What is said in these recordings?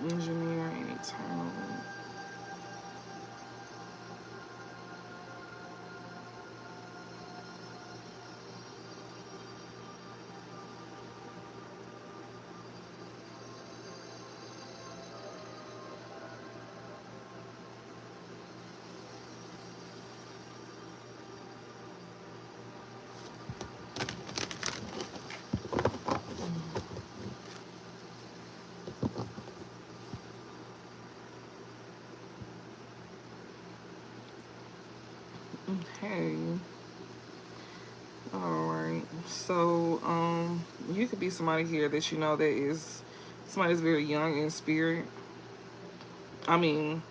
Engineer and eternal. Okay. Alright. So, you could be somebody here that you know that is somebody that's very young in spirit. I mean,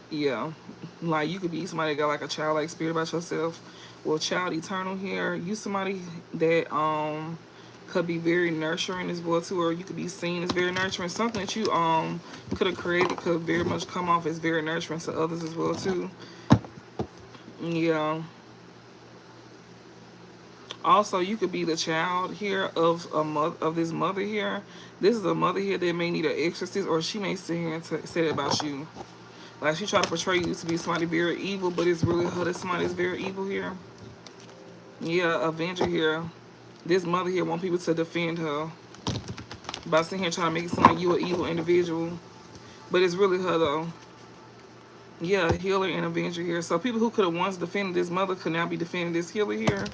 yeah. Like you could be somebody that got like a childlike spirit about yourself. Well, child eternal here. You somebody that could be very nurturing as well too, or you could be seen as very nurturing. Something that you could have created could very much come off as very nurturing to others as well too. Yeah. Also, you could be the child here of a mother, of this mother here. This is a mother here that may need an exorcist, or she may sit here and say that about you. Like she try to portray you to be somebody very evil, but it's really her that somebody that's very evil here. Yeah, Avenger here. This mother here want people to defend her by sitting here trying to make it seem like you an evil individual, but it's really her though. Yeah, healer and Avenger here. So people who could have once defended this mother could now be defending this healer here.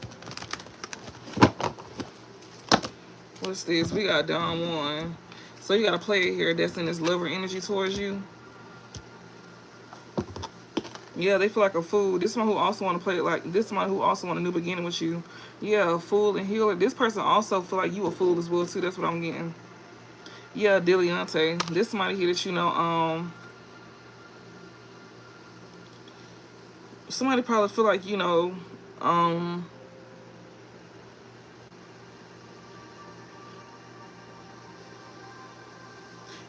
What's this? We got Don Juan. So you got a player here that's in this lover energy towards you. Yeah, they feel like a fool. This one who also want to play it like this one who also want a new beginning with you. Yeah, a fool and healer. This person also feel like you a fool as well too. That's what I'm getting. Yeah, Diliante. This somebody here that you know, somebody probably feel like, you know,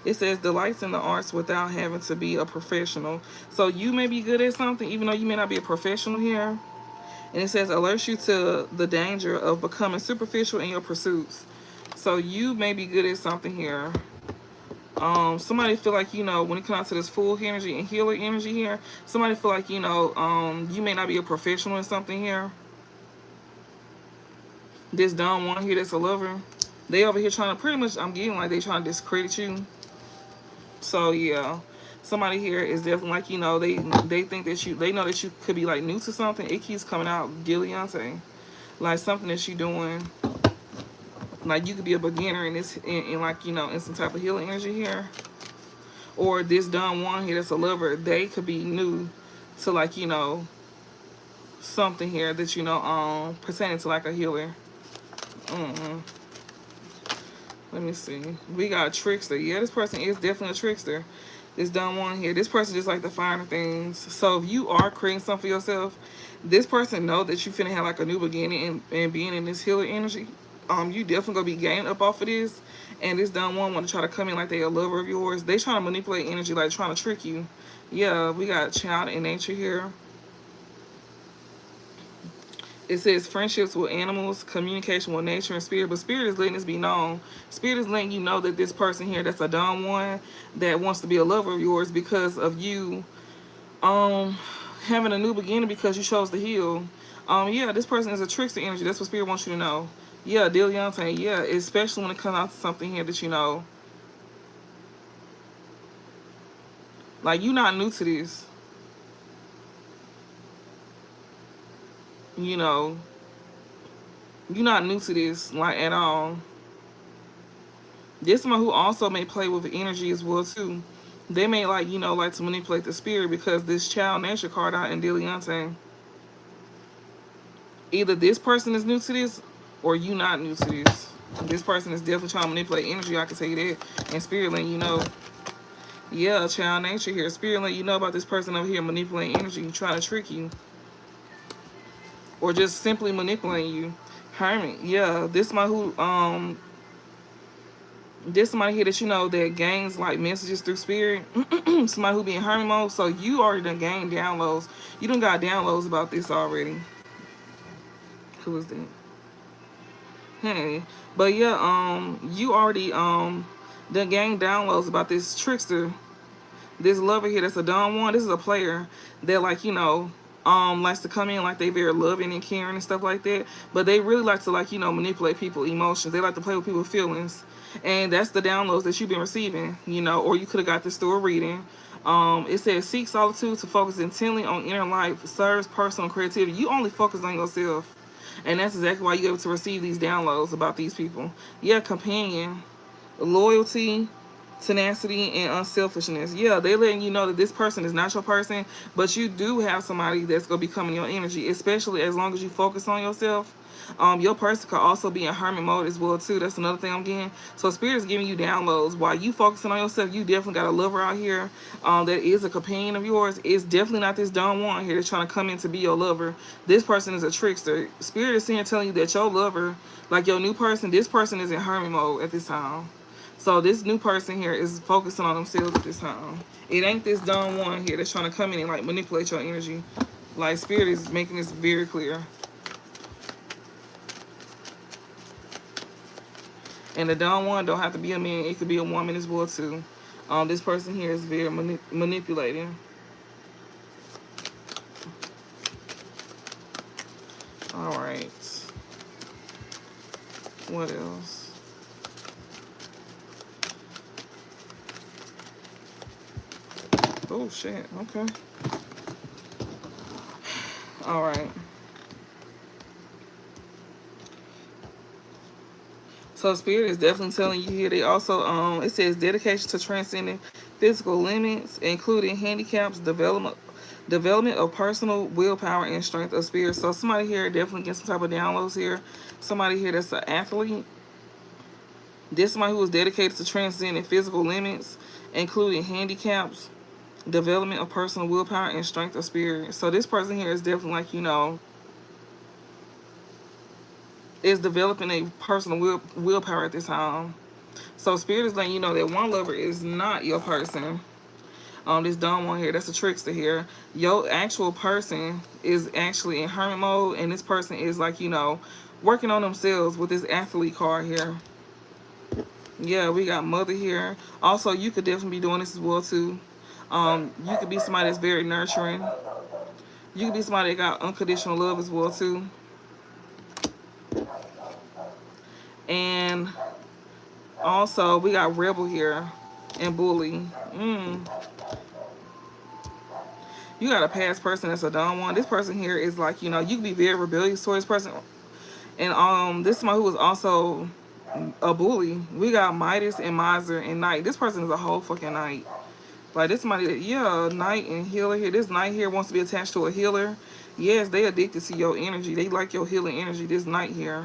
it says delights in the arts without having to be a professional. So you may be good at something, even though you may not be a professional here. And it says alerts you to the danger of becoming superficial in your pursuits. So you may be good at something here. Somebody feel like, you know, when it comes to this full energy and healer energy here, somebody feel like, you know, you may not be a professional in something here. This dumb one here that's a lover, they over here trying to pretty much, I'm getting like they trying to discredit you. So yeah, somebody here is definitely like, you know, they think that they know that you could be like new to something. It keeps coming out, Gilliante, like something that you doing. Like you could be a beginner in this, in like, you know, in some type of healing energy here. Or this dumb one here that's a lover, they could be new to like, you know, something here that, you know, pertaining to like a healer. Let me see. We got a trickster. Yeah, this person is definitely a trickster. This dumb one here. This person just like to find things. So if you are creating something for yourself, this person know that you finna have like a new beginning and being in this healer energy. You definitely gonna be gaining up off of this. And this dumb one want to try to come in like they a lover of yours. They trying to manipulate energy, like trying to trick you. Yeah, we got child in nature here. It says friendships with animals, communication with nature and spirit. But spirit is letting this be known. Spirit is letting you know that this person here that's a dumb one that wants to be a lover of yours because of you having a new beginning because you chose to heal. Yeah, this person is a trickster energy. That's what spirit wants you to know. Yeah, Diliante, yeah, especially when it comes out to something here that you know. Like, you're not new to this. You know, you're not new to this, like, at all. This one who also may play with energy as well, too. They may, like, you know, like to manipulate the spirit because this child nature card out in Diliante. Either this person is new to this or you not new to this. This person is definitely trying to manipulate energy, I can tell you that. And spirit letting you know. Yeah, child nature here. Spirit letting you know about this person over here manipulating energy, trying to trick you. Or just simply manipulating you. Hermit, yeah. This one who, this somebody here that you know that gains like messages through spirit. Somebody who be in hermit mode. So you already done gained downloads. You done got downloads about this already. Who is that? Hey, but yeah, you already done gained downloads about this trickster, this lover here. That's a dumb one. This is a player that, like, you know, likes to come in like they very loving and caring and stuff like that, but they really like to, like, you know, manipulate people's emotions. They like to play with people's feelings, and that's the downloads that you've been receiving, you know. Or you could have got this through a reading. It says seek solitude to focus intently on inner life, serves personal creativity. You only focus on yourself, and that's exactly why you're able to receive these downloads about these people. Yeah, companion, loyalty, tenacity, and unselfishness. Yeah, they letting you know that this person is not your person, but you do have somebody that's gonna be coming your energy, especially as long as you focus on yourself. Your person could also be in hermit mode as well too. That's another thing I'm getting. So spirit is giving you downloads while you focusing on yourself. You definitely got a lover out here that is a companion of yours. It's definitely not this dumb one here that's trying to come in to be your lover. This person is a trickster. Spirit is saying, telling you that your lover, like your new person, this person is in hermit mode at this time. So this new person here is focusing on themselves at this time. It ain't this dumb one here that's trying to come in and like manipulate your energy. Like spirit is making this very clear. And the dumb one don't have to be a man. It could be a woman as well too. This person here is very manipulating. All right. What else? Oh shit. Okay. All right. So spirit is definitely telling you here. They also it says dedication to transcending physical limits, including handicaps, development of personal willpower and strength of spirit. So somebody here definitely gets some type of downloads here. Somebody here that's an athlete. This somebody who is dedicated to transcending physical limits, including handicaps, development of personal willpower and strength of spirit. So this person here is definitely, like, you know, is developing a personal willpower at this time. So spirit is letting you know that one lover is not your person. This dumb one here, that's a trickster here. Your actual person is actually in hermit mode, and this person is, like, you know, working on themselves with this athlete card here. Yeah, we got mother here. Also, you could definitely be doing this as well too. You could be somebody that's very nurturing. You could be somebody that got unconditional love as well too. And also, we got rebel here and bully. You got a past person that's a dumb one. This person here is, like, you know, you can be very rebellious towards this person. And this is somebody who was also a bully. We got Midas and Miser and Knight. This person is a whole fucking knight. Like, this somebody that, yeah, knight and healer here. This knight here wants to be attached to a healer. Yes, they addicted to your energy. They like your healing energy. This knight here.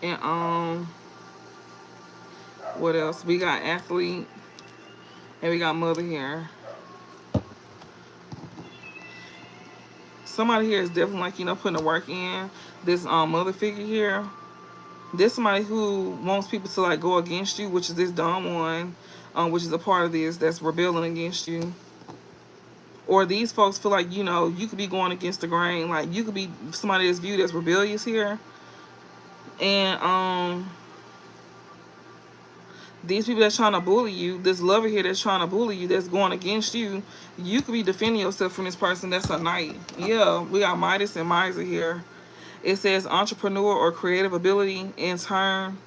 And what else? We got athlete. And we got mother here. Somebody here is definitely, like, you know, putting the work in. This mother figure here. This somebody who wants people to, like, go against you, which is this dumb one, which is a part of this that's rebelling against you. Or these folks feel like, you know, you could be going against the grain. Like, you could be somebody that's viewed as rebellious here. And these people that's trying to bully you, this lover here that's trying to bully you, that's going against you, you could be defending yourself from this person that's a knight. Yeah, we got Midas and Miser here. It says entrepreneur or creative ability to turn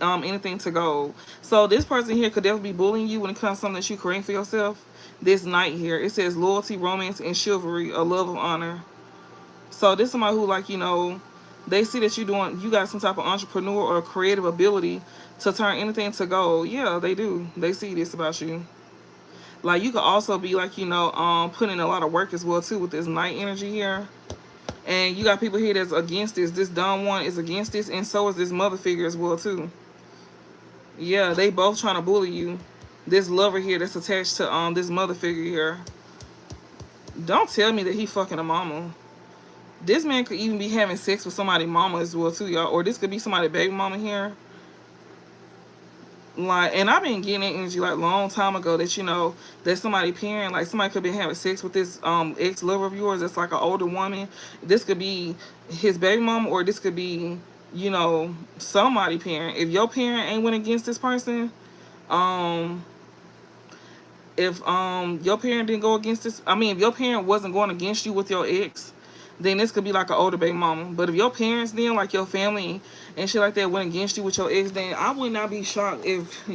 anything to gold. So this person here could definitely be bullying you when it comes to something that you create for yourself. This knight here, it says loyalty, romance, and chivalry, a love of honor. So this is somebody who, like, you know, they see that you got some type of entrepreneur or creative ability to turn anything to gold. Yeah, they do. They see this about you. Like, you could also be, like, you know, putting in a lot of work as well too with this knight energy here. And you got people here that's against this. This dumb one is against this, and so is this mother figure as well too. Yeah, they both trying to bully you. This lover here that's attached to this mother figure here. Don't tell me that he fucking a mama. This man could even be having sex with somebody's mama as well too, y'all. Or this could be somebody's baby mama here. Like, and I've been getting that energy like a long time ago that, you know, that somebody parent, like somebody could be having sex with this ex lover of yours that's like an older woman. This could be his baby mom, or this could be, you know, somebody parent. If your parent ain't went against this person, um if your parent didn't go against this, I mean, if your parent wasn't going against you with your ex, then this could be like an older baby mama. But if your parents then, like your family and shit like that, went against you with your ex, then I would not be shocked if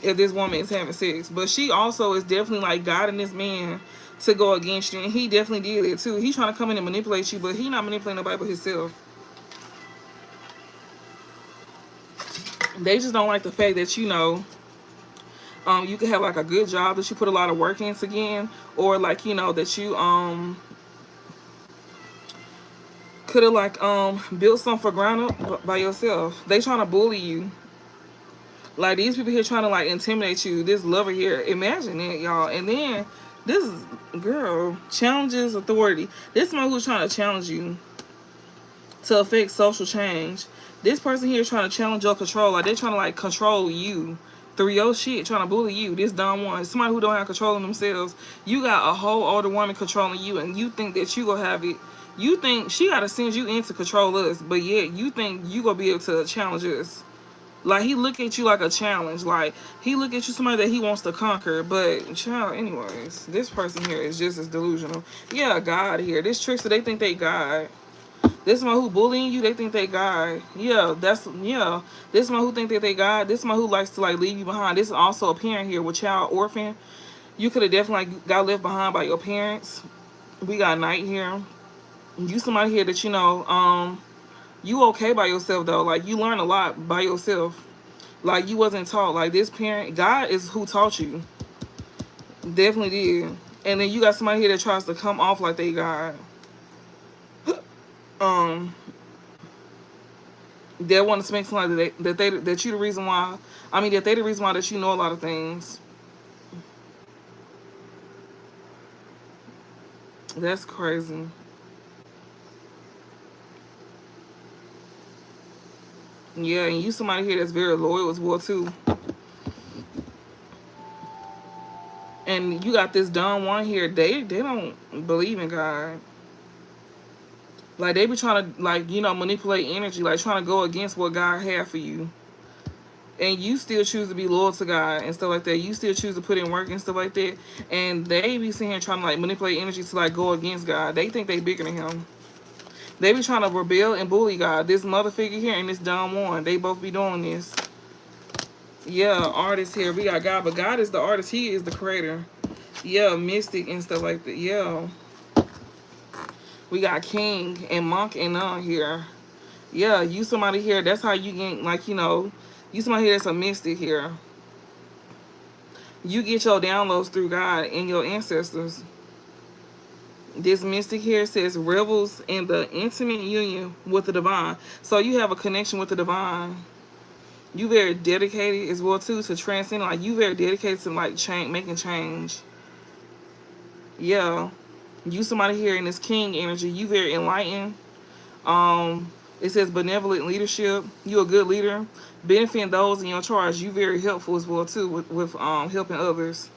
if this woman is having sex. But she also is definitely like guiding this man to go against you, and he definitely did it too. He's trying to come in and manipulate you, but he not manipulating nobody but himself. They just don't like the fact that, you know, you could have like a good job that you put a lot of work into again, or like, you know, that you could have like built something for ground up by yourself. They trying to bully you. Like, these people here trying to like intimidate you. This lover here, imagine it, y'all. And then this is, girl, challenges authority. This is someone who's trying to challenge you to affect social change. This person here is trying to challenge your control. Like, they're trying to like control you through your shit, trying to bully you. This dumb one, somebody who don't have control of themselves. You got a whole older woman controlling you, and you think that you gonna have it. You think she gotta send you in to control us, but yet you think you gonna be able to challenge us. Like, he look at you like a challenge. Like, he look at you somebody that he wants to conquer. But, child, anyways, this person here is just as delusional. Yeah, God here. This trickster, they think they God. This one who bullying you, they think they God. Yeah, yeah. This one who think that they God. This one who likes to, like, leave you behind. This is also a parent here with child orphan. You could have definitely like, got left behind by your parents. We got Knight here. You somebody here that, you know, you okay by yourself, though. Like, you learn a lot by yourself. Like, you wasn't taught. Like, this parent, God is who taught you. Definitely did. And then you got somebody here that tries to come off like they God. They want to make something like that you the reason why. I mean, that they the reason why that you know a lot of things. That's crazy. Yeah, and you somebody here that's very loyal as well too. And you got this dumb one here. They don't believe in God. Like, they be trying to, like, you know, manipulate energy, like trying to go against what God had for you. And you still choose to be loyal to God and stuff like that. You still choose to put in work and stuff like that. And they be sitting here trying to like manipulate energy to like go against God. They think they bigger than him. They be trying to rebel and bully God. This mother figure here and this dumb one, they both be doing this. Yeah, artist here. We got God, but God is the artist. He is the creator. Yeah, mystic and stuff like that. Yeah. We got king and monk and nun here. Yeah, you somebody here. That's how you get, like, you know, you somebody here that's a mystic here. You get your downloads through God and your ancestors. This mystic here says revels in the intimate union with the divine. So you have a connection with the divine. You very dedicated as well too to transcend. Like, you very dedicated to like change, making change. Yeah, you somebody here in this king energy. You very enlightened. It says benevolent leadership. You a good leader, benefiting those in your charge. You very helpful as well too with helping others.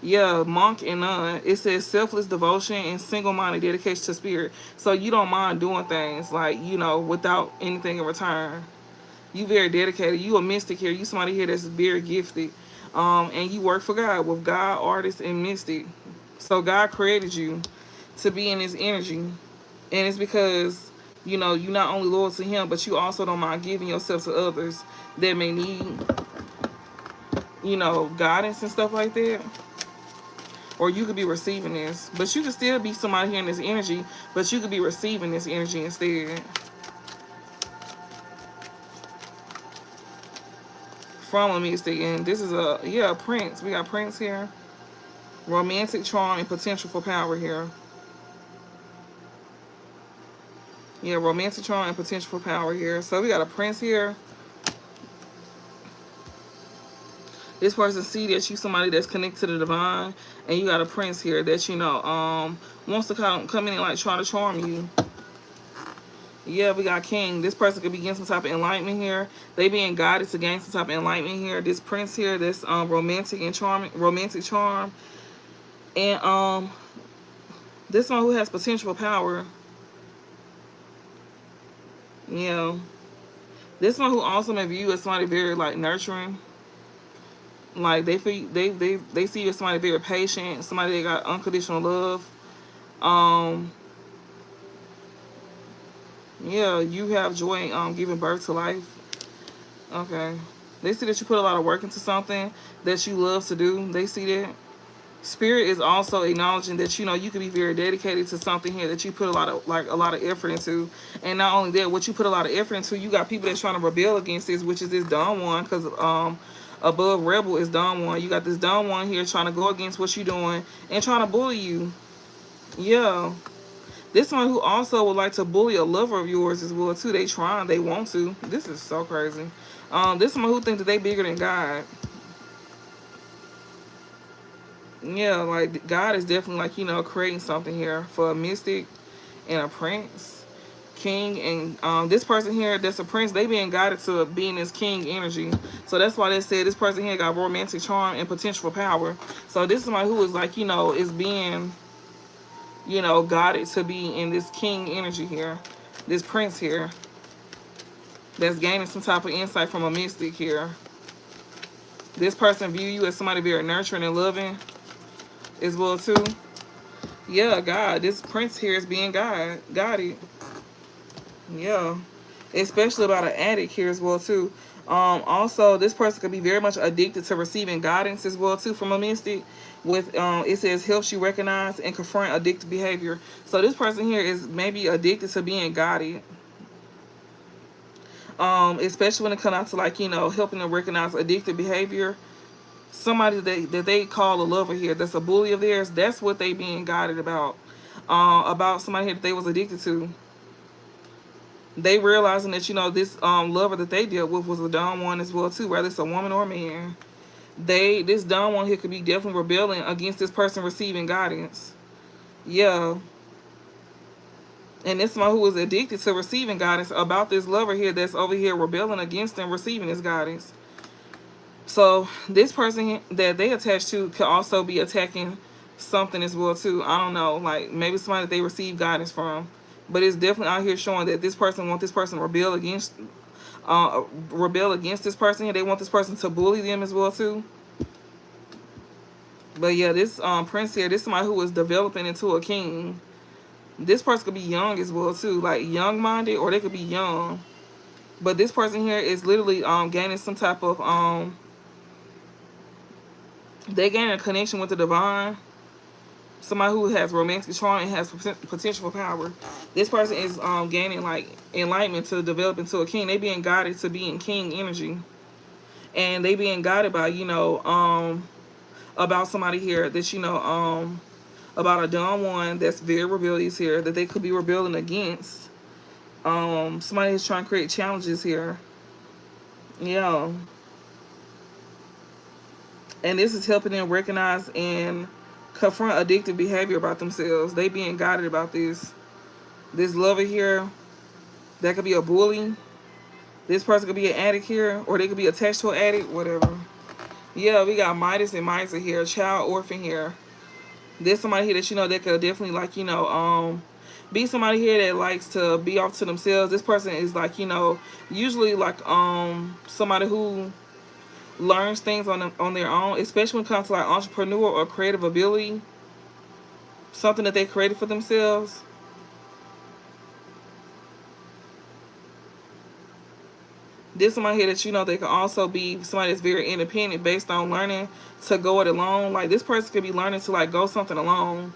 Yeah, monk and nun. It says selfless devotion and single-minded dedication to spirit. So you don't mind doing things like, you know, without anything in return. You very dedicated. You a mystic here. You somebody here that's very gifted. And you work for God with God, artist, and mystic. So God created you to be in this energy. And it's because, you know, you're not only loyal to him, but you also don't mind giving yourself to others that may need, you know, guidance and stuff like that. Or you could be receiving this. But you could still be somebody here in this energy, but you could be receiving this energy instead. From a mystic. And this is a, yeah, Prince. We got Prince here. Romantic charm and potential for power here. Yeah, romantic charm and potential for power here. So we got a Prince here. This person see that you somebody that's connected to the divine, and you got a Prince here that, you know, wants to come in and like try to charm you. Yeah, we got king. This person could be getting some type of enlightenment here. They being guided to gain some type of enlightenment here. This prince here, this romantic and charming, romantic charm, and this one who has potential power. Yeah, this one who also may view you as somebody very like nurturing. Like they feel they see you as somebody very patient, somebody that got unconditional love. Um, yeah, you have joy in giving birth to life. Okay. They see that you put a lot of work into something that you love to do. They see that. Spirit is also acknowledging that you could be very dedicated to something here that you put a lot of effort into. And not only that, what you put a lot of effort into, you got people that's trying to rebel against this, which is this dumb one, because above rebel is dumb one. You got this dumb one here trying to go against what you're doing and trying to bully you. Yeah. This one who also would like to bully a lover of yours as well too. They want to. This is so crazy. This one who thinks that they bigger than God. Yeah, like God is definitely like, creating something here for a mystic and a prince, king, and this person here that's a prince, they being guided to being this king energy. So that's why they said this person here got romantic charm and potential for power. So this is somebody who is like, is being, guided to be in this king energy here. This prince here that's gaining some type of insight from a mystic here. This person view you as somebody very nurturing and loving as well too. Yeah, God. This prince here is being guided. Yeah. Especially about an addict here as well too. Also, this person could be very much addicted to receiving guidance as well too from a mystic. With it says helps you recognize and confront addictive behavior. So this person here is maybe addicted to being guided. Especially when it comes out to like, helping them recognize addictive behavior. Somebody that they call a lover here, that's a bully of theirs, that's what they being guided about somebody here that they was addicted to. They realizing that, this lover that they dealt with was a dumb one as well too, whether it's a woman or a man. This dumb one here could be definitely rebelling against this person receiving guidance. Yeah. And this one who is addicted to receiving guidance about this lover here that's over here rebelling against them receiving this guidance. So this person that they attach to could also be attacking something as well too. I don't know, like maybe somebody that they receive guidance from. But it's definitely out here showing that this person wants this person to rebel against this person here. They want this person to bully them as well too. But yeah, this prince here, this is somebody who is developing into a king. This person could be young as well too, like young minded, or they could be young. But this person here is literally gaining some type of they gain a connection with the divine. Somebody who has romantic charm and has potential for power. This person is gaining like enlightenment to develop into a king. They being guided to be in king energy. And they being guided by, about somebody here that, about a dumb one that's very rebellious here, that they could be rebelling against. Somebody who's trying to create challenges here. Yeah. And this is helping them recognize and confront addictive behavior about themselves. They being guided about this. This lover here, that could be a bully. This person could be an addict here, or they could be attached to an addict, whatever. Yeah, we got Midas and Misa here, child orphan here. There's somebody here that that could definitely like, be somebody here that likes to be off to themselves. This person is like, usually like somebody who learns things on their own, especially when it comes to like entrepreneur or creative ability, something that they created for themselves. This somebody here that they can also be somebody that's very independent based on learning to go it alone. Like this person could be learning to like go something alone.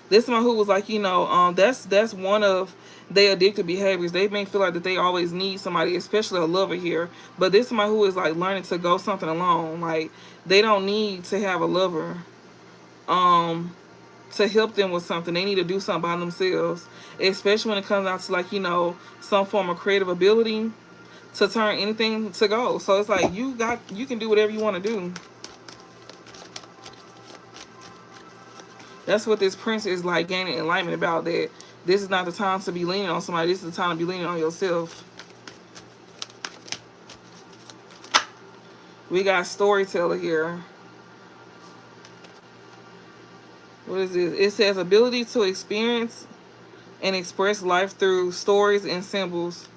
This one who was like, that's one of their addictive behaviors. They may feel like that they always need somebody, especially a lover here. But this somebody who is like learning to go something alone. Like they don't need to have a lover to help them with something. They need to do something by themselves. Especially when it comes out to like, some form of creative ability to turn anything to gold. So it's like you can do whatever you want to do. That's what this prince is like gaining enlightenment about, that This is not the time to be leaning on somebody. This is the time to be leaning on yourself. We got storyteller here. What is this? It says ability to experience and express life through stories and symbols.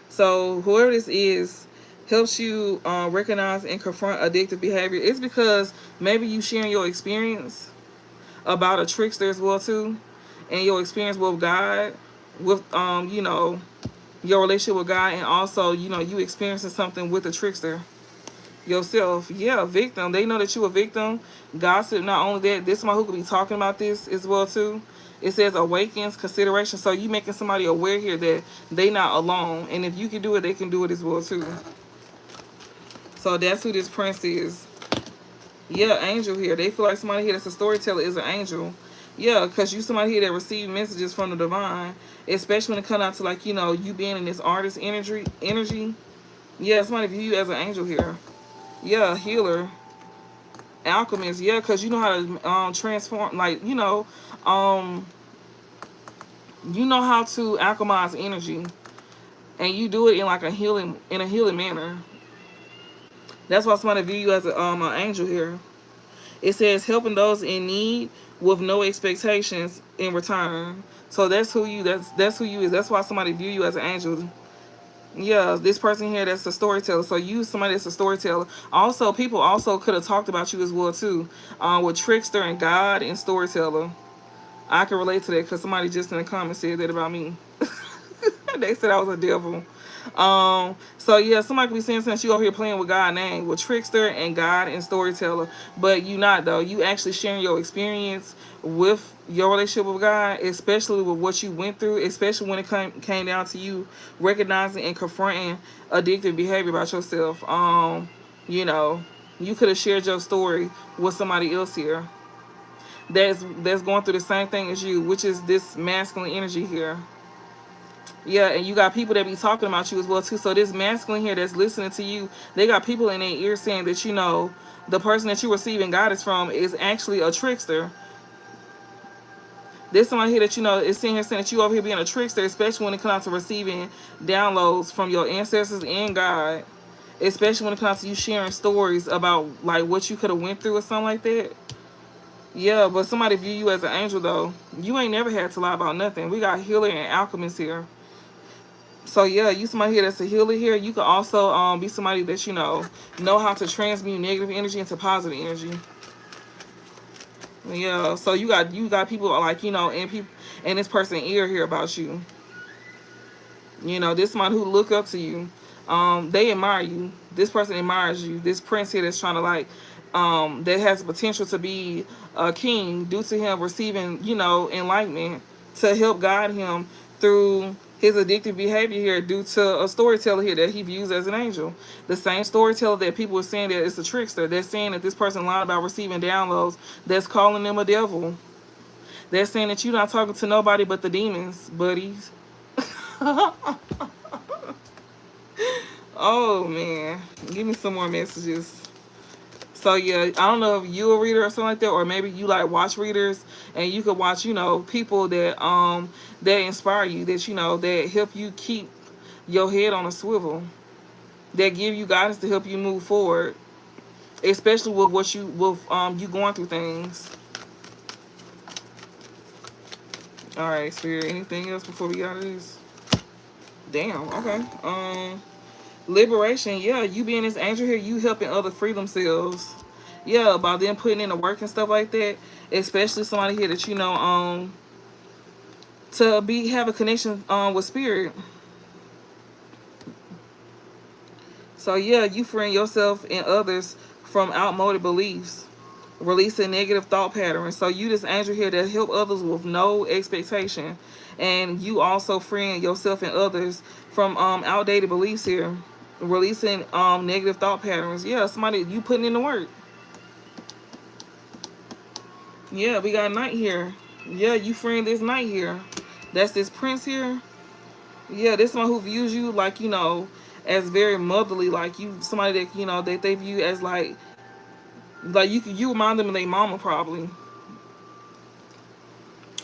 So whoever this is helps you recognize and confront addictive behavior. It's because maybe you sharing your experience about a trickster as well too, and your experience with God, with you know, your relationship with God, and also, you know, you experiencing something with a trickster yourself. Yeah, victim. They know that you a victim. Gossip. Not only that, this somebody who could be talking about this as well too. It says awakens consideration. So you making somebody aware here that they not alone, and if you can do it, they can do it as well too. So that's who this prince is. Yeah, angel here. They feel like somebody here that's a storyteller is an angel. Yeah, because you somebody here that receive messages from the divine, especially when it comes out to, like, you know, you being in this artist energy. Yeah, somebody view you as an angel here. Yeah, healer, alchemist. Yeah, because you know how to transform, like, you know how to alchemize energy, and you do it in like a healing manner. That's why somebody view you as an angel here. It says helping those in need with no expectations in return. So that's who you. That's who you is. That's why somebody view you as an angel. Yeah, this person here that's a storyteller. So you somebody that's a storyteller. Also, people also could have talked about you as well too, with trickster and God and storyteller. I can relate to that because somebody just in the comments said that about me. They said I was a devil. So yeah, somebody could be saying, since you over here playing with God's name, with trickster and God and storyteller, but you not though. You actually sharing your experience with your relationship with God, especially with what you went through, especially when it came down to you recognizing and confronting addictive behavior about yourself. You know, you could have shared your story with somebody else here that's going through the same thing as you, which is this masculine energy here. Yeah, and you got people that be talking about you as well too. So this masculine here that's listening to you, they got people in their ear saying that, you know, the person that you're receiving guidance from is actually a trickster. There's someone here that, you know, is sitting here saying that you over here being a trickster, especially when it comes to receiving downloads from your ancestors and God. Especially when it comes to you sharing stories about like what you could have went through or something like that. Yeah, but somebody view you as an angel though. You ain't never had to lie about nothing. We got healer and alchemist here. So yeah, you somebody here that's a healer here. You could also be somebody that, you know how to transmute negative energy into positive energy. Yeah, so you got people like, you know, and people and this person ear here about you. You know, this somebody who look up to you. They admire you. This person admires you. This prince here that's trying to like that has the potential to be a king due to him receiving, you know, enlightenment to help guide him through his addictive behavior here due to a storyteller here that he views as an angel. The same storyteller that people are saying that it's a trickster. They're saying that this person lied about receiving downloads. That's calling them a devil. They're saying that you're not talking to nobody but the demons, buddies. Oh man, give me some more messages. So yeah, I don't know if you a reader or something like that, or maybe you like watch readers and you could watch, you know, people that inspire you, that, you know, that help you keep your head on a swivel, that give you guidance to help you move forward, especially with what you going through things. All right, Spirit. Anything else before we get out of this? Damn. Okay. Liberation. Yeah, you being this angel here, you helping other free themselves. Yeah, by them putting in the work and stuff like that. Especially somebody here that, you know, to have a connection with spirit. So yeah, you freeing yourself and others from outmoded beliefs, releasing negative thought patterns. So you this angel here that help others with no expectation, and you also freeing yourself and others from outdated beliefs here, releasing negative thought patterns. Yeah, somebody you putting in the work. Yeah, we got knight here. Yeah, you freeing this knight here. That's this prince here. Yeah, this one who views you like, you know, as very motherly, like you somebody that, you know, that they view as like you remind them of their mama probably.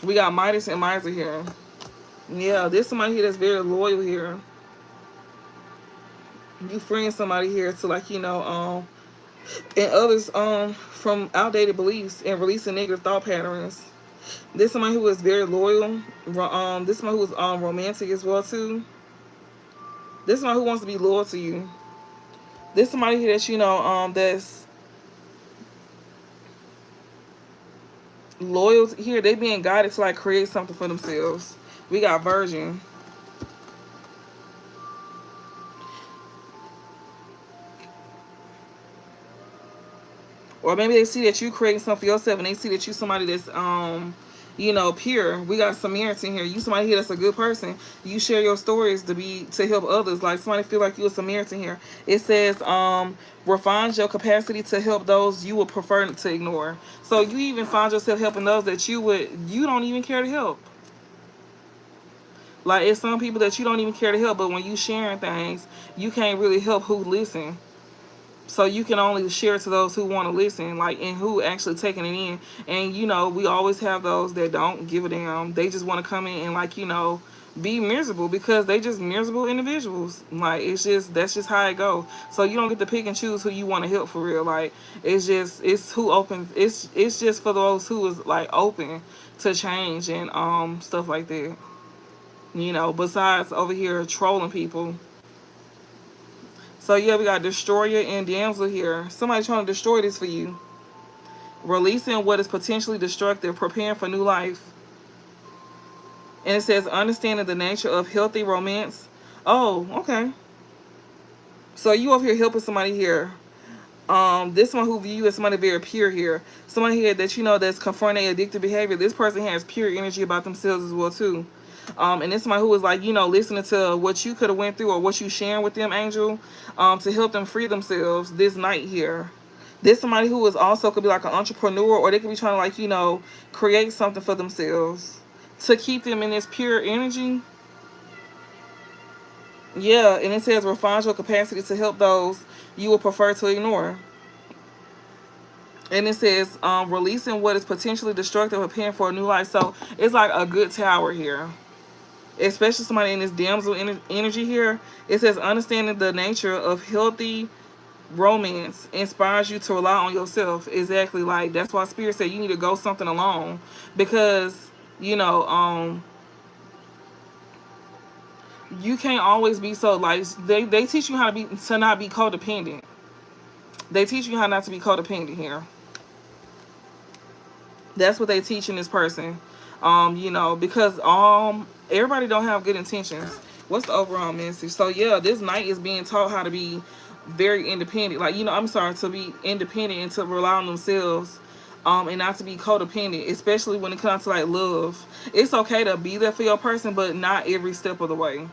We got Midas and Miser here. Yeah, there's somebody here that's very loyal here. You freeing somebody here to, like, and others from outdated beliefs and releasing negative thought patterns. There's somebody who is very loyal. This somebody who is romantic as well too. This somebody who wants to be loyal to you. This somebody here that that's loyal here. They being guided to, like, create something for themselves. We got Virgin. Or maybe they see that you creating something for yourself, and they see that you somebody that's pure. We got Samaritan here. You somebody here that's a good person. You share your stories to help others. Like, somebody feel like you a Samaritan here. It says refines your capacity to help those you would prefer to ignore. So you even find yourself helping those that you don't even care to help. Like, it's some people that you don't even care to help, but when you sharing things, you can't really help who listen. So you can only share to those who want to listen, like, and who actually taking it in. And we always have those that don't give a damn. They just want to come in and, like, be miserable because they just miserable individuals. Like, that's just how it go. So you don't get to pick and choose who you want to help for real. Like, it's who open. It's just for those who is, like, open to change and stuff like that. Besides over here trolling people. So yeah, we got Destroyer and Damsel here. Somebody trying to destroy this for you. Releasing what is potentially destructive, preparing for new life. And it says understanding the nature of healthy romance. Oh, okay. So you over here helping somebody here. This one who view you as somebody very pure here. Somebody here that that's confronting addictive behavior. This person has pure energy about themselves as well too. And this somebody who is, like, listening to what you could have went through or what you sharing with them, Angel, to help them free themselves this night here. This somebody who is also could be like an entrepreneur, or they could be trying to, like, create something for themselves to keep them in this pure energy. Yeah, and it says refine your capacity to help those you would prefer to ignore. And it says releasing what is potentially destructive, preparing for a new life. So it's like a good tower here. Especially somebody in this damsel energy here. It says understanding the nature of healthy romance inspires you to rely on yourself. Exactly. Like, that's why Spirit said you need to go something alone. Because, you can't always be so, like, they teach you how to not be codependent. They teach you how not to be codependent here. That's what they teach in this person. Because everybody don't have good intentions. What's the overall message? So yeah, this knight is being taught how to be very independent. Like, to be independent and to rely on themselves. And not to be codependent, especially when it comes to, like, love. It's okay to be there for your person, but not every step of the way.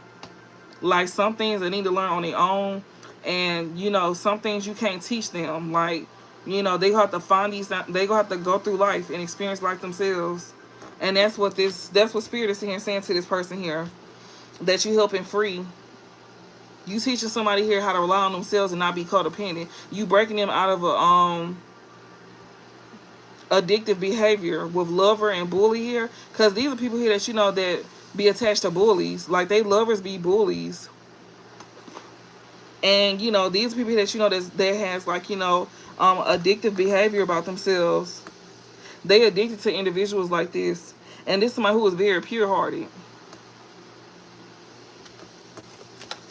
Like, some things they need to learn on their own, and some things you can't teach them. Like, they have to find these. They gonna have to go through life and experience life themselves, and that's what Spirit is here saying to this person here, that you helping free. You teaching somebody here how to rely on themselves and not be codependent. You breaking them out of a addictive behavior with lover and bully here, because these are people here that that be attached to bullies. Like, they lovers be bullies. And these people that that has, like, addictive behavior about themselves. They addicted to individuals like this. And this is somebody who is very pure hearted.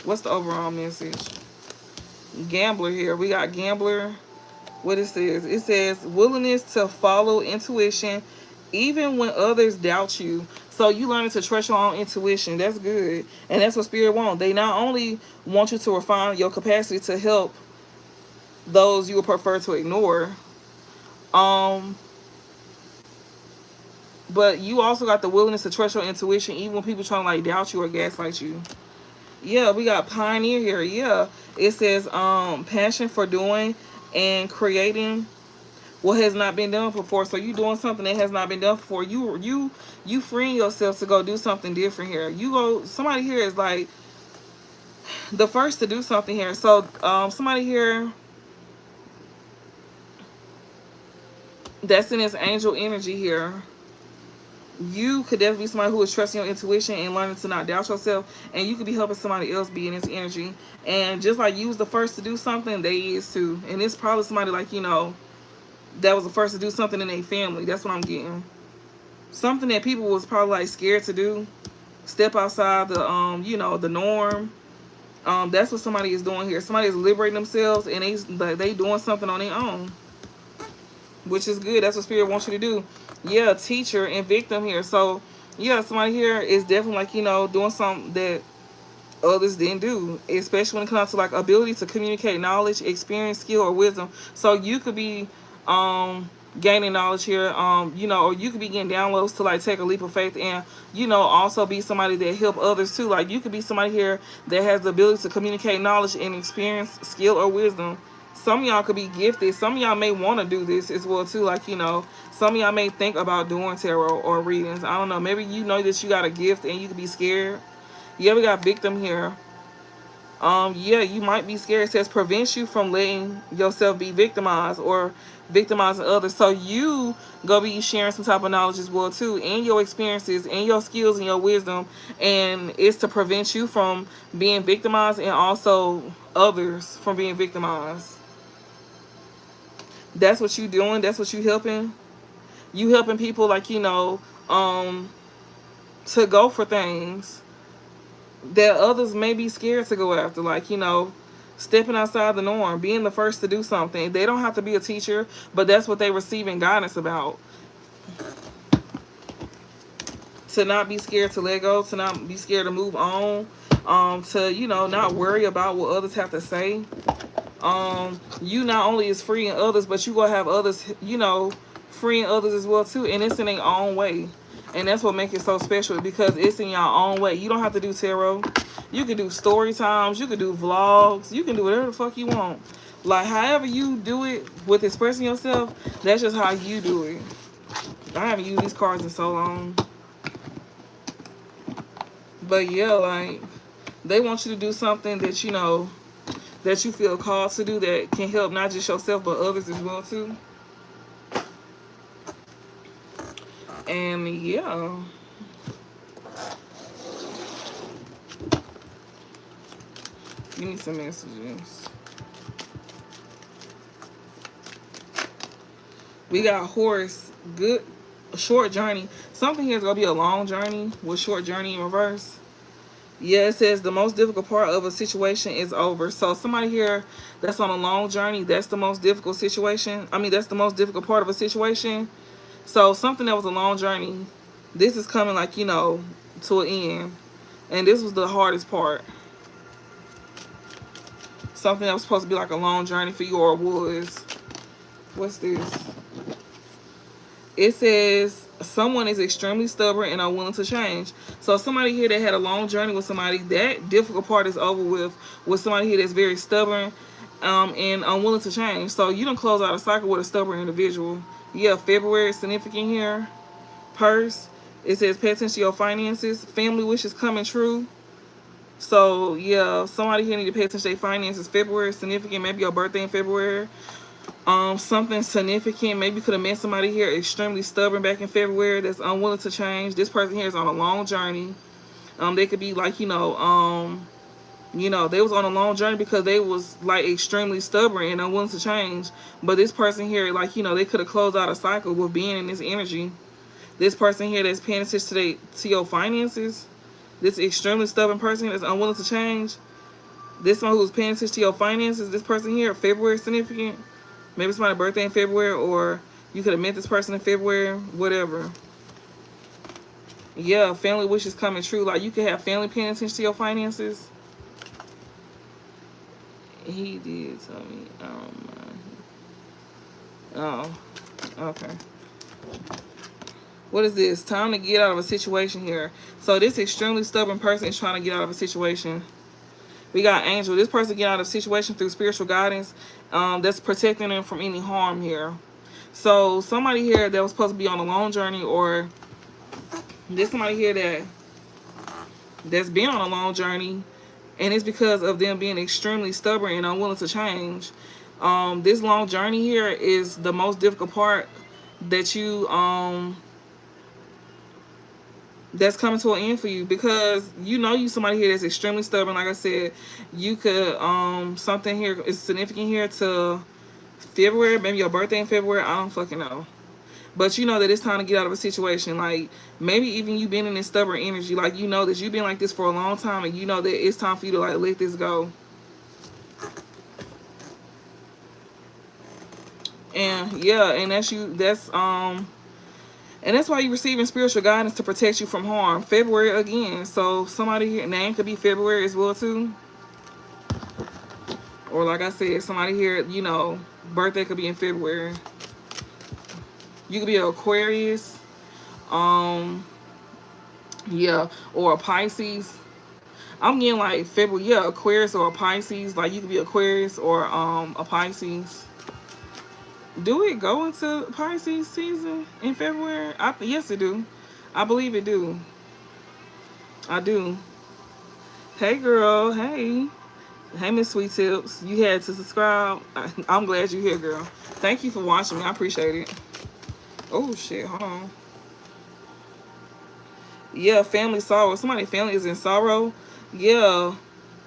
What's the overall message? Gambler here. We got gambler. What it says? It says willingness to follow intuition even when others doubt you. So you learning to trust your own intuition. That's good. And that's what Spirit wants. They not only want you to refine your capacity to help those you would prefer to ignore, but you also got the willingness to trust your intuition even when people trying to, like, doubt you or gaslight you. Yeah, we got pioneer here. Yeah, it says passion for doing and creating what has not been done before. So you doing something that has not been done before. You freeing yourself to go do something different here. Somebody here is, like, the first to do something here. So somebody here that's in this angel energy here. You could definitely be somebody who is trusting your intuition and learning to not doubt yourself, and you could be helping somebody else be in this energy. And just like you was the first to do something, they is too. And it's probably somebody like, you know, that was the first to do something in their family. That's what I'm getting. Something that people was probably like scared to do. Step outside the you know, the norm. That's what somebody is doing here. Somebody is liberating themselves, and they doing something on their own, which is good. That's what Spirit wants you to do. Yeah, teacher and victim here. So yeah, somebody here is definitely like, you know, doing something that others didn't do, especially when it comes to like ability to communicate knowledge, experience, skill, or wisdom. So you could be gaining knowledge here, you know, or you could be getting downloads to like take a leap of faith, and you know, also be somebody that help others too. Like you could be somebody here that has the ability to communicate knowledge and experience, skill, or wisdom. Some of y'all could be gifted. Some of y'all may want to do this as well too. Like, you know, some of y'all may think about doing tarot or readings. I don't know. Maybe you know that you got a gift and you could be scared. Yeah, we got victim here. Yeah, you might be scared. It says prevents you from letting yourself be victimized or victimizing others. So you go be sharing some type of knowledge as well too, and your experiences and your skills and your wisdom, and it's to prevent you from being victimized and also others from being victimized. That's what you doing. That's what you helping. You helping people, like, you know, to go for things that others may be scared to go after, like, you know, stepping outside the norm, being the first to do something. They don't have to be a teacher, but that's what they receiving guidance about. To not be scared to let go, to not be scared to move on, to, you know, not worry about what others have to say. You not only is freeing others, but you gonna have others, you know, freeing others as well too, and it's in their own way. And that's what makes it so special, because it's in your own way. You don't have to do tarot. You can do story times. You can do vlogs. You can do whatever the fuck you want. Like, however you do it with expressing yourself, that's just how you do it. I haven't used these cards in so long. But yeah, like, they want you to do something that, you know, that you feel called to do, that can help not just yourself but others as well too. And yeah, give me some messages. We got horse, good, short journey. Something here is gonna be a long journey with short journey in reverse. Yeah, it says the most difficult part of a situation is over. So somebody here that's on a long journey, that's the most difficult situation. I mean, that's the most difficult part of a situation. So something that was a long journey, this is coming, like, you know, to an end. And this was the hardest part. Something that was supposed to be like a long journey for you, or was. What's this? It says someone is extremely stubborn and unwilling to change. So somebody here that had a long journey with somebody, that difficult part is over with somebody here that's very stubborn and unwilling to change. So you don't close out a cycle with a stubborn individual. Yeah, February is significant here. Purse. It says pay attention to your finances. Family wishes coming true. So yeah, somebody here need to pay attention to their finances. February is significant. Maybe your birthday in February. Something significant. Maybe you could have met somebody here extremely stubborn back in February that's unwilling to change. This person here is on a long journey. They could be like, you know, they was on a long journey because they was like extremely stubborn and unwilling to change. But this person here, like, you know, they could have closed out a cycle with being in this energy. This person here that's paying attention to your finances. This extremely stubborn person that's unwilling to change. This one who's paying attention to your finances. This person here, February significant. Maybe it's my birthday in February, or you could have met this person in February, whatever. Yeah, family wishes coming true. Like, you could have family paying attention to your finances. He did tell me. Oh, okay. What is this? Time to get out of a situation here. So this extremely stubborn person is trying to get out of a situation. We got angel. This person get out of a situation through spiritual guidance. That's protecting them from any harm here. So somebody here that was supposed to be on a long journey, or there's somebody here that's been on a long journey, and it's because of them being extremely stubborn and unwilling to change. This long journey here is the most difficult part that you that's coming to an end for you, because you know you somebody here that's extremely stubborn. Like I said, you could something here is significant here to February, maybe your birthday in February, I don't fucking know. But you know that it's time to get out of a situation. Like, maybe even you been in this stubborn energy. Like, you know that you've been like this for a long time, and you know that it's time for you to like let this go. And yeah, and that's why you're receiving spiritual guidance to protect you from harm. February again. So somebody here, name could be February as well too. Or like I said, somebody here, you know, birthday could be in February. You could be an Aquarius. Yeah, or a Pisces. I'm getting like February, yeah, Aquarius or a Pisces. Like, you could be Aquarius or a Pisces. Do it go into Pisces season in February? Yes, it do. I believe it do. I do. Hey, girl. Hey. Hey, Miss Sweet Tips. You had to subscribe. I'm glad you're here, girl. Thank you for watching me. I appreciate it. Oh, shit. Hold on. Yeah, family sorrow. Somebody's family is in sorrow. Yeah.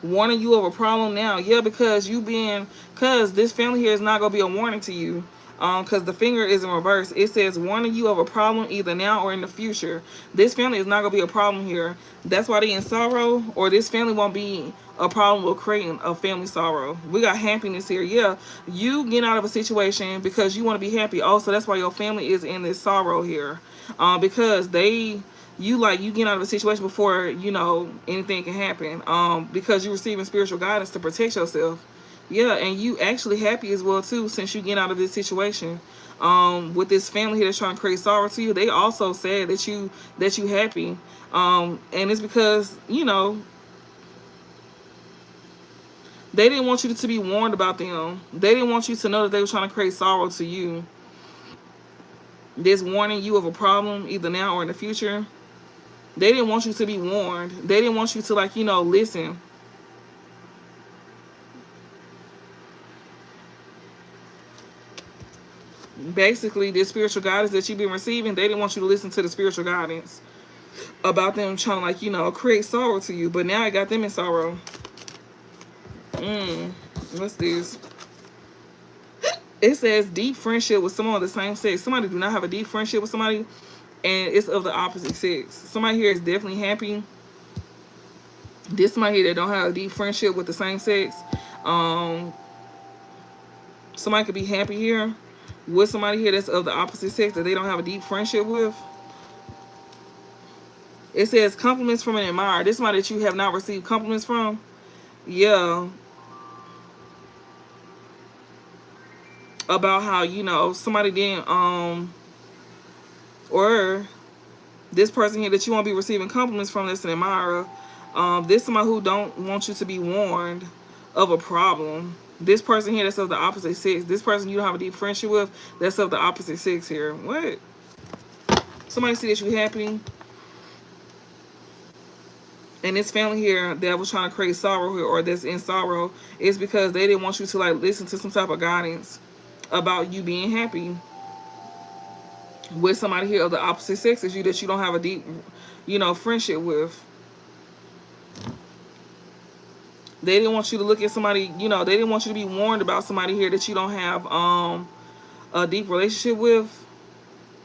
Warning you of a problem now. Yeah, because because this family here is not going to be a warning to you. Because the finger is in reverse. It says warning you of a problem either now or in the future. This family is not going to be a problem here. That's why they in sorrow, or this family won't be a problem with creating a family sorrow. We got happiness here. Yeah, you get out of a situation because you want to be happy. Also, that's why your family is in this sorrow here. Because you get out of a situation before you know anything can happen. Because you're receiving spiritual guidance to protect yourself. Yeah, and you actually happy as well too, since you get out of this situation. With this family here that's trying to create sorrow to you, they also said that you happy. And it's because, you know, they didn't want you to be warned about them. They didn't want you to know that they were trying to create sorrow to you. This warning you of a problem either now or in the future. They didn't want you to be warned. They didn't want you to, like, you know, listen. Basically, this spiritual guidance that you've been receiving, they didn't want you to listen to the spiritual guidance about them trying to, like, you know, create sorrow to you. But now I got them in sorrow. What's this? It says deep friendship with someone of the same sex. Somebody do not have a deep friendship with somebody, and it's of the opposite sex. Somebody here is definitely happy. This somebody here that don't have a deep friendship with the same sex. Somebody could be happy here with somebody here that's of the opposite sex that they don't have a deep friendship with. It says compliments from an admirer. This is somebody that you have not received compliments from. Yeah. About how, you know, somebody didn't, or this person here that you won't be receiving compliments from, that's an admirer. This somebody who don't want you to be warned of a problem. This person here that's of the opposite sex. This person you don't have a deep friendship with, that's of the opposite sex here. What? Somebody see that you happy. And this family here that was trying to create sorrow here, or that's in sorrow, is because they didn't want you to, like, listen to some type of guidance about you being happy with somebody here of the opposite sex as you that you don't have a deep, you know, friendship with. They didn't want you to look at somebody, you know, they didn't want you to be warned about somebody here that you don't have a deep relationship with,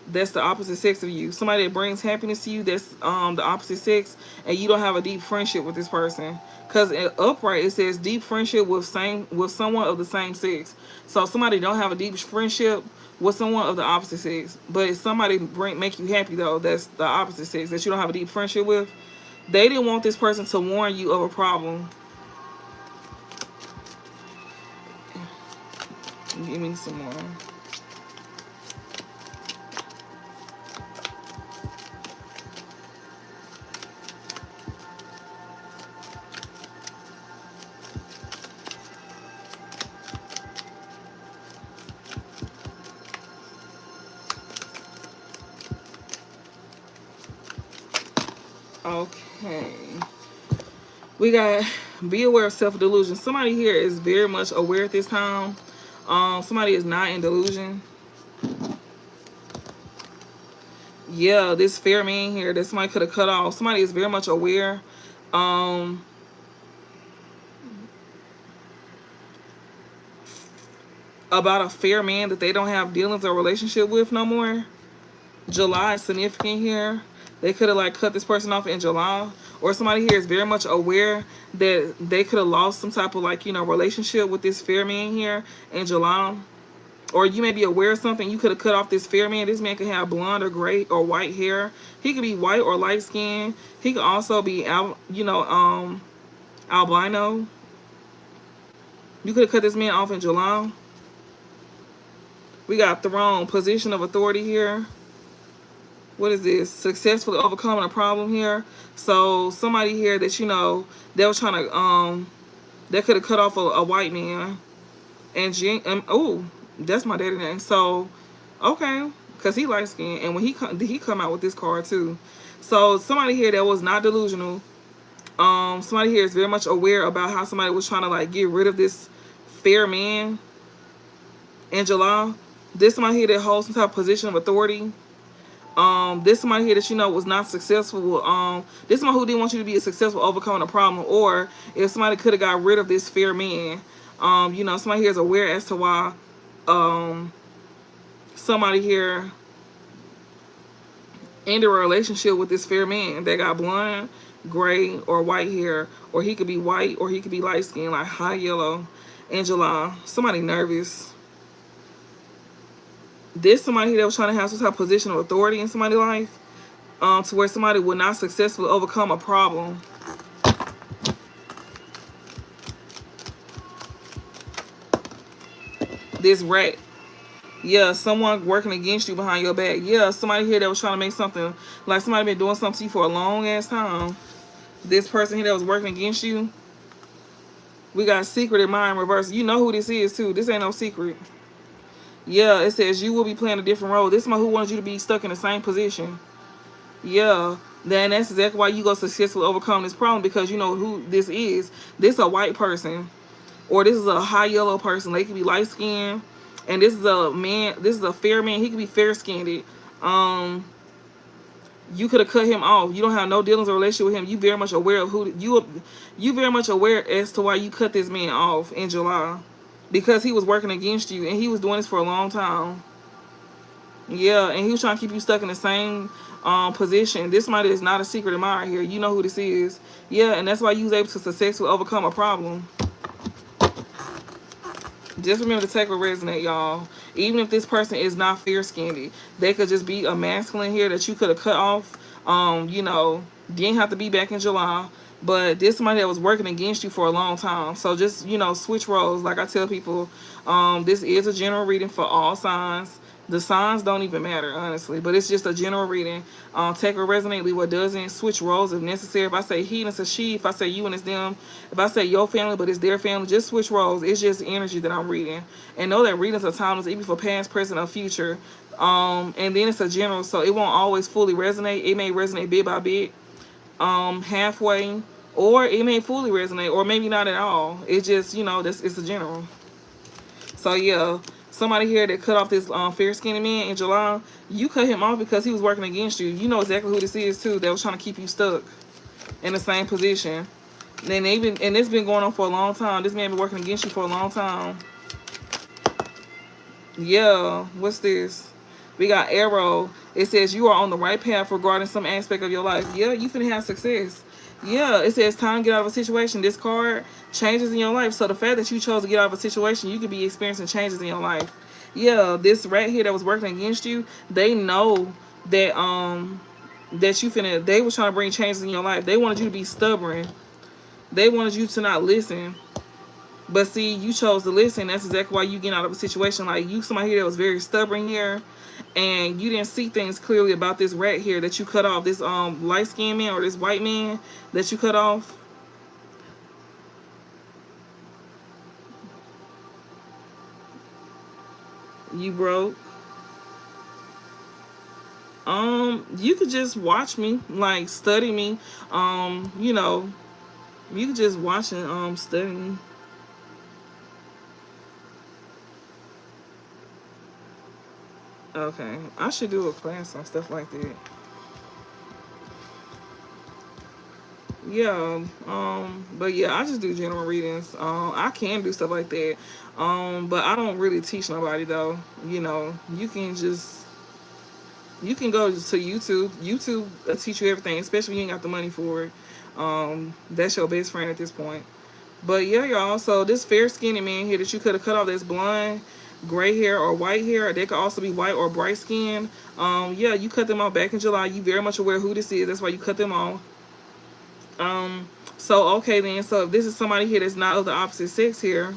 that's the opposite sex of you. Somebody that brings happiness to you, that's the opposite sex, and you don't have a deep friendship with this person. Because in upright, it says deep friendship with someone of the same sex. So somebody don't have a deep friendship with someone of the opposite sex, but if somebody make you happy though, that's the opposite sex that you don't have a deep friendship with. They didn't want this person to warn you of a problem. Give me some more. Okay. We got be aware of self-delusion. Somebody here is very much aware at this time. Somebody is not in delusion. Yeah, this fair man here that somebody could have cut off. Somebody is very much aware um about a fair man that they don't have dealings or relationship with no more. July is significant here. They could have like cut this person off in July, or somebody here is very much aware that they could have lost some type of like, you know, relationship with this fair man here in July. Or you may be aware of something. You could have cut off this fair man. This man could have blonde or gray or white hair. He could be white or light skinned. He could also be albino. You could have cut this man off in July. We got throne, position of authority here. What is this? Successfully overcoming a problem here. So somebody here that, you know, they was trying to they could have cut off a white man. And oh, that's my daddy name. So okay, because he light skinned, and when he come out with this card too. So somebody here that was not delusional. Somebody here is very much aware about how somebody was trying to like get rid of this fair man in July. This somebody here that holds some type of position of authority. This somebody here that, you know, was not successful. This somebody who didn't want you to be successful overcoming a problem, or if somebody could have got rid of this fair man. You know, somebody here is aware as to why somebody here ended a relationship with this fair man that got blonde, gray, or white hair, or he could be white, or he could be light skinned, like high yellow in July. Somebody nervous. This somebody here that was trying to have some type of position of authority in somebody's life, to where somebody would not successfully overcome a problem. This rat. Yeah, someone working against you behind your back. Yeah, somebody here that was trying to make something, like somebody been doing something to you for a long ass time. This person here that was working against you. We got secret in mind reverse. You know who this is too. This ain't no secret. Yeah, it says you will be playing a different role. This is somebody who wanted you to be stuck in the same position. Yeah, then that's exactly why you go successfully overcome this problem, because you know who this is. This is a white person, or this is a high yellow person. They could be light skinned, and this is a man. This is a fair man. He could be fair skinned. You could have cut him off. You don't have no dealings or relationship with him. You very much aware of who you. You very much aware as to why you cut this man off in July, because he was working against you, and he was doing this for a long time. Yeah, and he was trying to keep you stuck in the same position. This might is not a secret admirer here. You know who this is. Yeah, and that's why you was able to successfully overcome a problem. Just remember to take what resonate, y'all. Even if this person is not fair-skinned, they could just be a masculine here that you could have cut off. You know, didn't have to be back in July. But this somebody that was working against you for a long time. So just, you know, switch roles. Like I tell people, this is a general reading for all signs. The signs don't even matter, honestly. But it's just a general reading. Take what resonate, leave what doesn't. Switch roles if necessary. If I say he and it's a she. If I say you and it's them. If I say your family but it's their family. Just switch roles. It's just energy that I'm reading. And know that readings are timeless, even for past, present, or future. And then it's a general. So it won't always fully resonate. It may resonate bit by bit. Halfway. Or it may fully resonate. Or maybe not at all. It's just, you know, it's a general. So yeah. Somebody here that cut off this fair-skinned man in July, you cut him off because he was working against you. You know exactly who this is too. That was trying to keep you stuck in the same position. And it's been going on for a long time. This man been working against you for a long time. Yeah, what's this? We got arrow. It says you are on the right path regarding some aspect of your life. Yeah, you finna have success. Yeah, it says time to get out of a situation. This card changes in your life. So the fact that you chose to get out of a situation, you could be experiencing changes in your life. Yeah, this right here that was working against you, they know that that you finna. They was trying to bring changes in your life. They wanted you to be stubborn. They wanted you to not listen. But see, you chose to listen. That's exactly why you get out of a situation. Like you, somebody here that was very stubborn here, and you didn't see things clearly about this rat here that you cut off. This light skinned man or this white man that you cut off. You broke. You could just watch me, like study me. You know, you could just watch and study me. Okay, I should do a class on stuff like that. Yeah, but yeah, I just do general readings. I can do stuff like that. But I don't really teach nobody though. You know, you can go to YouTube. YouTube will teach you everything, especially when you ain't got the money for it. That's your best friend at this point. But yeah, y'all. So this fair skinned man here that you could have cut off, this blonde, gray hair, or white hair. They could also be white or bright skin. Yeah, you cut them off back in July. You very much aware who this is. That's why you cut them off. Um, so okay then. So if this is somebody here that's not of the opposite sex here,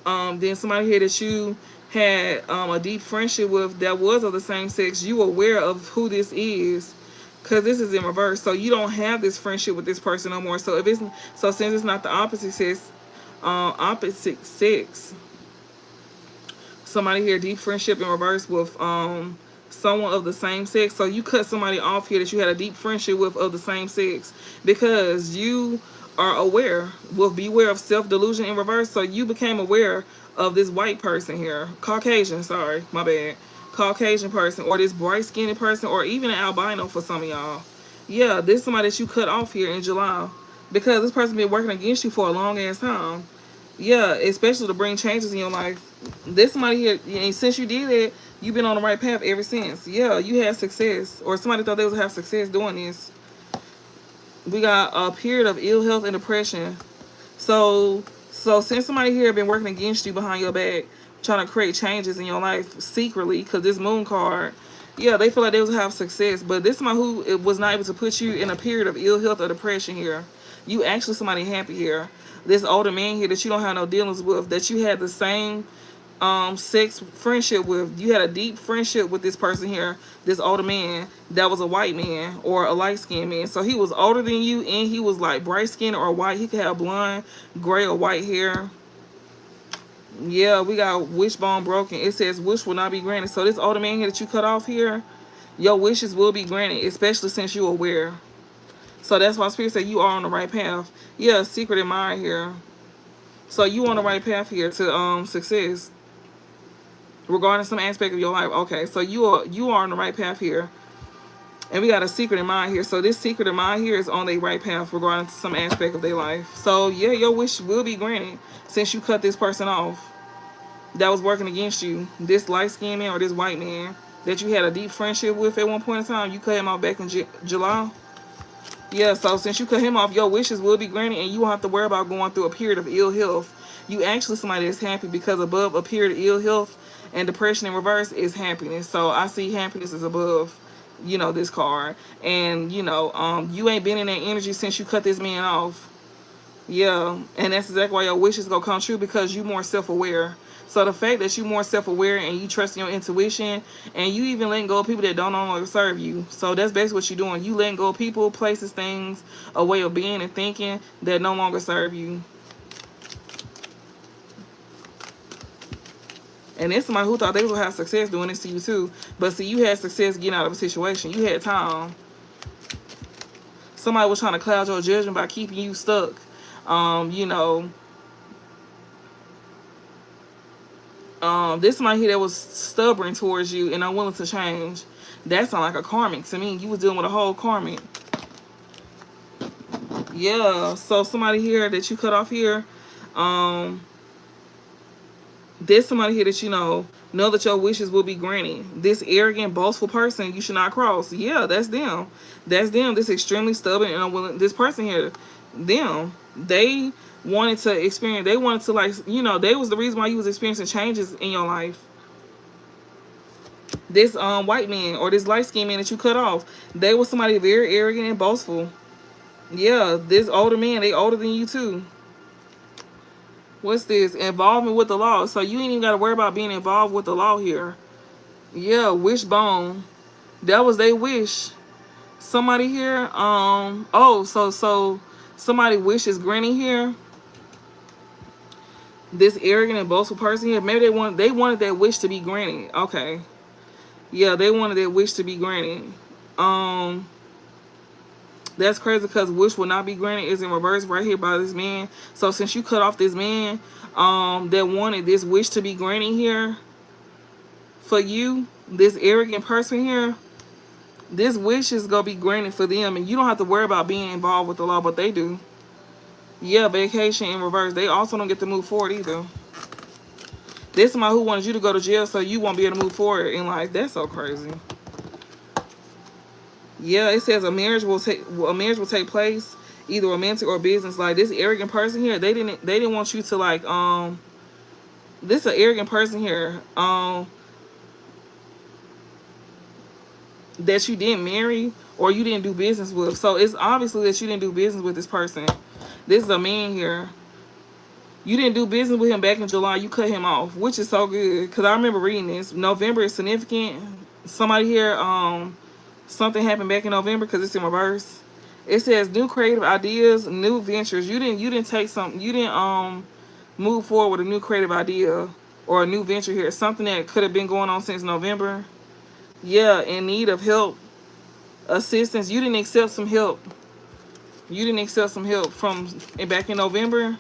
then somebody here that you had a deep friendship with that was of the same sex, you aware of who this is, because this is in reverse. So you don't have this friendship with this person no more. So if it's so since it's not the opposite sex, somebody here deep friendship in reverse with someone of the same sex. So you cut somebody off here that you had a deep friendship with of the same sex because you are aware. Well, beware of self-delusion in reverse. So you became aware of this white person here, Caucasian, sorry, my bad, Caucasian person, or this bright-skinned person, or even an albino for some of y'all. Yeah, this is somebody that you cut off here in July because this person been working against you for a long ass time. Yeah, especially to bring changes in your life. This somebody here, and since you did it, you've been on the right path ever since. Yeah, you had success, or somebody thought they would have success doing this. We got a period of ill health and depression. So since somebody here been working against you behind your back, trying to create changes in your life secretly, because this moon card, yeah, they feel like they will have success. But this somebody who it was not able to put you in a period of ill health or depression here. You actually somebody happy here. This older man here that you don't have no dealings with, that you had the same sex friendship with. You had a deep friendship with this person here, this older man that was a white man or a light skinned man. So he was older than you, and he was like bright skinned or white. He could have blonde, gray, or white hair. Yeah, we got wishbone broken. It says wish will not be granted. So this older man here that you cut off here, your wishes will be granted, especially since you're aware. So that's why Spirit said you are on the right path. Yeah, secret admirer here. So you on the right path here to success regarding some aspect of your life. Okay, so you are on the right path here. And we got a secret in mind here. So this secret in mind here is on the right path regarding some aspect of their life. So yeah, your wish will be granted since you cut this person off that was working against you. This light-skinned man or this white man that you had a deep friendship with at one point in time, you cut him off back in July. Yeah, so since you cut him off, your wishes will be granted, and you won't have to worry about going through a period of ill health. You actually somebody that's happy, because above a period of ill health and depression in reverse is happiness. So I see happiness is above, this card. And, you ain't been in that energy since you cut this man off. Yeah, and that's exactly why your wishes gonna come true, because you more self-aware. So the fact that you more self-aware and you trust in your intuition, and you even letting go of people that don't no longer serve you. So that's basically what you're doing. You letting go of people, places, things, a way of being and thinking that no longer serve you. And then somebody who thought they would have success doing this to you too. But see, you had success getting out of a situation. You had time. Somebody was trying to cloud your judgment by keeping you stuck. This somebody here that was stubborn towards you and unwilling to change. That sounds like a karmic to me. You was dealing with a whole karmic. Yeah, so somebody here that you cut off here, there's somebody here that know that your wishes will be granted. This arrogant, boastful person you should not cross. Yeah, that's them. That's them. This extremely stubborn and unwilling. This person here, them. They wanted to experience. They wanted to they was the reason why you was experiencing changes in your life. This white man or this light skinned man that you cut off, they was somebody very arrogant and boastful. Yeah, this older man, they older than you too. What's this? Involvement with the law. So you ain't even got to worry about being involved with the law here. Yeah, wishbone. That was their wish. Somebody here. So somebody wishes granting here. This arrogant and boastful person here. Maybe they wanted that wish to be granted. Okay. Yeah, they wanted that wish to be granted. That's crazy, because wish will not be granted is in reverse right here by this man. So since you cut off this man that wanted this wish to be granted here, for you, this arrogant person here, this wish is going to be granted for them. And you don't have to worry about being involved with the law, but they do. Yeah, vacation in reverse. They also don't get to move forward either. This somebody who wanted you to go to jail so you won't be able to move forward in life. That's so crazy. Yeah, it says a marriage will take place, either romantic or business. Like this arrogant person here, they didn't want you to like this is an arrogant person here that you didn't marry or you didn't do business with. So it's obviously that you didn't do business with this person. This is a man here. You didn't do business with him back in July. You cut him off, which is so good. Because I remember reading this. November is significant. Somebody here, something happened back in November because it's in reverse. It says new creative ideas, new ventures. You didn't take something. You didn't move forward with a new creative idea or a new venture here. Something that could have been going on since November. Yeah, in need of help, assistance. You didn't accept some help. You didn't accept some help from back in November.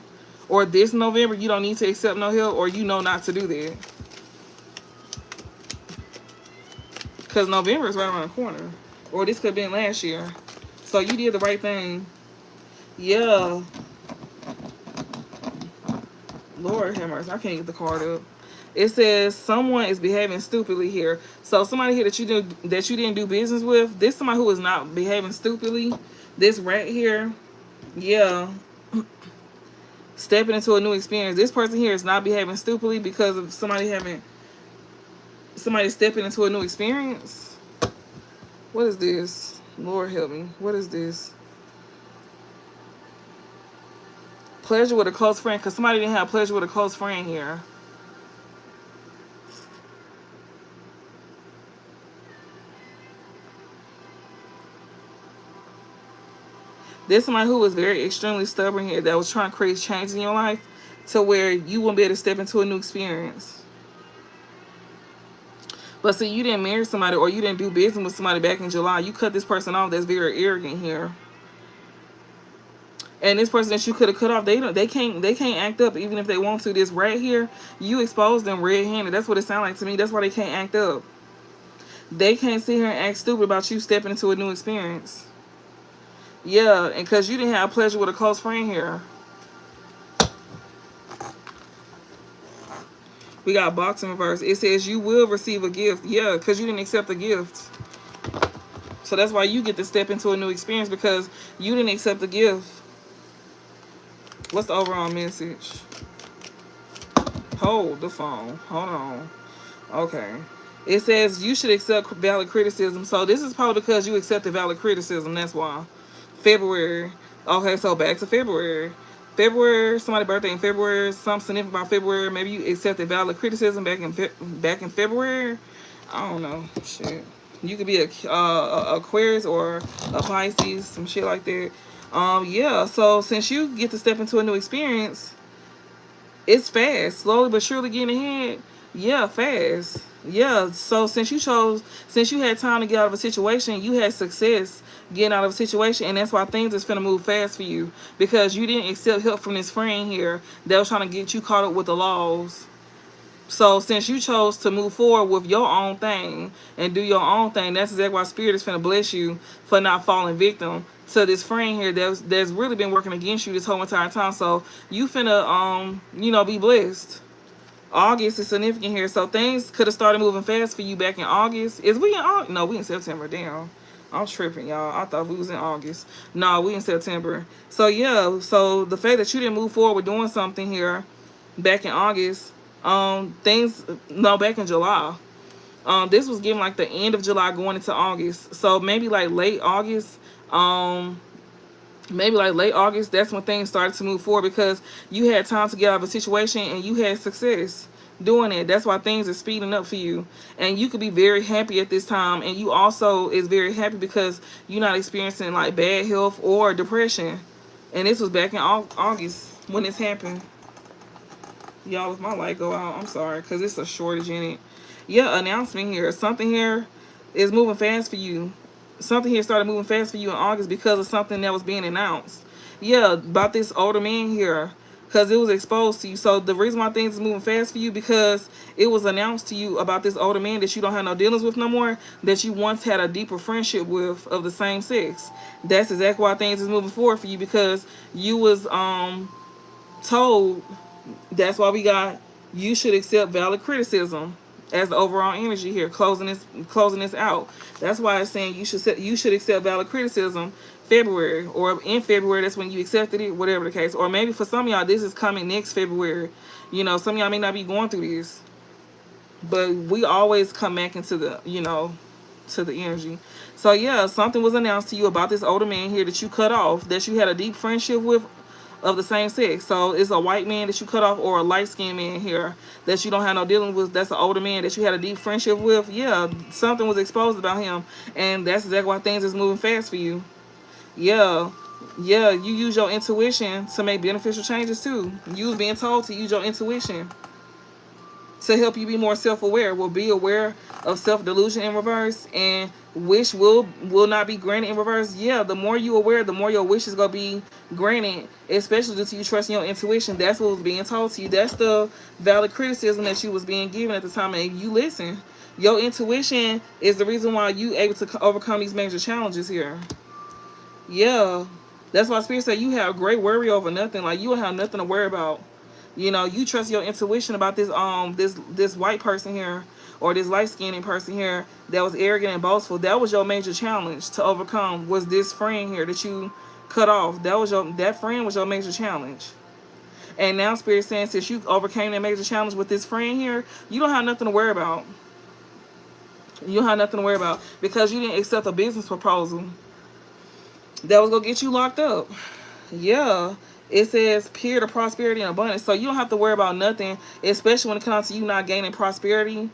Or this November, you don't need to accept no help, or you know not to do that. Because November is right around the corner. Or this could have been last year. So you did the right thing. Yeah. Lord have mercy. I can't get the card up. It says someone is behaving stupidly here. So somebody here that you didn't do business with, this somebody who is not behaving stupidly. This rat here, yeah. Stepping into a new experience. This person here is not behaving stupidly because of somebody stepping into a new experience. What is this? Lord help me. What is this? Pleasure with a close friend, because somebody didn't have pleasure with a close friend here. There's somebody who was very extremely stubborn here that was trying to create change in your life to where you won't be able to step into a new experience. But see, you didn't marry somebody or you didn't do business with somebody back in July. You cut this person off that's very arrogant here. And this person that you could have cut off, they can't act up even if they want to. This right here, you exposed them red-handed. That's what it sounds like to me. That's why they can't act up. They can't sit here and act stupid about you stepping into a new experience. Yeah, and because you didn't have pleasure with a close friend here. We got box in reverse. It says you will receive a gift. Yeah, because you didn't accept the gift. So that's why you get to step into a new experience, because you didn't accept the gift. What's the overall message? Hold the phone. Hold on. Okay. It says you should accept valid criticism. So this is probably because you accepted valid criticism. That's why. February. Okay, so back to February. February, somebody's birthday in February. Something significant about February. Maybe you accepted valid criticism back in February. I don't know. Shit. You could be a Aquarius or a Pisces, some shit like that. Yeah. So since you get to step into a new experience, it's fast, slowly but surely getting ahead. Yeah, fast. Yeah. So since you had time to get out of a situation, you had success getting out of a situation, and that's why things is finna move fast for you, because you didn't accept help from this friend here that was trying to get you caught up with the laws. So since you chose to move forward with your own thing and do your own thing, that's exactly why Spirit is finna bless you for not falling victim to this friend here that's really been working against you this whole entire time. So you finna be blessed. August is significant here, so things could have started moving fast for you back in August. Is we in August? No, we in September. Damn. I'm tripping, y'all. I thought we was in August. No, we in September. So yeah, so the fact that you didn't move forward with doing something here back in August, back in July. This was given like the end of July going into August. So maybe like late August, that's when things started to move forward, because you had time to get out of a situation and you had success doing it. That's why things are speeding up for you, and you could be very happy at this time. And you also is very happy because you're not experiencing like bad health or depression. And this was back in August when this happened. Y'all, if my light go out, I'm sorry, because it's a shortage in it. Yeah, announcement here. Something here is moving fast for you. Something here started moving fast for you in August because of something that was being announced. Yeah, about this older man here. because it was exposed to you. So the reason why things is moving fast for you, because it was announced to you about this older man that you don't have no dealings with no more, that you once had a deeper friendship with of the same sex. That's exactly why things is moving forward for you, because you was told. That's why we got, you should accept valid criticism as the overall energy here, closing this out. That's why it's saying you should accept valid criticism February, or in February, that's when you accepted it, whatever the case. Or maybe for some of y'all, this is coming next February. Some of y'all may not be going through this, but we always come back into the, to the energy. So yeah, something was announced to you about this older man here that you cut off, that you had a deep friendship with, of the same sex. So it's a white man that you cut off, or a light-skinned man here that you don't have no dealing with. That's an older man that you had a deep friendship with. Yeah, something was exposed about him, and that's exactly why things is moving fast for you. Yeah. Yeah, you use your intuition to make beneficial changes too. You was being told to use your intuition to help you be more self-aware. Will be aware of self-delusion in reverse, and wish will not be granted in reverse. Yeah, the more you aware, the more your wish is gonna be granted, especially due to you trusting your intuition. That's what was being told to you. That's the valid criticism that you was being given at the time, and you listen. Your intuition is the reason why you able to overcome these major challenges here. Yeah, that's why Spirit said you have great worry over nothing. Like, you don't have nothing to worry about. You trust your intuition about this white person here, or this light-skinned person here that was arrogant and boastful. That was your major challenge to overcome, was this friend here that you cut off. That friend was your major challenge. And now Spirit saying, since you overcame that major challenge with this friend here, you don't have nothing to worry about. You don't have nothing to worry about, because you didn't accept a business proposal that was gonna get you locked up. Yeah. It says period of prosperity and abundance. So you don't have to worry about nothing, especially when it comes to you not gaining prosperity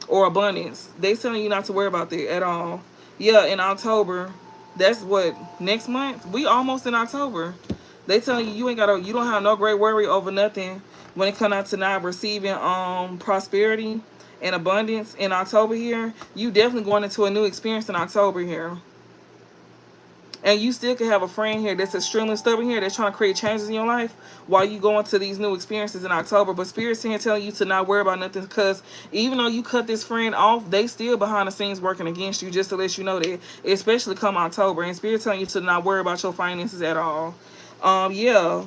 or abundance. They telling you not to worry about that at all. Yeah, in October. That's what, next month? We almost in October. They telling you you don't have no great worry over nothing when it comes out to not receiving prosperity and abundance in October here. You definitely going into a new experience in October here. And you still can have a friend here that's extremely stubborn here, that's trying to create changes in your life while you go into these new experiences in October. But Spirit's here telling you to not worry about nothing, because even though you cut this friend off, they still behind the scenes working against you, just to let you know that, especially come October. And Spirit's telling you to not worry about your finances at all. Yeah.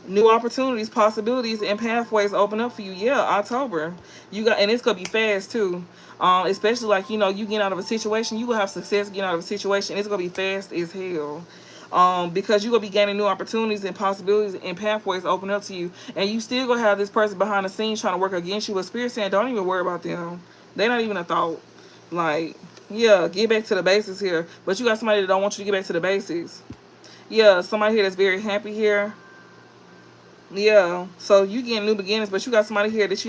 New opportunities, possibilities, and pathways open up for you. Yeah, October. And it's gonna be fast too. Especially like, you get out of a situation, you will have success getting out of a situation. It's gonna be fast as hell. Because you're gonna be gaining new opportunities and possibilities and pathways open up to you. And you still gonna have this person behind the scenes trying to work against you. But Spirit saying, don't even worry about them. They're not even a thought. Like, yeah, get back to the basics here. But you got somebody that don't want you to get back to the basics. Yeah, somebody here that's very happy here. Yeah, so you getting new beginnings, but you got somebody here that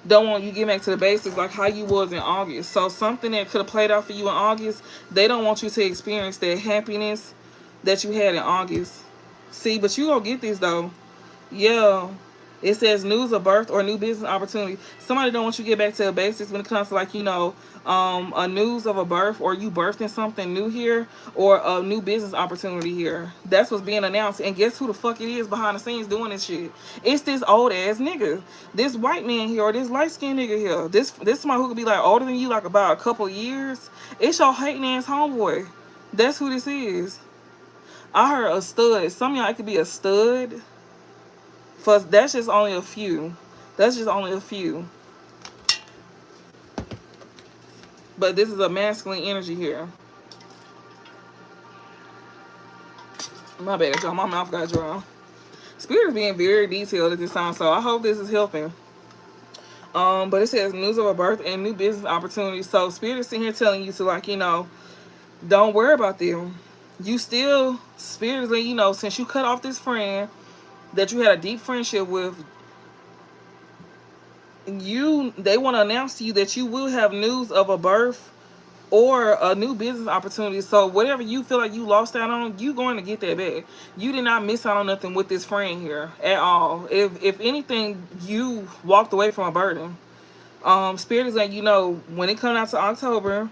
don't want you to get back to the basics like how you was in August. So something that could have played out for you in August, they don't want you to experience that happiness that you had in August. See, but you gonna get this though. Yeah. It says news of birth or new business opportunity. Somebody don't want you to get back to the basics when it comes to like, a news of a birth, or you birthing something new here, or a new business opportunity here. That's what's being announced. And guess who the fuck it is behind the scenes doing this shit? It's this old ass nigga. This white man here, or this light skinned nigga here. This somebody who could be like older than you, like about a couple years. It's your hating ass homeboy. That's who this is. I heard a stud. Some of y'all, it could be a stud. That's just only a few. That's just only a few. But this is a masculine energy here. My bad, y'all. My mouth got dry. Spirit is being very detailed at this time, so I hope this is helping. But it says news of a birth and new business opportunities. So Spirit is sitting here telling you to, like, don't worry about them. You still, Spirit is letting you know, since you cut off this friend that you had a deep friendship with, they want to announce to you that you will have news of a birth or a new business opportunity. So whatever you feel like you lost out on, you going to get that back. You did not miss out on nothing with this friend here at all. If anything, you walked away from a burden. Spirit is like, when it comes out to October,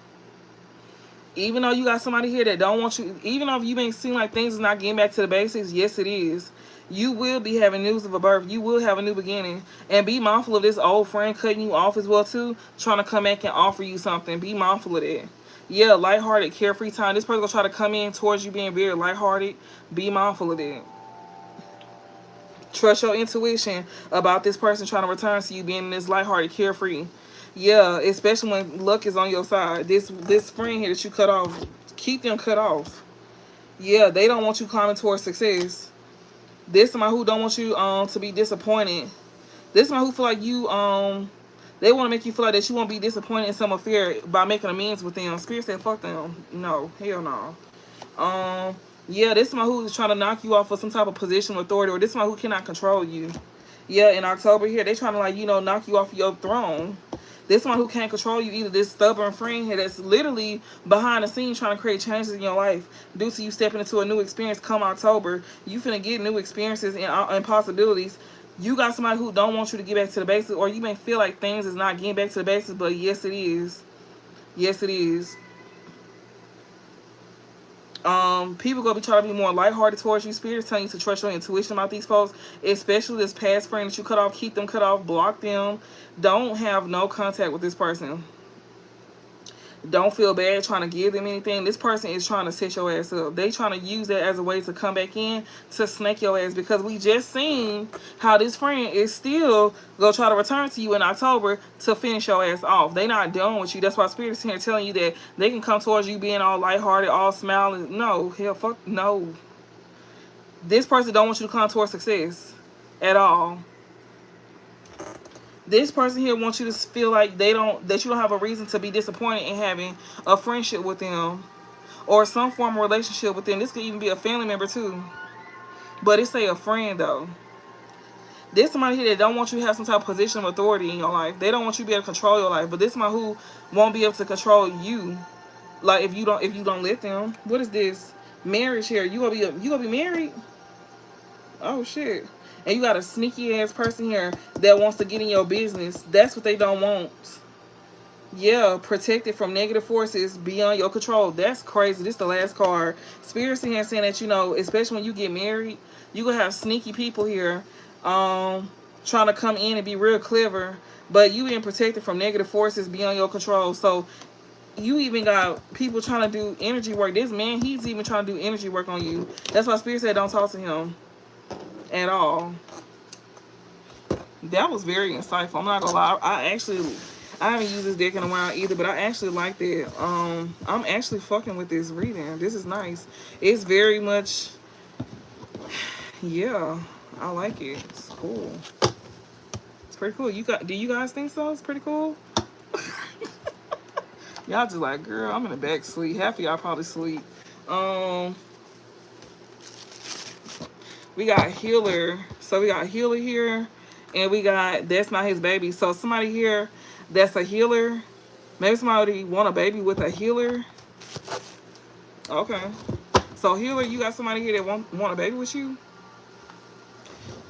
Even though you got somebody here that don't want you, even though you may seem like things is not getting back to the basics, yes, it is. You will be having news of a birth. You will have a new beginning. And be mindful of this old friend cutting you off as well, too. Trying to come back and offer you something. Be mindful of that. Yeah, lighthearted, carefree time. This person going to try to come in towards you being very lighthearted. Be mindful of that. Trust your intuition about this person trying to return to you being in this lighthearted, carefree. Yeah, especially when luck is on your side. This friend here that you cut off, keep them cut off. Yeah, they don't want you climbing towards success. This somebody who don't want you to be disappointed. This somebody who feel like you they want to make you feel like that you won't be disappointed in some affair by making amends with them. Spirit said fuck them. No, hell no. Yeah, this somebody who's trying to knock you off of some type of position of authority, or this somebody who cannot control you. Yeah, in October here, they trying to like, knock you off your throne. This one who can't control you, either this stubborn friend here that's literally behind the scenes trying to create changes in your life due to you stepping into a new experience come October. You finna get new experiences and possibilities. You got somebody who don't want you to get back to the basics, or you may feel like things is not getting back to the basics, but yes, it is. Yes, it is. People gonna be trying to be more lighthearted towards you. Spirit is telling you to trust your intuition about these folks, especially this past friend that you cut off. Keep them cut off, block them. Don't have no contact with this person. Don't feel bad trying to give them anything. This person is trying to set your ass up. They trying to use that as a way to come back in to snake your ass, because we just seen how this friend is still gonna try to return to you in October to finish your ass off. They not done with you. That's why Spirit is here telling you that they can come towards you being all lighthearted, all smiling. No, hell, fuck, no. This person don't want you to come towards success at all. This person here wants you to feel like that you don't have a reason to be disappointed in having a friendship with them or some form of relationship with them. This could even be a family member too. But it's a friend though. There's somebody here that don't want you to have some type of position of authority in your life. They don't want you to be able to control your life. But this somebody who won't be able to control you, like if you don't let them. What is this? Marriage here. You gonna be married? Oh shit. And you got a sneaky ass person here that wants to get in your business. That's what they don't want. Yeah, protected from negative forces beyond your control. That's crazy. This is the last card. Spirit's in here saying that, especially when you get married, you gonna have sneaky people here trying to come in and be real clever, but you being protected from negative forces beyond your control. So you even got people trying to do energy work. This man, he's even trying to do energy work on you. That's why Spirit said don't talk to him at all. That was very insightful. I'm not gonna lie. I haven't used this deck in a while either, but I actually like that. I'm actually fucking with this reading. This is nice. It's very much, yeah, I like it. It's cool. It's pretty cool. Do you guys think so? It's pretty cool. Y'all just like, girl, I'm in the back sleep. Half of y'all probably sleep. We got healer. So we got healer here. And we got that's not his baby. So somebody here that's a healer. Maybe somebody want a baby with a healer. Okay. So healer, you got somebody here that want a baby with you?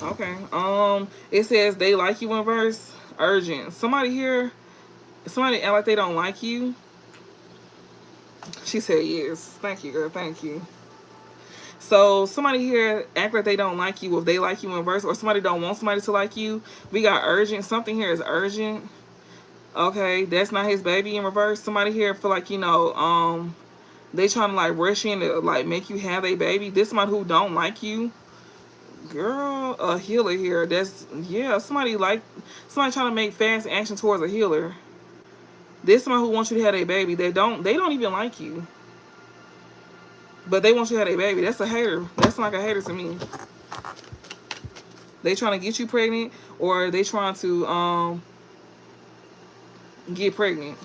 Okay. It says they like you in verse. Urgent. Somebody here, somebody act like they don't like you. She said yes. Thank you, girl. Thank you. So somebody here act like they don't like you if they like you in verse, or somebody don't want somebody to like you. We got urgent. Something here is urgent. Okay, that's not his baby in reverse. Somebody here feel like, they trying to like rush in to like make you have a baby. This somebody who don't like you. Girl, a healer here. That's, yeah, somebody trying to make fast action towards a healer. This somebody who wants you to have a baby. They don't even like you, but they want you to have a baby. That's a hater. That's like a hater to me. They trying to get you pregnant, or they trying to get pregnant.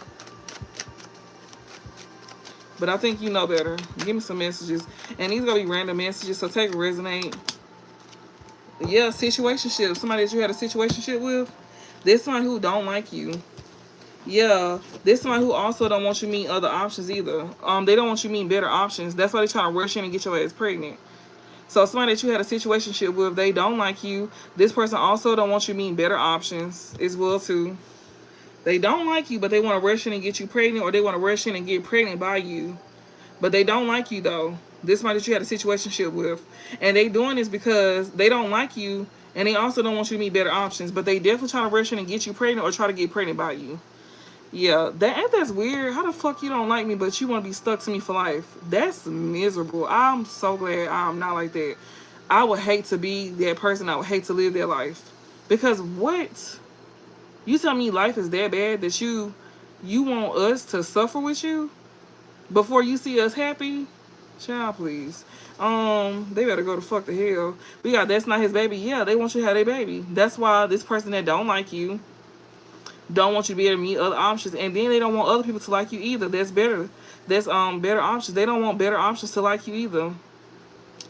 But I think you know better. Give me some messages. And these are going to be random messages, so take a resonate. Yeah, situationship. Somebody that you had a situationship with. This somebody who don't like you. Yeah, this somebody who also don't want you to meet other options either. They don't want you to meet better options. That's why they trying to rush in and get your ass pregnant. So somebody that you had a situationship with, they don't like you. This person also don't want you to meet better options as well too. They don't like you, but they want to rush in and get you pregnant, or they want to rush in and get pregnant by you. But they don't like you though. This somebody that you had a situationship with. And they doing this because they don't like you, and they also don't want you to meet better options. But they definitely trying to rush in and get you pregnant or try to get pregnant by you. Yeah, that's weird. How the fuck you don't like me, but you want to be stuck to me for life? That's miserable. I'm so glad I'm not like that. I would hate to be that person. I would hate to live their life. Because what? You tell me life is that bad that you want us to suffer with you before you see us happy? Child, please. They better go to fuck the hell. We got that's not his baby. Yeah, they want you to have their baby. That's why this person that don't like you don't want you to be able to meet other options, and then they don't want other people to like you either. That's better. That's better options. They don't want better options to like you either,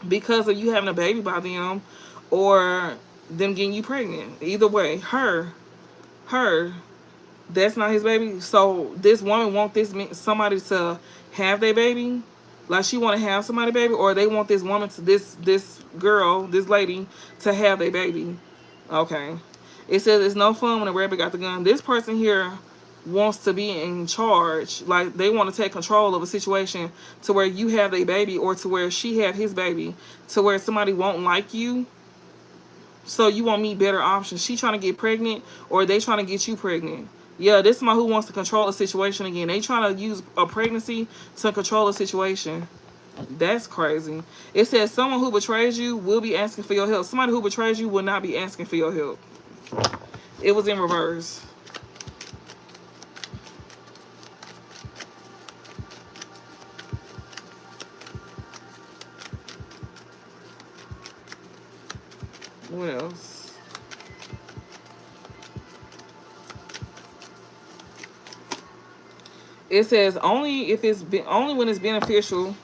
because of you having a baby by them, or them getting you pregnant. Either way, her, that's not his baby. So this woman want this somebody to have their baby, like she want to have somebody baby, or they want this woman to this girl, this lady, to have their baby. Okay. It says it's no fun when a rabbit got the gun. This person here wants to be in charge. Like, they want to take control of a situation to where you have a baby, or to where she have his baby, to where somebody won't like you. So you won't meet better options. She trying to get pregnant, or they trying to get you pregnant. Yeah, this is somebody who wants to control a situation again. They trying to use a pregnancy to control a situation. That's crazy. It says someone who betrays you will be asking for your help. Somebody who betrays you will not be asking for your help. It was in reverse. What else? It says only when it's beneficial.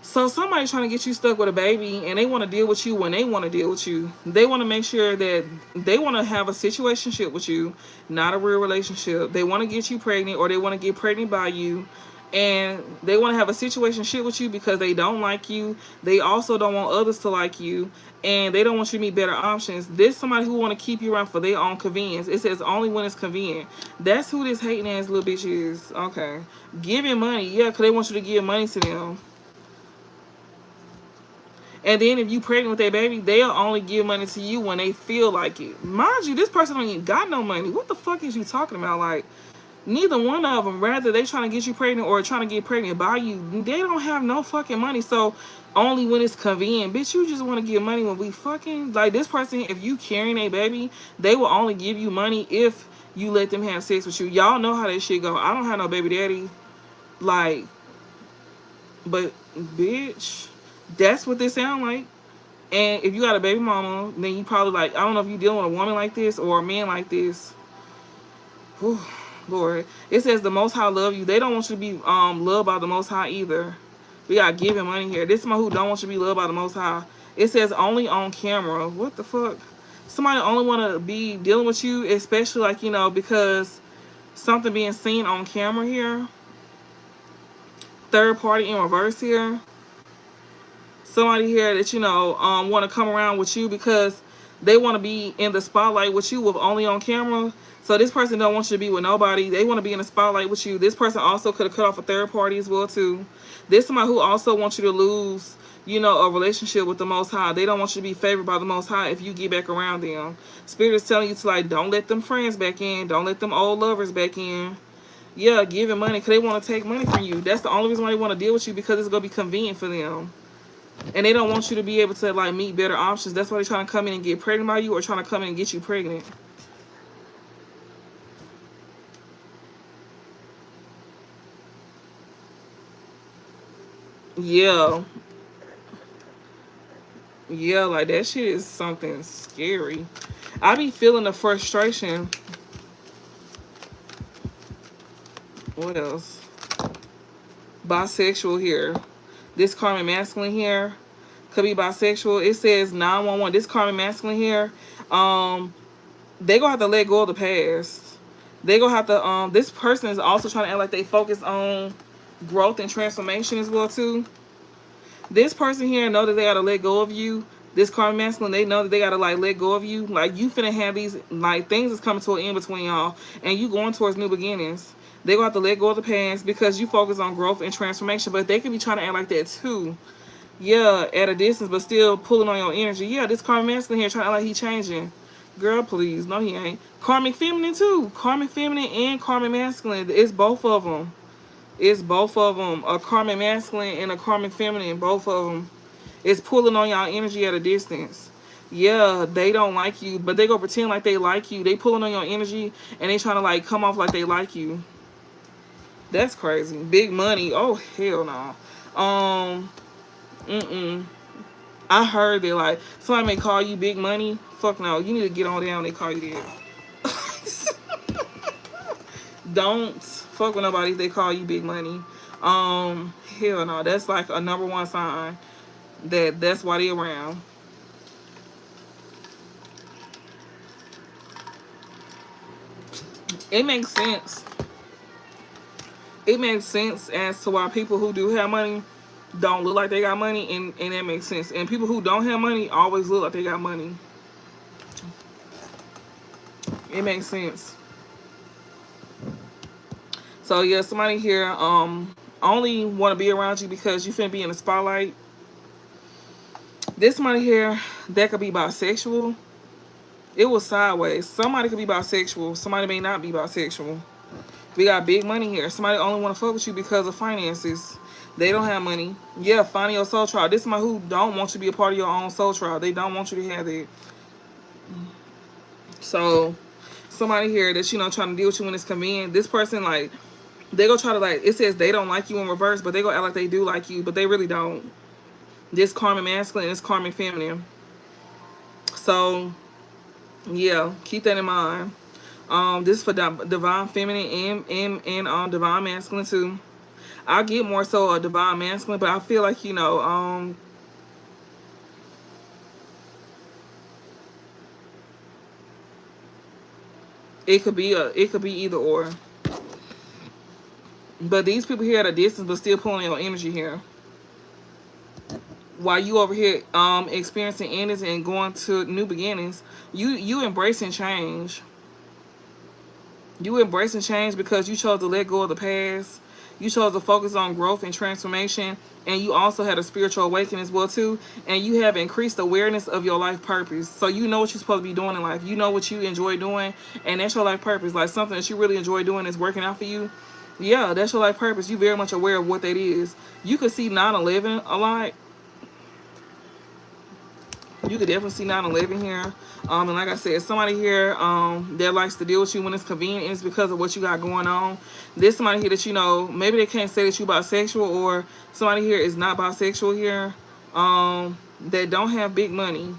So somebody's trying to get you stuck with a baby, and they want to deal with you when they want to deal with you. They want to make sure that they want to have a situationship with you, not a real relationship. They want to get you pregnant, or they want to get pregnant by you. And they want to have a situationship with you because they don't like you. They also don't want others to like you. And they don't want you to meet better options. There's somebody who want to keep you around for their own convenience. It says only when it's convenient. That's who this hating ass little bitch is. Okay. Giving money. Yeah, because they want you to give money to them. And then if you pregnant with their baby, they'll only give money to you when they feel like it. Mind you, this person don't even got no money. What the fuck is you talking about? Like, neither one of them, rather they trying to get you pregnant or trying to get pregnant by you, they don't have no fucking money. So only when it's convenient. Bitch, you just want to give money when we fucking. Like, this person, if you carrying a baby, they will only give you money if you let them have sex with you. Y'all know how that shit go. I don't have no baby daddy. Like, but bitch, that's what they sound like. And if you got a baby mama, then you probably like, I don't know if you dealing with a woman like this or a man like this. Whew, Lord. It says the Most High love you. They don't want you to be loved by the Most High either. We got giving money here. This is somebody who don't want you to be loved by the Most High. It says only on camera. What the fuck? Somebody only want to be dealing with you, especially like, you know, because something being seen on camera here. Third party in reverse here. Somebody here that, you know, want to come around with you because they want to be in the spotlight with you with only on camera. So this person don't want you to be with nobody. They want to be in the spotlight with you. This person also could have cut off a third party as well too. This somebody who also wants you to lose, you know, a relationship with the Most High. They don't want you to be favored by the Most High if you get back around them. Spirit is telling you to, like, don't let them friends back in. Don't let them old lovers back in. Yeah, giving money because they want to take money from you. That's the only reason why they want to deal with you, because it's going to be convenient for them. And they don't want you to be able to, like, meet better options. That's why they're trying to come in and get pregnant by you, or trying to come in and get you pregnant. Yeah. Yeah, like, that shit is something scary. I be feeling the frustration. What else? Bisexual here. This karmic masculine here could be bisexual. It says 911. This karmic masculine here, they gonna have to let go of the past. They gonna have to, this person is also trying to act like they focus on growth and transformation as well too. This person here know that they gotta let go of you, This karmic masculine, they know that they gotta like let go of you. Like you finna have these like things is coming to an end between y'all, and you going towards new beginnings. They gonna have to let go of the past because you focus on growth and transformation. But they could be trying to act like that too. Yeah, at a distance, but still pulling on your energy. Yeah, this karmic masculine here trying to act like he changing. Girl, please, no, he ain't. Karmic feminine too. Karmic feminine and karmic masculine. It's both of them. It's both of them. A karmic masculine and a karmic feminine. Both of them. It's pulling on y'all energy at a distance. Yeah, they don't like you, but they go pretend like they like you. They pulling on your energy and they trying to like come off like they like you. That's crazy. Big money. Oh hell no. I heard that like somebody may call you big money. Fuck no. You need to get on down. They call you that. Don't fuck with nobody if they call you big money. Hell no. That's like a #1 sign that's why they around. It makes sense. It makes sense as to why people who do have money don't look like they got money, and that makes sense. And people who don't have money always look like they got money. It makes sense. So yeah, somebody here only want to be around you because you finna be in the spotlight. This somebody here that could be bisexual. It was sideways. Somebody could be bisexual. Somebody may not be bisexual. We got big money here. Somebody only want to fuck with you because of finances. They don't have money. Yeah, finding your soul trial. This is somebody who don't want you to be a part of your own soul trial. They don't want you to have it. So somebody here that trying to deal with you when it's convenient. This person like they go try to like, it says they don't like you in reverse, but they go act like they do like you, but they really don't. This karmic masculine, this karmic feminine. So yeah, keep that in mind. This is for divine feminine and divine masculine too. I get more so a divine masculine, but I feel like it could be either or. But these people here at a distance, but still pulling your energy here. While you over here experiencing endings and going to new beginnings, you embracing change. You embracing change because you chose to let go of the past. You chose to focus on growth and transformation, and you also had a spiritual awakening as well too, and you have increased awareness of your life purpose. So you know what you're supposed to be doing in life. You know what you enjoy doing, and that's your life purpose. Like something that you really enjoy doing is working out for you. Yeah, that's your life purpose. You very much aware of what that is. You could see 9/11 a lot. You could definitely see 9/11 here. And like I said, somebody here that likes to deal with you when it's convenient is because of what you got going on. There's somebody here that maybe they can't say that you bisexual, or somebody here is not bisexual here, that don't have big money.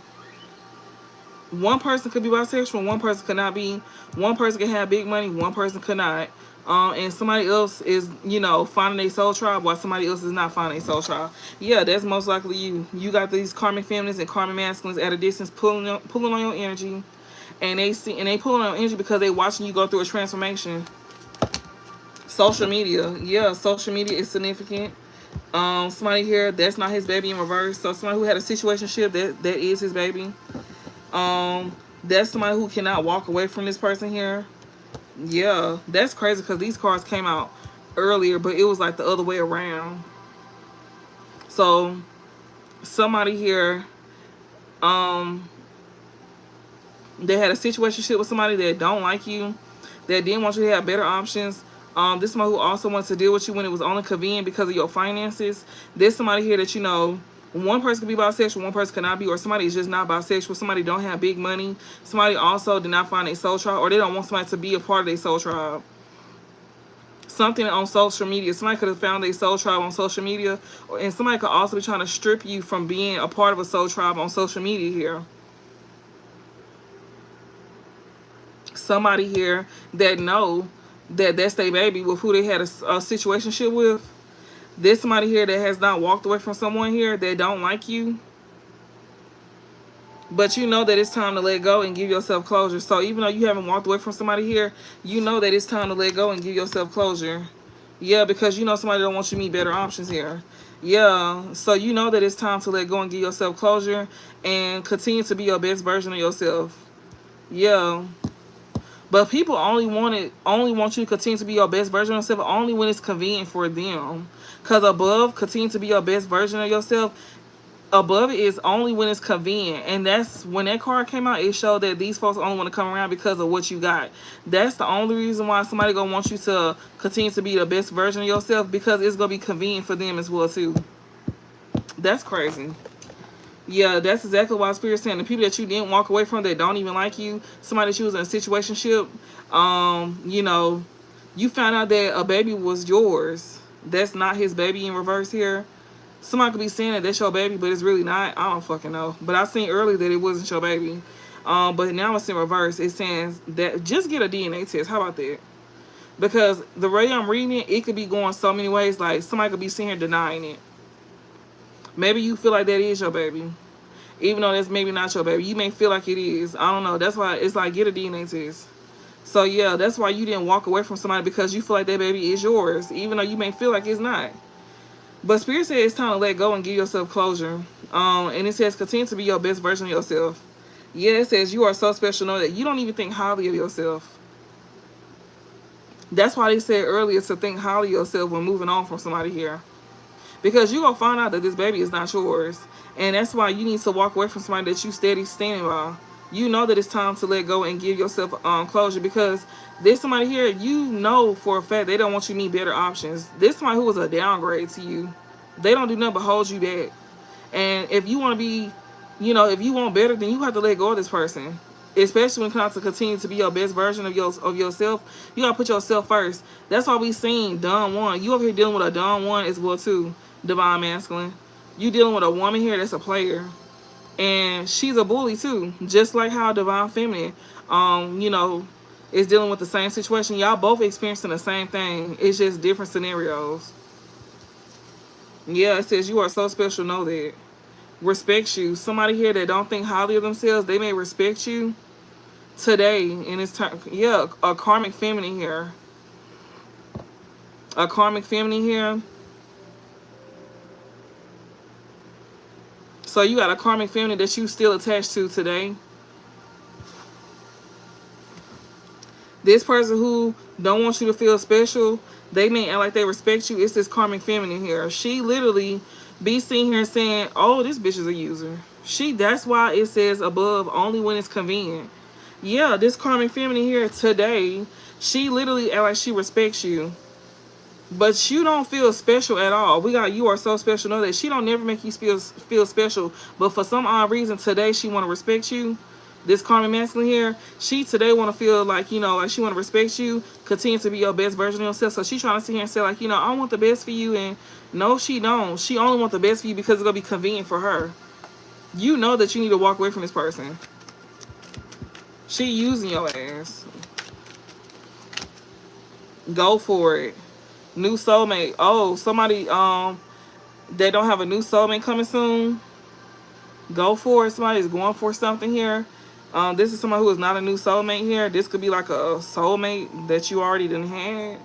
One person could be bisexual, one person could not be. One person can have big money, one person could not. And somebody else is, finding a soul tribe while somebody else is not finding a soul tribe. Yeah, that's most likely you. You got these karmic feminines and karmic masculines at a distance pulling on your energy. And they pulling on your energy because they watching you go through a transformation. Social media. Yeah, social media is significant. Somebody here, that's not his baby in reverse. So somebody who had a situationship, that is his baby. That's somebody who cannot walk away from this person here. Yeah, that's crazy because these cards came out earlier, but it was like the other way around. So somebody here, they had a situationship with somebody that don't like you, that didn't want you to have better options. This somebody who also wants to deal with you when it was only convenient because of your finances. There's somebody here that one person could be bisexual, one person cannot be, or somebody is just not bisexual. Somebody don't have big money. Somebody also did not find a soul tribe, or they don't want somebody to be a part of their soul tribe. Something on social media. Somebody could have found a soul tribe on social media, and somebody could also be trying to strip you from being a part of a soul tribe on social media here. Somebody here that know that that's their baby with who they had a situationship with. There's somebody here that has not walked away from someone here that don't like you. But you know that it's time to let go and give yourself closure. So even though you haven't walked away from somebody here, you know that it's time to let go and give yourself closure. Yeah, because somebody don't want you to meet better options here. Yeah, so you know that it's time to let go and give yourself closure and continue to be your best version of yourself. Yeah. But people only want you to continue to be your best version of yourself only when it's convenient for them. Cause above, continue to be your best version of yourself. Above it is only when it's convenient, and that's when that card came out. It showed that these folks only want to come around because of what you got. That's the only reason why somebody gonna want you to continue to be the best version of yourself, because it's gonna be convenient for them as well too. That's crazy. Yeah, that's exactly why Spirit's saying the people that you didn't walk away from that don't even like you, somebody that you was in a situationship, you know, you found out that a baby was yours. That's not his baby in reverse here. Somebody could be saying that that's your baby, but it's really not. I don't fucking know. But I seen earlier that it wasn't your baby. But now it's in reverse. It's saying that just get a DNA test. How about that? Because the way I'm reading it, it could be going so many ways. Like somebody could be sitting here denying it. Maybe you feel like that is your baby, even though that's maybe not your baby. You may feel like it is. I don't know. That's why it's like get a DNA test. So yeah, that's why you didn't walk away from somebody, because you feel like that baby is yours, even though you may feel like it's not. But Spirit says it's time to let go and give yourself closure. And it says continue to be your best version of yourself. Yeah, it says you are so special. Know that you don't even think highly of yourself. That's why they said earlier to think highly of yourself when moving on from somebody here. Because you're going to find out that this baby is not yours. And that's why you need to walk away from somebody that you steady standing by. You know that it's time to let go and give yourself closure, because there's somebody here, you know for a fact they don't want you to need better options. There's somebody who was a downgrade to you. They don't do nothing but hold you back. And if you want to be, if you want better, then you have to let go of this person. Especially when it comes to continue to be your best version of yourself, you gotta put yourself first. That's why we seen Don One. You over here dealing with a Don One as well too, Divine Masculine. You dealing with a woman here that's a player, and she's a bully too, just like how Divine Feminine, is dealing with the same situation. Y'all both experiencing the same thing. It's just different scenarios. Yeah, it says you are so special. Know that. Respects you. Somebody here that don't think highly of themselves, they may respect you today in this time. Yeah, a karmic feminine here. A karmic feminine here. So you got a karmic feminine that you still attached to today. This person who don't want you to feel special, they may act like they respect you. It's this karmic feminine here. She literally be sitting here saying, oh, this bitch is a user. That's why it says above only when it's convenient. Yeah, this karmic feminine here today, she literally act like she respects you. But you don't feel special at all. You are so special. Know that she don't never make you feel special. But for some odd reason today she want to respect you. This karmic masculine here, she today want to feel like, like she want to respect you, continue to be your best version of yourself. So she trying to sit here and say like, I want the best for you. And no, she don't. She only want the best for you because it's going to be convenient for her. You know that you need to walk away from this person. She using your ass. Go for it. New soulmate. Oh, somebody they don't have a new soulmate coming soon. Go for it. Somebody's going for something here. This is somebody who is not a new soulmate here. This could be like a soulmate that you already done had.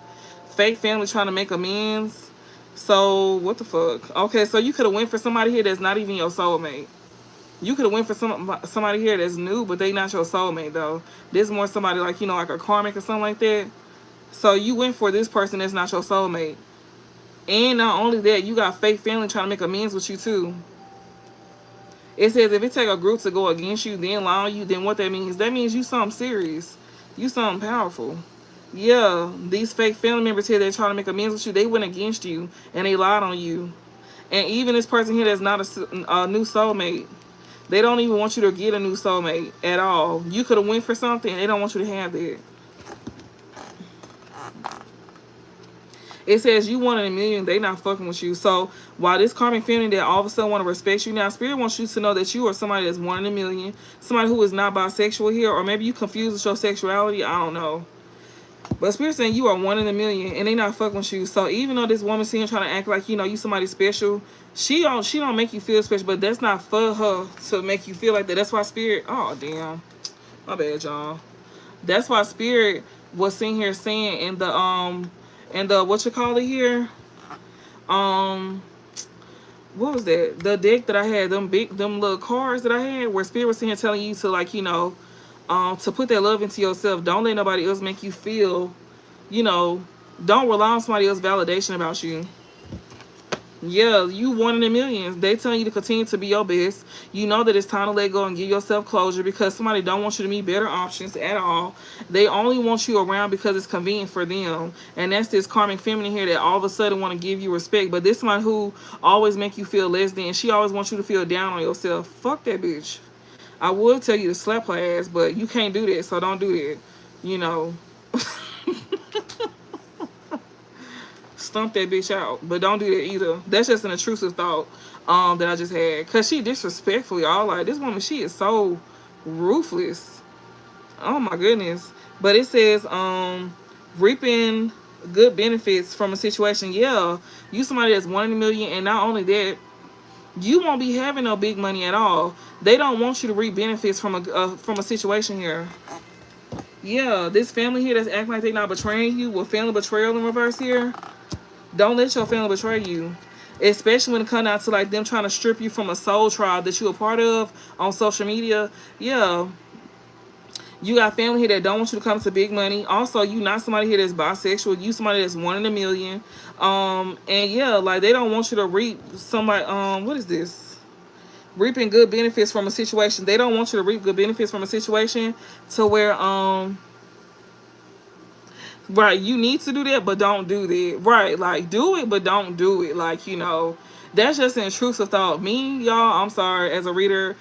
Fake family trying to make amends. So what the fuck? Okay, so you could have went for somebody here that's not even your soulmate. You could have went for somebody here that's new, but they not your soulmate though. This is more somebody like, like a karmic or something like that. So you went for this person that's not your soulmate. And not only that, you got fake family trying to make amends with you too. It says if it take a group to go against you, then lie on you, then what that means you something serious. You something powerful. Yeah, these fake family members here that trying to make amends with you, they went against you and they lied on you. And even this person here that's not a new soulmate, they don't even want you to get a new soulmate at all. You could have went for something and they don't want you to have that. It says you 1 in a million, they not fucking with you. So while this karmic feminine that all of a sudden want to respect you now, Spirit wants you to know that you are somebody that's 1 in a million. Somebody who is not bisexual here, or maybe you confused with your sexuality. I don't know. But Spirit saying you are 1 in a million and they not fucking with you. So even though this woman's here trying to act like, you somebody special, she don't make you feel special, but that's not for her to make you feel like that. That's why Spirit, oh damn. My bad, y'all. That's why Spirit was sitting here saying in the what you call it here, what was that? The deck that I had, them little cards that I had, where Spirit was here telling you to, like, to put that love into yourself. Don't let nobody else make you feel, you know, don't rely on somebody else's validation about you. Yeah, you one in a million. They telling you to continue to be your best. You know that it's time to let go and give yourself closure, because somebody don't want you to meet better options at all. They only want you around because it's convenient for them. And that's this karmic feminine here that all of a sudden want to give you respect. But this one who always make you feel less than. She always wants you to feel down on yourself. Fuck that bitch. I would tell you to slap her ass, but you can't do that, so don't do that. You know. Stump that bitch out, but don't do that either. That's just an intrusive thought that I just had, because she disrespectful, y'all. Like, this woman, she is so ruthless. Oh my goodness. But it says reaping good benefits from a situation. Yeah, you somebody that's one in a million, and not only that, you won't be having no big money at all. They don't want you to reap benefits from a situation here. Yeah, this family here that's acting like they not betraying you, with family betrayal in reverse here. Don't let your family betray you. Especially when it comes down to, like, them trying to strip you from a soul tribe that you a part of on social media. Yeah. You got family here that don't want you to come to big money. Also, you not somebody here that's bisexual. You somebody that's one in a million. And yeah, like, they don't want you to reap somebody, what is this? Reaping good benefits from a situation. They don't want you to reap good benefits from a situation to where, right, you need to do that, but don't do that. Right, like, do it, but don't do it. Like, that's just an intrusive thought. Me, y'all, I'm sorry, as a reader,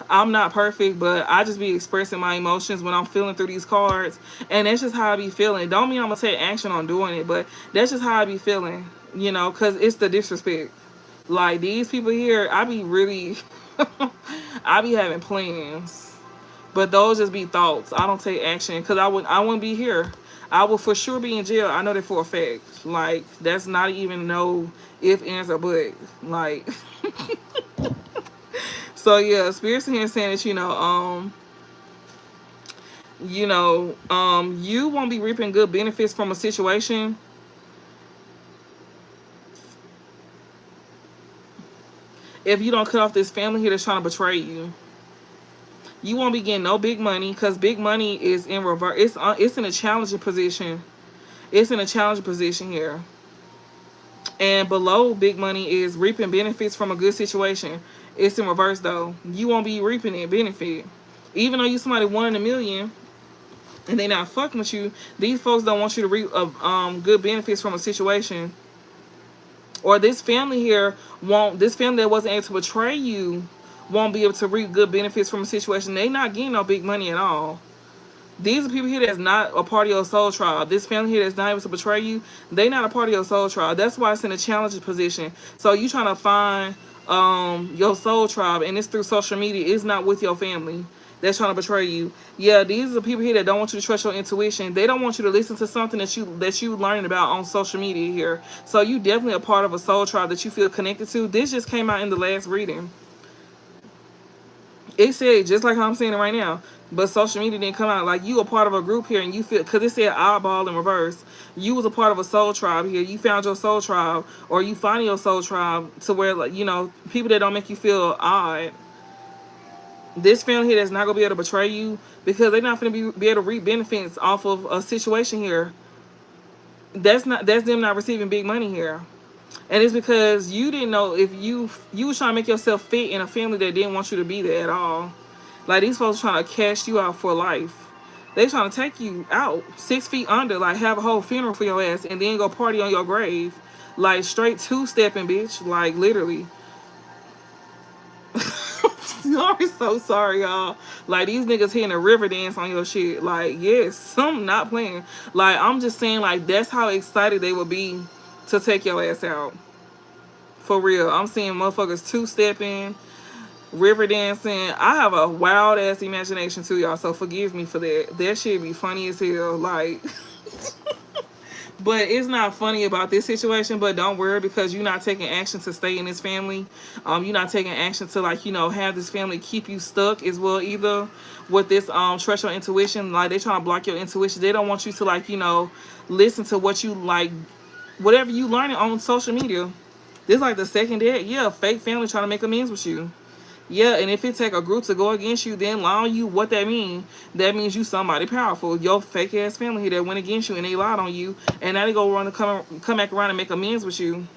I'm not perfect, but I just be expressing my emotions when I'm feeling through these cards. And that's just how I be feeling. Don't mean I'm going to take action on doing it, but that's just how I be feeling, because it's the disrespect. Like, these people here, I be really, I be having plans. But those just be thoughts. I don't take action because I wouldn't be here. I will for sure be in jail. I know that for a fact. Like, that's not even no if, ands, or but. Like, so yeah, Spirit's here saying that, you won't be reaping good benefits from a situation if you don't cut off this family here that's trying to betray you. You won't be getting no big money, because big money is in reverse. It's in a challenging position. It's in a challenging position here. And below big money is reaping benefits from a good situation. It's in reverse though. You won't be reaping that benefit. Even though you somebody one in a million and they not fucking with you, these folks don't want you to reap good benefits from a situation. Or this family here this family that wasn't able to betray you won't be able to reap good benefits from a situation. They not getting no big money at all. These are people here that's not a part of your soul tribe. This family here that's not able to betray you, they not a part of your soul tribe. That's why it's in a challenging position. So you trying to find your soul tribe, and it's through social media. It's not with your family that's trying to betray you. Yeah, these are people here that don't want you to trust your intuition. They don't want you to listen to something that you learning about on social media here. So you definitely a part of a soul tribe that you feel connected to. This just came out in the last reading. It said just like how I'm saying it right now, but social media didn't come out. Like, you a part of a group here, and you feel, because it said eyeball in reverse. You was a part of a soul tribe here. You found your soul tribe, or you finding your soul tribe to where, like, people that don't make you feel odd. This family here that's not gonna be able to betray you, because they're not gonna be able to reap benefits off of a situation here. That's them not receiving big money here. And it's because you didn't know if you was trying to make yourself fit in a family that didn't want you to be there at all. Like, these folks trying to cast you out for life. They trying to take you out 6 feet under, like, have a whole funeral for your ass, and then go party on your grave. Like, straight two-stepping, bitch. Like, literally. I'm so sorry, y'all. Like, these niggas hitting a river dance on your shit. Like, yes, I'm not playing. Like, I'm just saying, like, that's how excited they would be to take your ass out. For real. I'm seeing motherfuckers two-stepping, river dancing. I have a wild ass imagination too, y'all, so forgive me for that. That shit be funny as hell. Like, but it's not funny about this situation. But don't worry, because you're not taking action to stay in this family. You're not taking action to, like, have this family keep you stuck as well either. With this trust your intuition. Like, they trying to block your intuition. They don't want you to, like, listen to what you like, whatever you learning on social media. This like the second deck. Yeah, fake family trying to make amends with you. Yeah, and if it take a group to go against you, then lie on you, what that mean? That means you somebody powerful. Your fake ass family here that went against you and they lied on you, and now they go run to come back around and make amends with you.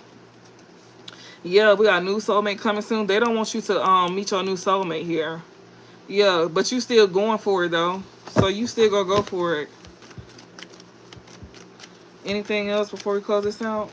Yeah, we got a new soulmate coming soon. They don't want you to meet your new soulmate here. Yeah, but you still going for it though. So you still gonna go for it. Anything else before we close this out?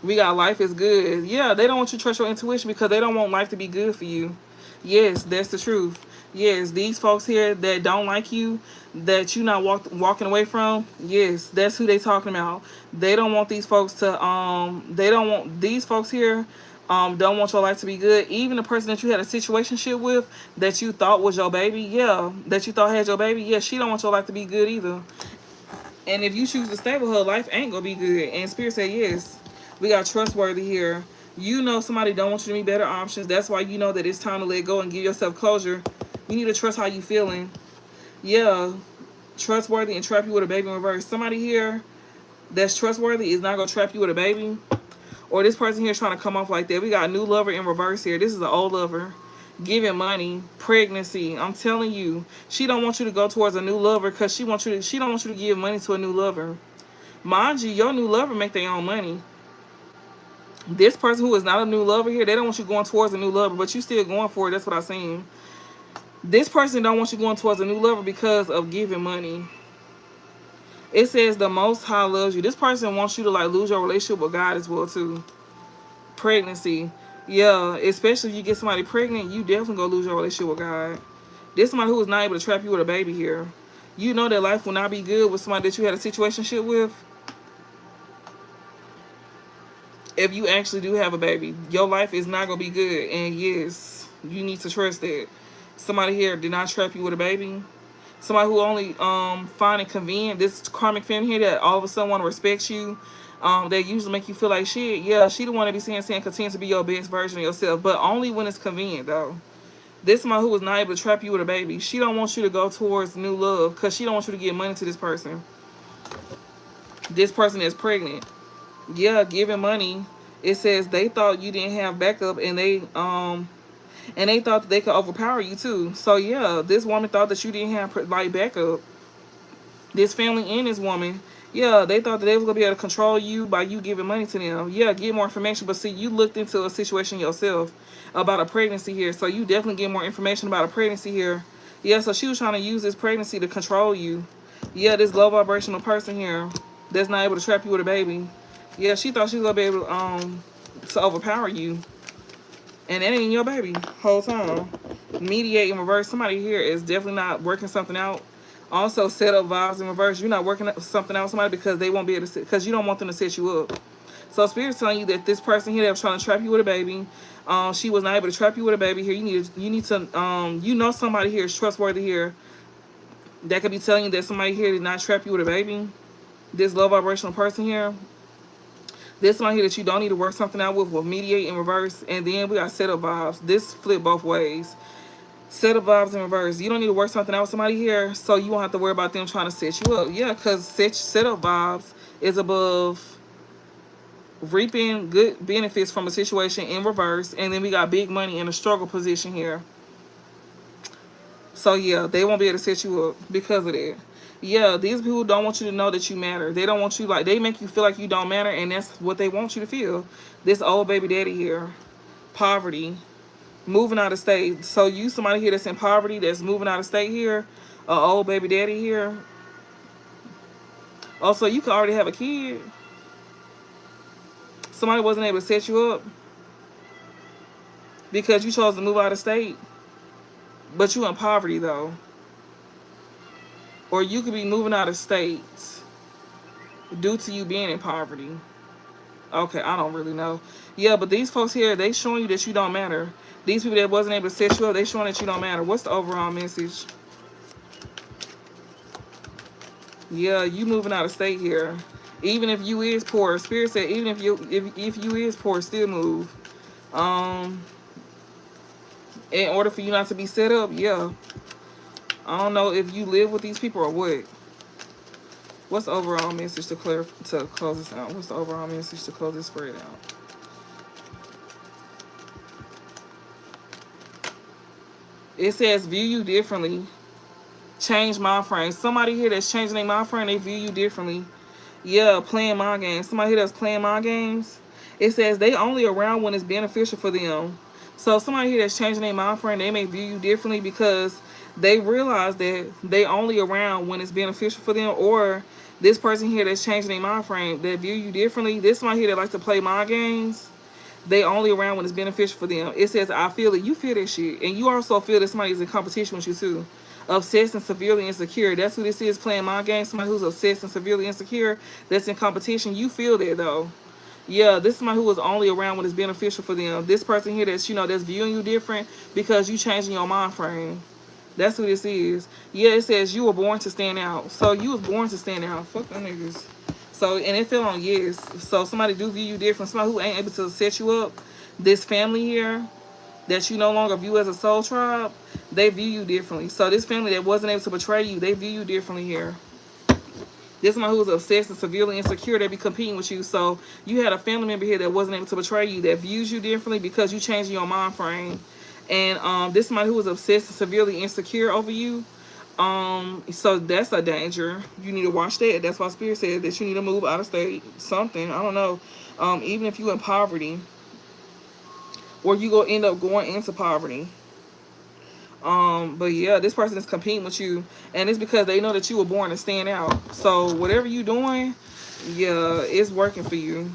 We got life is good. Yeah, they don't want you to trust your intuition because they don't want life to be good for you. Yes, that's the truth. Yes, these folks here that don't like you, that you not walking away from, yes, that's who they talking about. They don't want these folks to they don't want these folks here don't want your life to be good. Even the person that you had a situationship with that you thought was your baby, yeah, that you thought had your baby, yeah, she don't want your life to be good either. And if you choose to stay with her, life ain't gonna be good. And Spirit said yes. We got trustworthy here. You know somebody don't want you to meet better options. That's why you know that it's time to let go and give yourself closure. You need to trust how you feeling. Yeah, trustworthy and trap you with a baby in reverse. Somebody here that's trustworthy is not gonna trap you with a baby. Or this person here is trying to come off like that. We got a new lover in reverse here. This is an old lover. Giving money, pregnancy. I'm telling you, she don't want you to go towards a new lover because she don't want you to give money to a new lover. Mind you, your new lover make their own money. This person who is not a new lover here, they don't want you going towards a new lover, but you still going for it. That's what I'm saying. This person don't want you going towards a new lover because of giving money. It says the Most High loves you. This person wants you to like lose your relationship with God as well too. Pregnancy. Yeah, especially if you get somebody pregnant, you definitely gonna lose your relationship with God. This somebody who is not able to trap you with a baby here. You know that life will not be good with somebody that you had a situationship with. If you actually do have a baby, your life is not gonna be good. And yes, you need to trust that. Somebody here did not trap you with a baby. Somebody who only find it convenient. This karmic family here that all of a sudden want to respect you. They usually make you feel like shit. Yeah, she the one to be saying continue to be your best version of yourself, but only when it's convenient though. This one who was not able to trap you with a baby. She don't want you to go towards new love because she don't want you to give money to this person. This person is pregnant. Yeah, giving money. It says they thought you didn't have backup and they thought that they could overpower you too. So yeah, this woman thought that you didn't have like backup. This family and this woman, yeah, they thought that they was gonna be able to control you by you giving money to them. Yeah, get more information. But see, you looked into a situation yourself about a pregnancy here, so you definitely get more information about a pregnancy here. Yeah, so she was trying to use this pregnancy to control you. Yeah, this low vibrational person here that's not able to trap you with a baby. Yeah, she thought she was gonna be able to overpower you. And that ain't your baby whole time. Mediate in reverse. Somebody here is definitely not working something out. Also, set up vibes in reverse. You're not working something out with somebody because they won't be able to, because you don't want them to set you up. So Spirit's telling you that this person here that was trying to trap you with a baby, she was not able to trap you with a baby here. You need to you know somebody here is trustworthy here that could be telling you that somebody here did not trap you with a baby. This low vibrational person here. This one here that you don't need to work something out with will mediate in reverse. And then we got set up vibes. This flip both ways. Set up vibes in reverse. You don't need to work something out with somebody here, so you won't have to worry about them trying to set you up. Yeah, because set up vibes is above reaping good benefits from a situation in reverse. And then we got big money in a struggle position here. So yeah, they won't be able to set you up because of that. Yeah, these people don't want you to know that you matter. They don't want you, like, they make you feel like you don't matter, and that's what they want you to feel. This old baby daddy here. Poverty. Moving out of state. So you somebody here that's in poverty, that's moving out of state here. Old baby daddy here. Also, you could already have a kid. Somebody wasn't able to set you up because you chose to move out of state. But you in poverty, though. Or you could be moving out of state due to you being in poverty. Okay, I don't really know. Yeah, but these folks here, they showing you that you don't matter. These people that wasn't able to set you up, they showing that you don't matter. What's the overall message? Yeah, you moving out of state here. Even if you is poor, Spirit said even if you is poor, still move. In order for you not to be set up, yeah. I don't know if you live with these people or what. What's the overall message to close this out? What's the overall message to close this spread out? It says view you differently. Change mind frame. Somebody here that's changing their mind frame, they view you differently. Yeah, playing mind games. Somebody here that's playing mind games. It says they only around when it's beneficial for them. So somebody here that's changing their mind frame, they may view you differently because they realize that they only around when it's beneficial for them. Or this person here that's changing their mind frame, that view you differently. This somebody here that likes to play mind games, they only around when it's beneficial for them. It says, I feel it. You feel that shit. And you also feel that somebody is in competition with you too. Obsessed and severely insecure. That's who this is, playing mind games. Somebody who's obsessed and severely insecure, that's in competition. You feel that though. Yeah, this is somebody who is only around when it's beneficial for them. This person here that's, that's viewing you different because you changing your mind frame. That's who this is. Yeah, it says you were born to stand out. So you was born to stand out. Fuck them niggas. So, and it fell on yes. So somebody do view you different. Somebody who ain't able to set you up. This family here that you no longer view as a soul tribe, they view you differently. So this family that wasn't able to betray you, they view you differently here. This one who's obsessed and severely insecure, they be competing with you. So you had a family member here that wasn't able to betray you, that views you differently because you changed your mind frame. And this somebody who was obsessed and severely insecure over you. So that's a danger. You need to watch that. That's why Spirit said that you need to move out of state. Something, I don't know. Even if you in poverty, or you gonna end up going into poverty. But yeah, this person is competing with you, and it's because they know that you were born to stand out. So whatever you doing, yeah, it's working for you.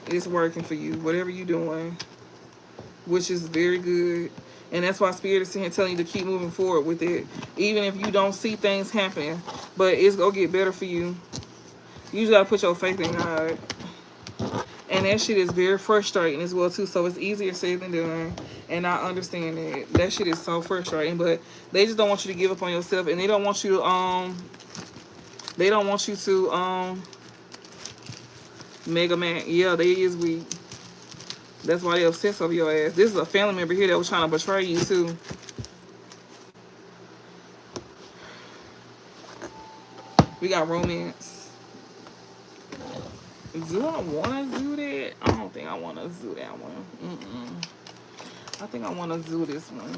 It's working for you. Whatever you doing, which is very good. And that's why Spirit is sitting here telling you to keep moving forward with it. Even if you don't see things happening. But it's going to get better for you. You just got to put your faith in God. And that shit is very frustrating as well, too. So it's easier said than done. And I understand that. That shit is so frustrating. But they just don't want you to give up on yourself. And they don't want you to, mega man. Yeah, they is weak. That's why they obsessed over your ass. This is a family member here that was trying to betray you too. We got romance. Do I want to do that? I don't think I want to do that one. I think I want to do this one.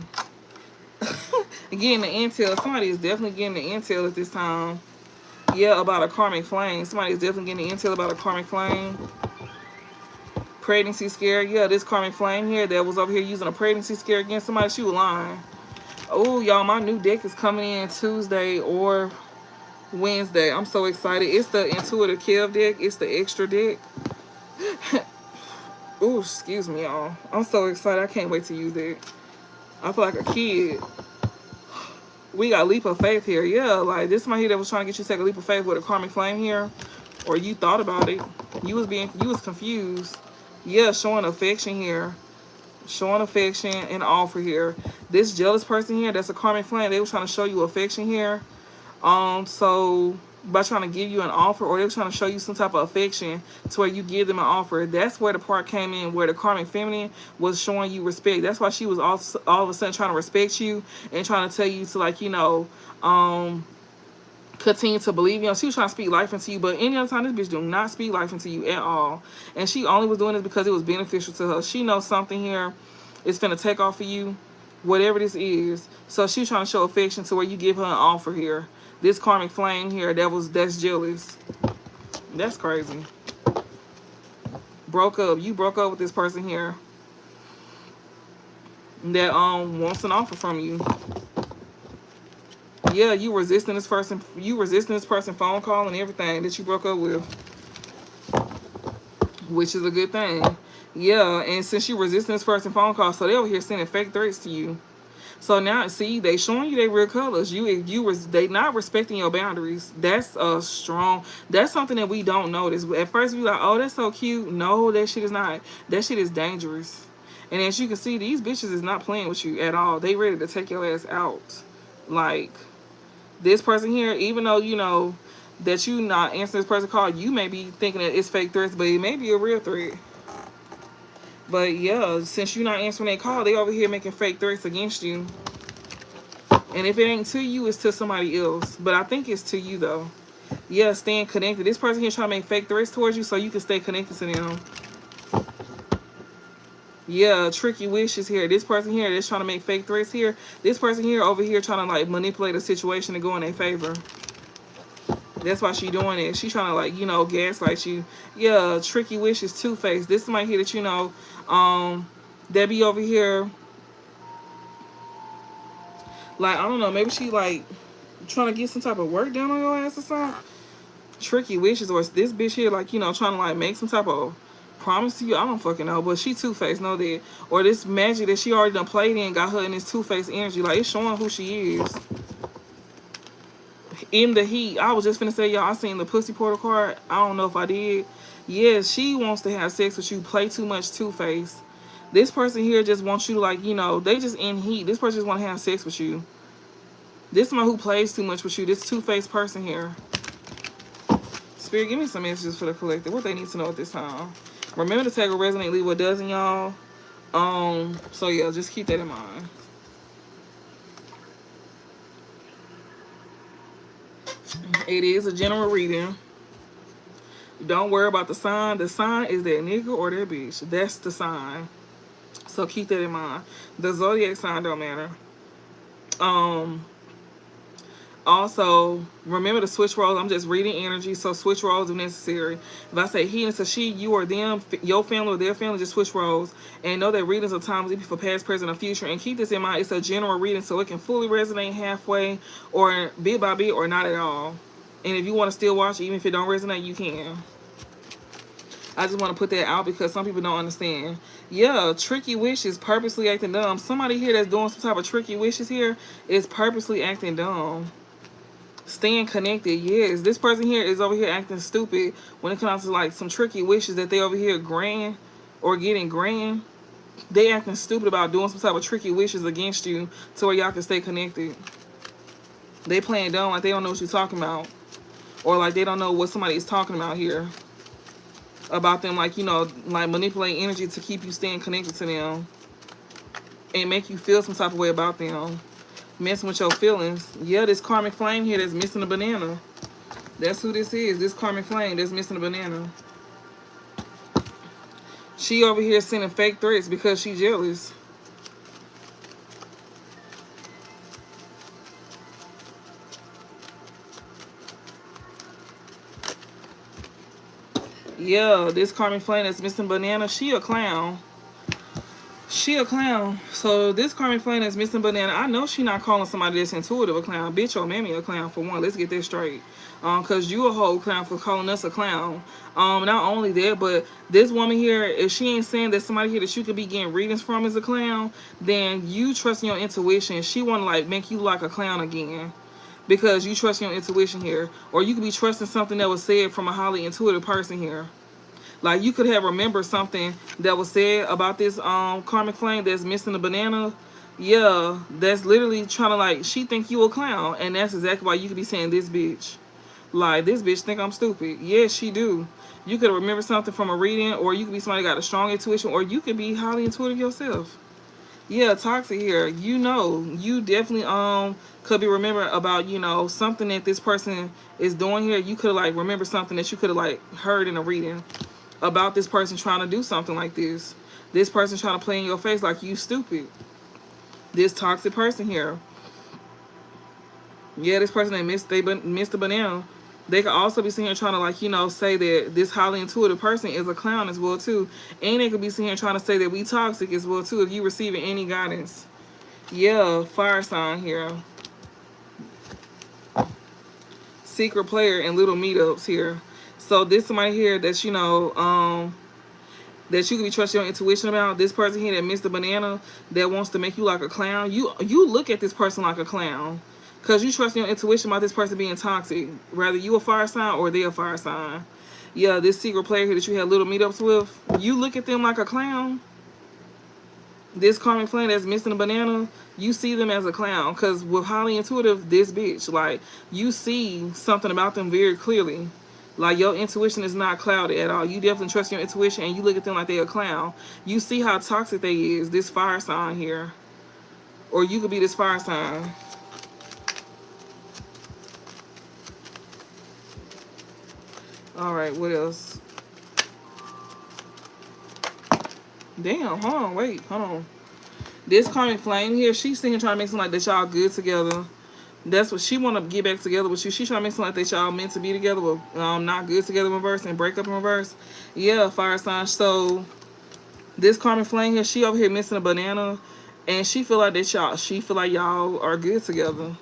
Getting the intel. Somebody is definitely getting the intel at this time. Yeah, about a karmic flame. Somebody is definitely getting the intel about a karmic flame. Pregnancy scare. Yeah, this karmic flame here that was over here using a pregnancy scare against somebody, she was lying. Oh, y'all, my new deck is coming in Tuesday or Wednesday. I'm so excited. It's the Intuitive Kev deck. It's the extra deck. Oh, excuse me, y'all. I'm so excited. I can't wait to use it. I feel like a kid. We got leap of faith here. Yeah, like this one here that was trying to get you to take a leap of faith with a karmic flame here. Or you thought about it. You was confused. Yeah, showing affection here. Showing affection and offer here. This jealous person here, that's a karmic flame. They were trying to show you affection here. So by trying to give you an offer, or they were trying to show you some type of affection to where you give them an offer. That's where the part came in, where the karmic feminine was showing you respect. That's why she was all of a sudden trying to respect you and trying to tell you to, like, continue to believe. She was trying to speak life into you, but any other time this bitch do not speak life into you at all. And she only was doing this because it was beneficial to her. She knows something here is finna take off for you, whatever this is. So she's trying to show affection to where you give her an offer here. This karmic flame here that's jealous. That's crazy. Broke up. You broke up with this person here that wants an offer from you. Yeah, you resisting this person. You resisting this person phone call and everything that you broke up with, which is a good thing. Yeah, and since you resisting this person phone call, so they over here sending fake threats to you. So now, see, they showing you their real colors. They not respecting your boundaries. That's strong. That's something that we don't notice. At first, we like, oh, that's so cute. No, that shit is not. That shit is dangerous. And as you can see, these bitches is not playing with you at all. They ready to take your ass out. Like, this person here, even though you know that you not answering this person's call, you may be thinking that it's fake threats, but it may be a real threat. But yeah, since you're not answering that call, they over here making fake threats against you. And if it ain't to you, it's to somebody else. But I think it's to you though. Yeah, staying connected. This person here trying to make fake threats towards you so you can stay connected to them. Yeah, tricky wishes here. This person here that's trying to make fake threats here. This person here over here trying to like manipulate a situation to go in their favor. That's why she doing it. She trying to like, you know, gaslight you. Yeah, tricky wishes, two-faced. This might here that you know, that be over here. Like, I don't know, maybe she like trying to get some type of work done on your ass or something. Tricky wishes, or this bitch here like, you know, trying to like make some type of promise to you. I don't fucking know, but she two-faced, know that. Or this magic that she already done played in got her in this two-faced energy. Like, it's showing who she is. In the heat. I was just finna say, y'all, I seen the pussy portal card. I don't know if I did. Yeah, she wants to have sex with you. Play too much two-faced. This person here just wants you to like, you know, they just in heat. This person just want to have sex with you. This one who plays too much with you. This two-faced person here. Spirit, give me some messages for the collective. What they need to know at this time. Remember to tag or resonate, leave what doesn't, y'all. So yeah, just keep that in mind. It is a general reading. Don't worry about the sign. The sign is that nigga or that bitch. That's the sign. So keep that in mind. The zodiac sign don't matter. Also, remember to switch roles. I'm just reading energy, so switch roles if necessary. If I say he and so she, you or them, your family or their family, just switch roles. And know that readings are times for past, present, or future. And keep this in mind. It's a general reading, so it can fully resonate halfway or bit by bit or not at all. And if you want to still watch, even if it don't resonate, you can. I just want to put that out because some people don't understand. Yeah, tricky wishes, purposely acting dumb. Somebody here that's doing some type of tricky wishes here is purposely acting dumb. Staying connected, yes. This person here is over here acting stupid when it comes to like some tricky wishes that they over here grand or getting grand. They acting stupid about doing some type of tricky wishes against you to where y'all can stay connected. They playing dumb like they don't know what you're talking about. Or like they don't know what somebody is talking about here. About them, like, you know, like manipulating energy to keep you staying connected to them. And make you feel some type of way about them. Messing with your feelings. Yeah, this karmic flame here that's missing a banana. That's who this is. This karmic flame that's missing a banana. She over here sending fake threats because she jealous. Yeah, this karmic flame that's missing banana. She a clown. She a clown. So this karmic flame that's missing banana, I know she not calling somebody that's intuitive a clown. Bitch, your mammy a clown for one. Let's get this straight. Cause you a whole clown for calling us a clown. Not only that, but this woman here, if she ain't saying that somebody here that you could be getting readings from is a clown, then you trust your intuition. She wanna like make you like a clown again. Because you trust your intuition here. Or you could be trusting something that was said from a highly intuitive person here. Like, you could have remembered something that was said about this karmic flame that's missing the banana. Yeah, that's literally trying to, like, she think you a clown. And that's exactly why you could be saying this bitch. Like, this bitch think I'm stupid. Yes, she do. You could remember something from a reading, or you could be somebody got a strong intuition, or you could be highly intuitive yourself. Yeah, toxic here. You know, you definitely could be remembering about, you know, something that this person is doing here. You could like remember something that you could have like heard in a reading about this person trying to do something like this. This person trying to play in your face like you stupid. This toxic person here. Yeah, this person that missed the banana. They could also be sitting here trying to like, you know, say that this highly intuitive person is a clown as well too. And they could be sitting here trying to say that we toxic as well too if you receiving any guidance. Yeah, fire sign here. Secret player and little meetups here. So this somebody here that's, you know, that you can be trusting your intuition about. This person here that missed the banana that wants to make you like a clown. You look at this person like a clown. Because you trust your intuition about this person being toxic. Whether you a fire sign or they a fire sign. Yeah, this secret player here that you had little meetups with. You look at them like a clown. This karmic flame that's missing a banana, you see them as a clown. Because with highly intuitive, this bitch, like, you see something about them very clearly. Like, your intuition is not clouded at all. You definitely trust your intuition and you look at them like they're a clown. You see how toxic they is, this fire sign here. Or you could be this fire sign. All right, what else? Damn, hold on, wait, hold on. This karmic flame here, she's thinking trying to make something like that y'all good together. That's what she want to get back together with you. She trying to make something like that y'all meant to be together, but not good together in reverse and break up in reverse. Yeah, fire sign. So this karmic flame here, she over here missing a banana, and she feel like that y'all. She feel like y'all are good together,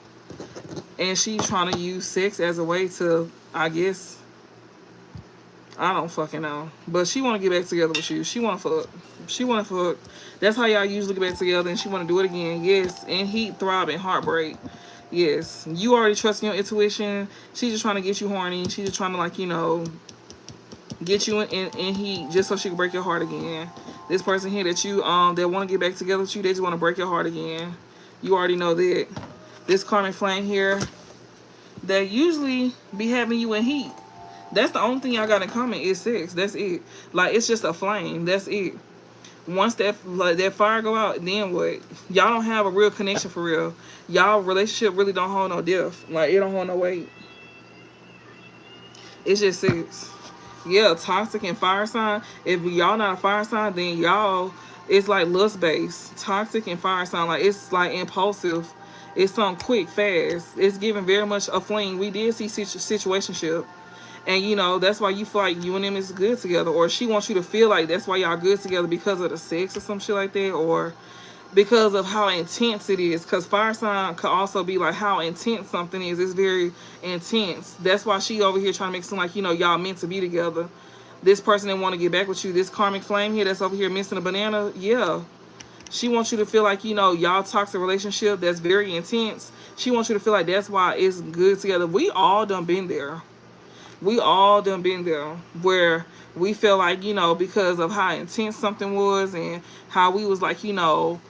and she trying to use sex as a way to, I guess. I don't fucking know. But she want to get back together with you. She want to fuck. She want to fuck. That's how y'all usually get back together, and she want to do it again. Yes, and heat, throb, and heartbreak. Yes, you already trust your intuition. She's just trying to get you horny. She's just trying to, like, you know, get you in heat just so she can break your heart again. This person here that you that want to get back together with you, they just want to break your heart again. You already know that. This karmic flame here, that usually be having you in heat. That's the only thing y'all got in common is sex. That's it. Like, it's just a flame. That's it. Once that fire go out, then what? Y'all don't have a real connection for real. Y'all relationship really don't hold no depth. Like, it don't hold no weight. It's just sex. Yeah, toxic and fire sign. If y'all not a fire sign, then y'all, it's like lust based. Toxic and fire sign, like, it's like impulsive. It's something quick, fast. It's giving very much a fling. We did see situationship. And, you know, that's why you feel like you and him is good together. Or she wants you to feel like that's why y'all good together because of the sex or some shit like that. Or because of how intense it is. Because fire sign could also be like how intense something is. It's very intense. That's why she over here trying to make it seem like, you know, y'all meant to be together. This person didn't want to get back with you. This karmic flame here that's over here missing a banana. Yeah. She wants you to feel like, you know, y'all toxic relationship that's very intense. She wants you to feel like that's why it's good together. We all done been there. We all done been there where we feel like, you know, because of how intense something was and how we was like, you know,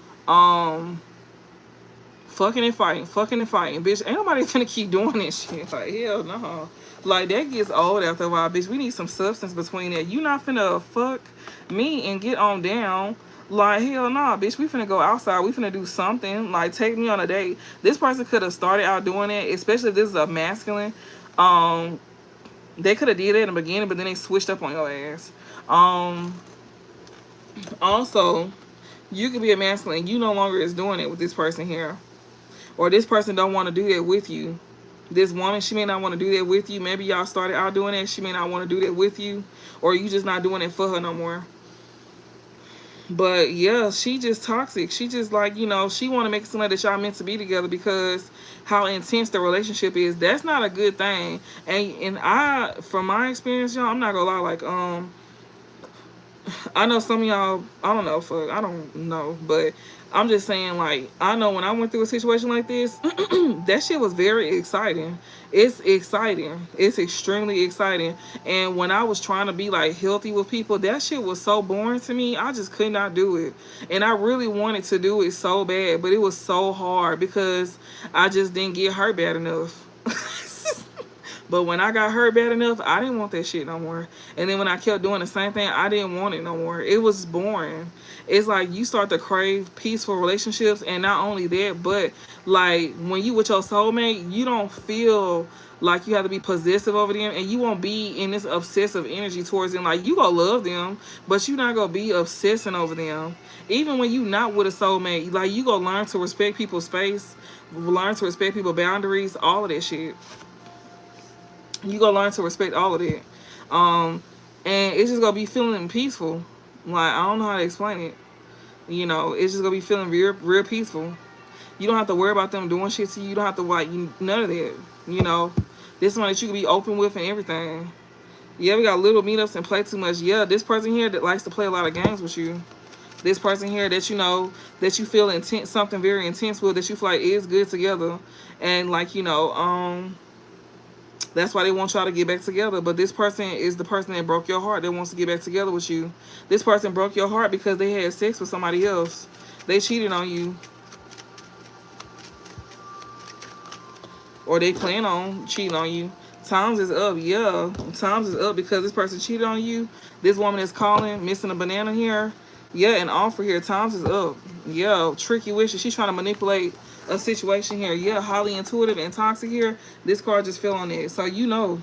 fucking and fighting. Bitch, ain't nobody finna keep doing this shit. Like, hell no. Like, that gets old after a while, bitch. We need some substance between that. You not finna fuck me and get on down. Like, hell nah, bitch. We finna go outside. We finna do something. Like, take me on a date. This person could have started out doing it, especially if this is a masculine. They could have did it in the beginning, but then they switched up on your ass. Also, you could be a masculine. You no longer is doing it with this person here. Or this person don't want to do that with you. This woman, she may not want to do that with you. Maybe y'all started out doing it. She may not want to do that with you. Or you just not doing it for her no more. But yeah, she just toxic. She just like, you know, she want to make it seem like that y'all meant to be together because how intense the relationship is. That's not a good thing. And I, from my experience, y'all, I'm not gonna lie, like, I know some of y'all, I don't know, I don't know, but I'm just saying, like, I know when I went through a situation like this, that shit was very exciting. It's exciting. It's extremely exciting. And when I was trying to be, like, healthy with people, that shit was so boring to me. I just could not do it. And I really wanted to do it so bad, but it was so hard because I just didn't get hurt bad enough. But when I got hurt bad enough, I didn't want that shit no more. And then when I kept doing the same thing, I didn't want it no more. It was boring. It's like you start to crave peaceful relationships. And not only that, but like when you with your soulmate, you don't feel like you have to be possessive over them. And you won't be in this obsessive energy towards them. Like you gonna love them, but you're not gonna be obsessing over them. Even when you not with a soulmate, like you gonna learn to respect people's space, learn to respect people's boundaries, all of that shit. You gonna learn to respect all of that. And it's just gonna be feeling peaceful. Like, I don't know how to explain it. You know, it's just gonna be feeling real peaceful. You don't have to worry about them doing shit to you. You don't have to, like, none of that. You know, this one that you can be open with and everything. Yeah, we got little meetups and play too much. Yeah, this person here that likes to play a lot of games with you. This person here that you know, that you feel intense, something very intense with, that you feel like is good together. And, like, you know, that's why they want y'all to get back together. But this person is the person that broke your heart that wants to get back together with you. This person broke your heart because they had sex with somebody else. They cheated on you. Or they plan on cheating on you. Times is up. Yeah. Times is up because this person cheated on you. This woman is calling, missing a banana here. Yeah, an offer here. Times is up. Yeah. Tricky wishes. She's trying to manipulate a situation here. Yeah, highly intuitive and toxic here. This card just fell on it. So you know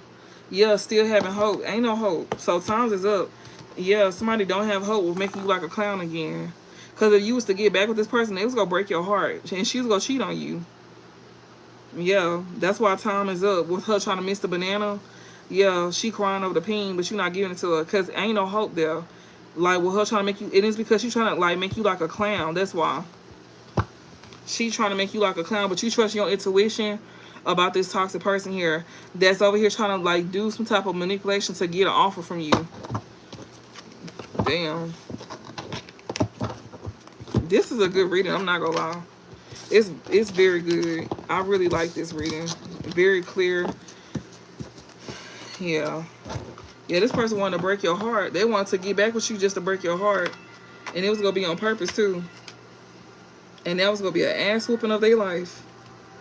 Yeah, still having hope. Ain't no hope. So times is up. Yeah, somebody don't have hope will make you like a clown again. Because if you was to get back with this person, they was going to break your heart. And she was going to cheat on you. Yeah, that's why time is up. With her trying to miss the banana, yeah, she crying over the peen, but you not giving it to her. Because ain't no hope there. Like, with her trying to make you, it is because she's trying to, like, make you like a clown. That's why. She trying to make you like a clown, but you trust your intuition about this toxic person here that's over here trying to, like, do some type of manipulation to get an offer from you. Damn. This is a good reading, I'm not gonna lie. It's very good. I really like this reading. Very clear. Yeah. Yeah, this person wanted to break your heart. They wanted to get back with you just to break your heart. And it was gonna be on purpose too. And that was gonna be an ass whooping of their life.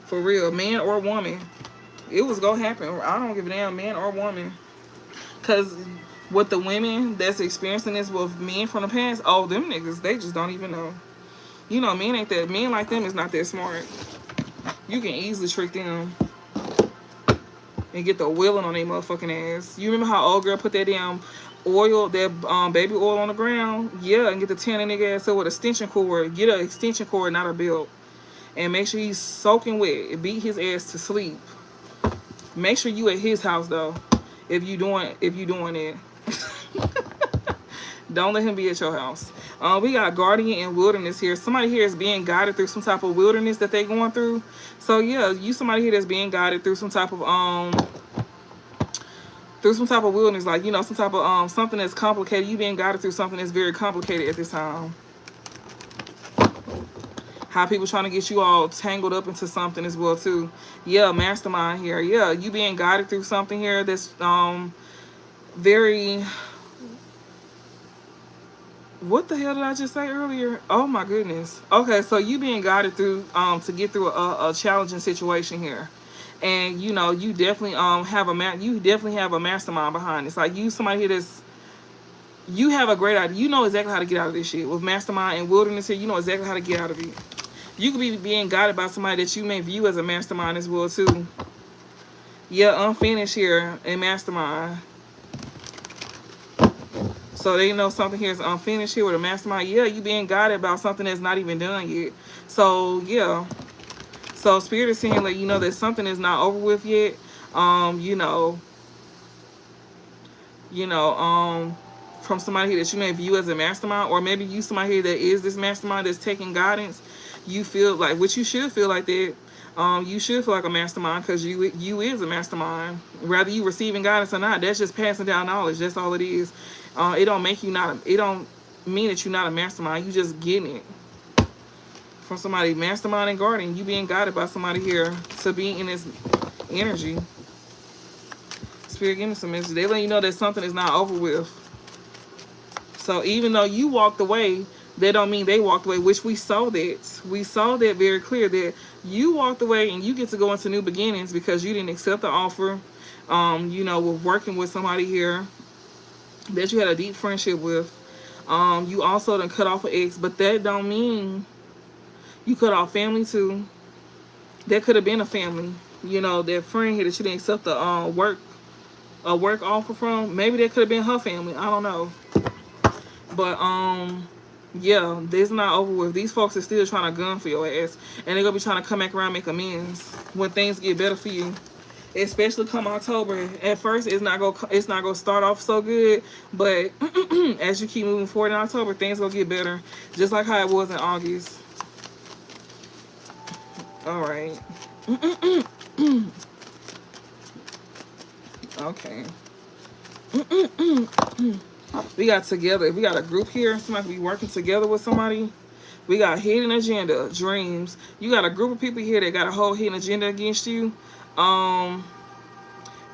For real. Man or woman. It was gonna happen. I don't give a damn, man or woman. Cause with the women that's experiencing this with men from the past, oh, them niggas, they just don't even know. You know, men ain't that. Men like them is not that smart. You can easily trick them and get the wheeling on their motherfucking ass. You remember how old girl put that damn oil, that baby oil on the ground? Yeah, and get the tan nigga ass up with an extension cord. Get an extension cord, not a belt. And make sure he's soaking wet. Beat his ass to sleep. Make sure you at his house though. If you doing it. Don't let him be at your house. We got guardian and wilderness here. Somebody here is being guided through some type of wilderness that they going through. So yeah, you somebody here that's being guided through some type of wilderness, like, you know, some type of something that's complicated. You being guided through something that's very complicated at this time. How people trying to get you all tangled up into something as well too. Yeah, mastermind here. Yeah, you being guided through something here that's very. What the hell did I just say earlier? Oh my goodness. Okay, so you being guided through to get through a challenging situation here, and you know you definitely have a mastermind behind this. Like, you somebody here that's, you have a great idea. You know exactly how to get out of this shit. With mastermind and wilderness here, you know exactly how to get out of it. You could be being guided by somebody that you may view as a mastermind as well too. Yeah, unfinished here and mastermind. So they know something here is unfinished here with a mastermind. Yeah, you being guided about something that's not even done yet. So yeah. So Spirit is saying, like, you know that something is not over with yet. From somebody here that you may view as a mastermind, or maybe you somebody here that is this mastermind that's taking guidance. You feel like, which you should feel like that. You should feel like a mastermind because you is a mastermind. Whether you receiving guidance or not, that's just passing down knowledge. That's all it is. It don't make you not. It don't mean that you're not a mastermind. You just getting it from somebody. Mastermind and guardian. You being guided by somebody here to be in this energy. Spirit, give me some message. They let you know that something is not over with. So even though you walked away, that don't mean they walked away, which we saw that. We saw that very clear, that you walked away and you get to go into new beginnings because you didn't accept the offer. With working with somebody here that you had a deep friendship with. You also done cut off an ex, but that don't mean you cut off family too. That could have been a family. You know, that friend here that you didn't accept the work offer from. Maybe that could have been her family. I don't know. But yeah, this not over with. These folks are still trying to gun for your ass, and they're gonna be trying to come back around and make amends when things get better for you. Especially come October. At first, it's not gonna start off so good, but as you keep moving forward in October, things gonna get better, just like how it was in August. All right. Okay. We got together. We got a group here. Somebody be working together with somebody. We got hidden agenda, dreams. You got a group of people here that got a whole hidden agenda against you.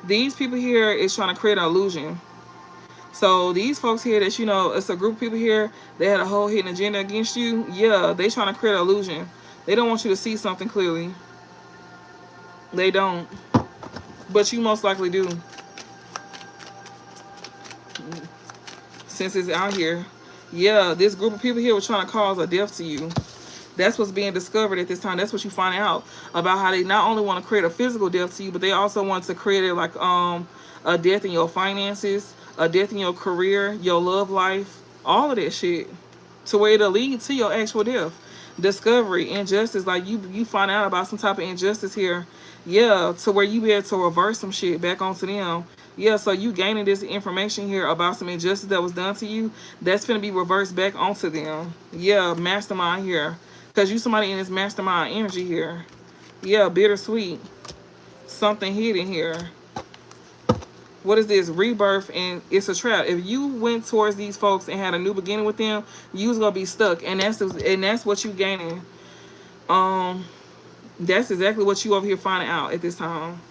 These people here is trying to create an illusion. So these folks here that, you know, it's a group of people here, they had a whole hidden agenda against you. Yeah, they trying to create an illusion. They don't want you to see something clearly. They don't. But you most likely do. Since it's out here. Yeah, this group of people here was trying to cause a death to you. That's what's being discovered at this time. That's what you find out about, how they not only want to create a physical death to you, but they also want to create it like a death in your finances, a death in your career, your love life, all of that shit, to where it'll lead to your actual death. Discovery, injustice, like you find out about some type of injustice here, yeah, to where you be able to reverse some shit back onto them. Yeah, so you gaining this information here about some injustice that was done to you, that's gonna be reversed back onto them. Yeah, mastermind here, because you somebody in this mastermind energy here. Yeah, bittersweet, something hidden here. What is this? Rebirth, and it's a trap. If you went towards these folks and had a new beginning with them, you was gonna be stuck, and that's what you gaining. That's exactly what you over here finding out at this time.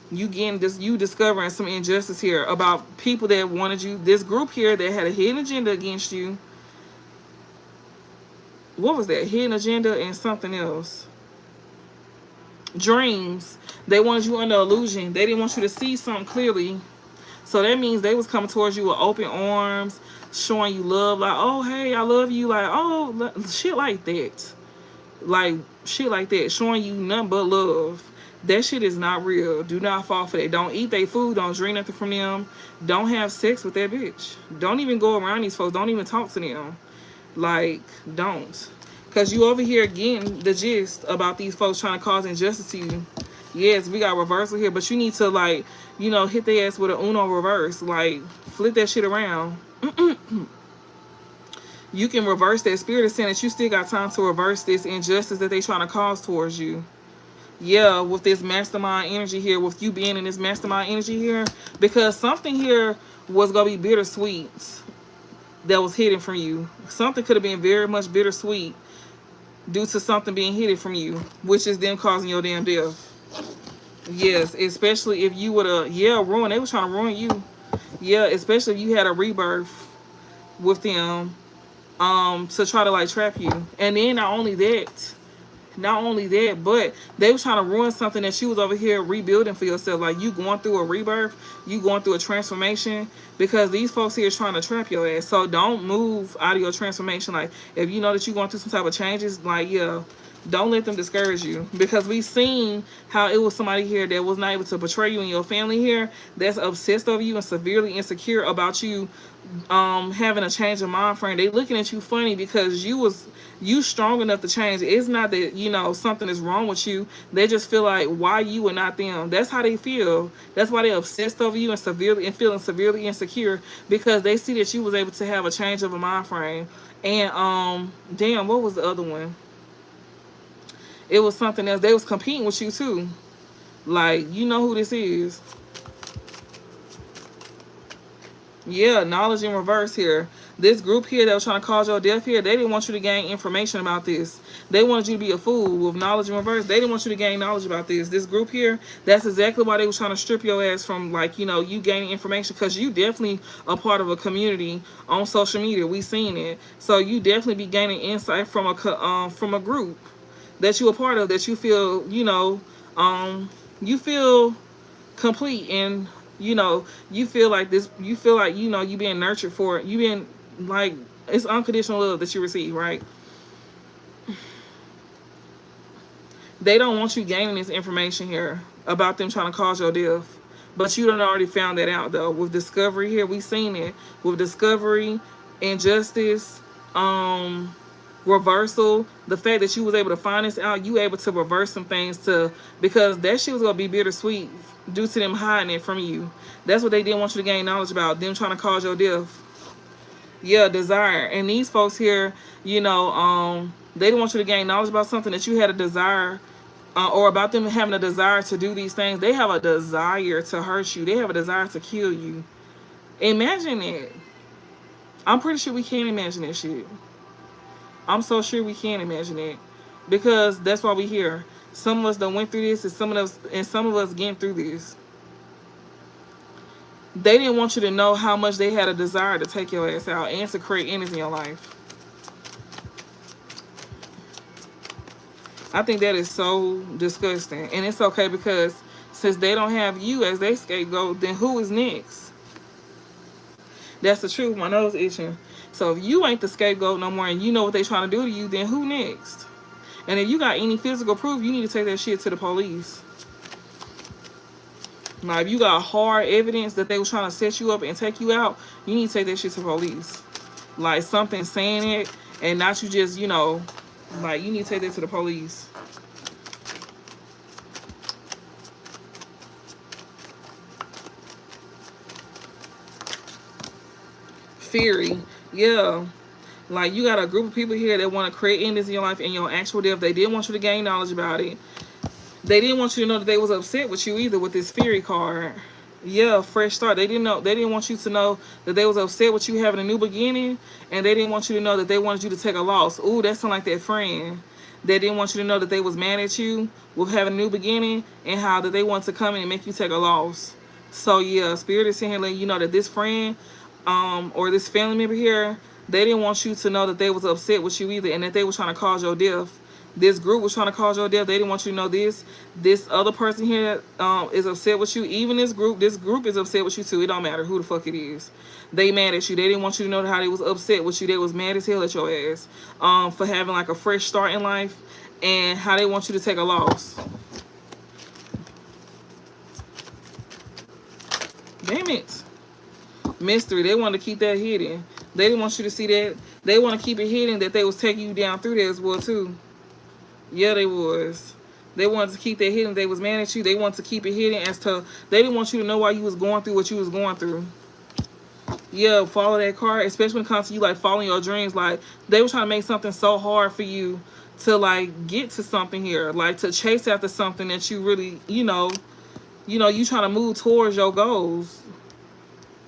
You getting this, you discovering some injustice here about people that wanted you. This group here that had a hidden agenda against you. What was that? Hidden agenda and something else. Dreams. They wanted you under illusion. They didn't want you to see something clearly. So that means they was coming towards you with open arms, showing you love, like, oh, hey, I love you, like, oh, shit like that. Like, shit like that, showing you nothing but love. That shit is not real. Do not fall for that. Don't eat their food. Don't drink nothing from them. Don't have sex with that bitch. Don't even go around these folks. Don't even talk to them. Like, don't. Because you over here getting the gist about these folks trying to cause injustice to you. Yes, we got reversal here, but you need to, like, you know, hit their ass with an Uno reverse. Like, flip that shit around. You can reverse that. Spirit is saying that you still got time to reverse this injustice that they trying to cause towards you. Yeah, with this mastermind energy here, with you being in this mastermind energy here, because something here was going to be bittersweet that was hidden from you. Something could have been very much bittersweet due to something being hidden from you, which is them causing your damn death. Yes, especially if you would have, yeah, ruin. They was trying to ruin you. Yeah, especially if you had a rebirth with them, to try to like trap you. And then not only that, but they was trying to ruin something that you was over here rebuilding for yourself. Like, you going through a rebirth, you going through a transformation, because these folks here is trying to trap your ass. So don't move out of your transformation. Like, if you know that you're going through some type of changes, like, yeah, don't let them discourage you, because we seen how it was somebody here that was not able to betray you and your family here, that's obsessed over you and severely insecure about you having a change of mind frame. They looking at you funny because you strong enough to change. It's not that, you know, something is wrong with you. They just feel like, why you and not them? That's how they feel. That's why they're obsessed over you and feeling severely insecure, because they see that you was able to have a change of a mind frame. And damn, what was the other one? It was something else. They was competing with you too. Like, you know who this is. Yeah, knowledge in reverse here. This group here that was trying to cause your death here, they didn't want you to gain information about this. They wanted you to be a fool with knowledge in reverse. They didn't want you to gain knowledge about this. This group here, that's exactly why they was trying to strip your ass from, like, you know, you gaining information, because you definitely a part of a community on social media. We seen it. So you definitely be gaining insight from a group that you a part of, that you feel, you know, you feel complete, and you know, you feel like this, you feel like, you know, you being nurtured for it. You being, like, it's unconditional love that you receive, right? They don't want you gaining this information here about them trying to cause your death, but you done already found that out though. With discovery here, we seen it. With discovery, injustice, reversal, the fact that you was able to find this out, you able to reverse some things, to, because that shit was gonna be bittersweet due to them hiding it from you. That's what they didn't want you to gain knowledge about, them trying to cause your death. Yeah, desire. And these folks here, you know, they didn't want you to gain knowledge about something that you had a desire, or about them having a desire to do these things. They have a desire to hurt you. They have a desire to kill you. Imagine it. I'm pretty sure we can't imagine that shit. I'm so sure we can't imagine it, because that's why we here. Some of us done went through this, and some of us getting through this. They didn't want you to know how much they had a desire to take your ass out and to create enemies in your life. I think that is so disgusting. And it's okay, because since they don't have you as their scapegoat, then who is next? That's the truth. My nose itching. So if you ain't the scapegoat no more and you know what they trying to do to you, then who next? And if you got any physical proof, you need to take that shit to the police. Now, if you got hard evidence that they was trying to set you up and take you out, you need to take that shit to the police. Like something saying it and not you just, you know, like you need to take that to the police. Fury. Yeah. Like you got a group of people here that want to create endings in your life and your actual death. They didn't want you to gain knowledge about it. They didn't want you to know that they was upset with you either with this Fury card. Yeah, fresh start. They didn't know. They didn't want you to know that they was upset with you having a new beginning, and they didn't want you to know that they wanted you to take a loss. Ooh, that sound like that friend. They didn't want you to know that they was mad at you with having a new beginning and how that they want to come in and make you take a loss. So yeah, Spirit is saying letting you know that this friend, or this family member here, they didn't want you to know that they was upset with you either, and that they was trying to cause your death. This group was trying to cause your death. They didn't want you to know this. This other person here is upset with you. Even this group is upset with you too. It don't matter who the fuck it is. They mad at you. They didn't want you to know how they was upset with you. They was mad as hell at your ass for having like a fresh start in life, and how they want you to take a loss. Damn it. Mystery. They wanted to keep that hidden. They didn't want you to see that. They want to keep it hidden that they was taking you down through there as well too. Yeah, they was. They wanted to keep that hidden. They was mad at you. They wanted to keep it hidden as to they didn't want you to know why you was going through what you was going through. Yeah, follow that card, especially when it comes to you like following your dreams. Like they were trying to make something so hard for you to like get to something here, like to chase after something that you really, you trying to move towards your goals.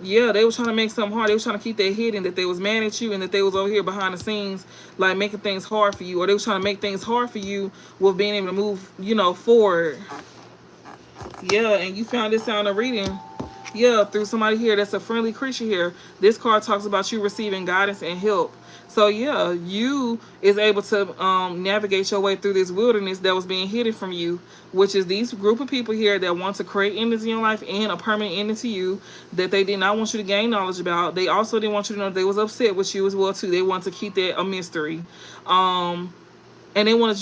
Yeah, they was trying to make something hard. They was trying to keep that hidden, that they was mad at you and that they was over here behind the scenes, like making things hard for you. Or they was trying to make things hard for you with being able to move, forward. Yeah, and you found this out in a reading. Yeah, through somebody here that's a friendly creature here. This card talks about you receiving guidance and help. So yeah, you is able to navigate your way through this wilderness that was being hidden from you, which is these group of people here that want to create endings in your life and a permanent ending to you that they did not want you to gain knowledge about. They also didn't want you to know they was upset with you as well too. They want to keep that a mystery. And they want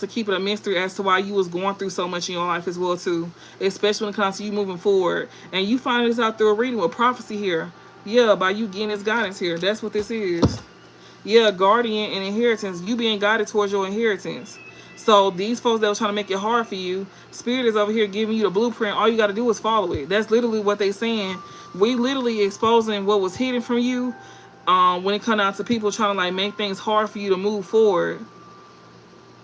to keep it a mystery as to why you was going through so much in your life as well too, especially when it comes to you moving forward. And you find this out through a reading with prophecy here. Yeah, by you getting this guidance here. That's what this is. Yeah, guardian and inheritance. You being guided towards your inheritance. So these folks that was trying to make it hard for you, Spirit is over here giving you the blueprint. All you got to do is follow it. That's literally what they saying. We literally exposing what was hidden from you when it comes down to people trying to like make things hard for you to move forward,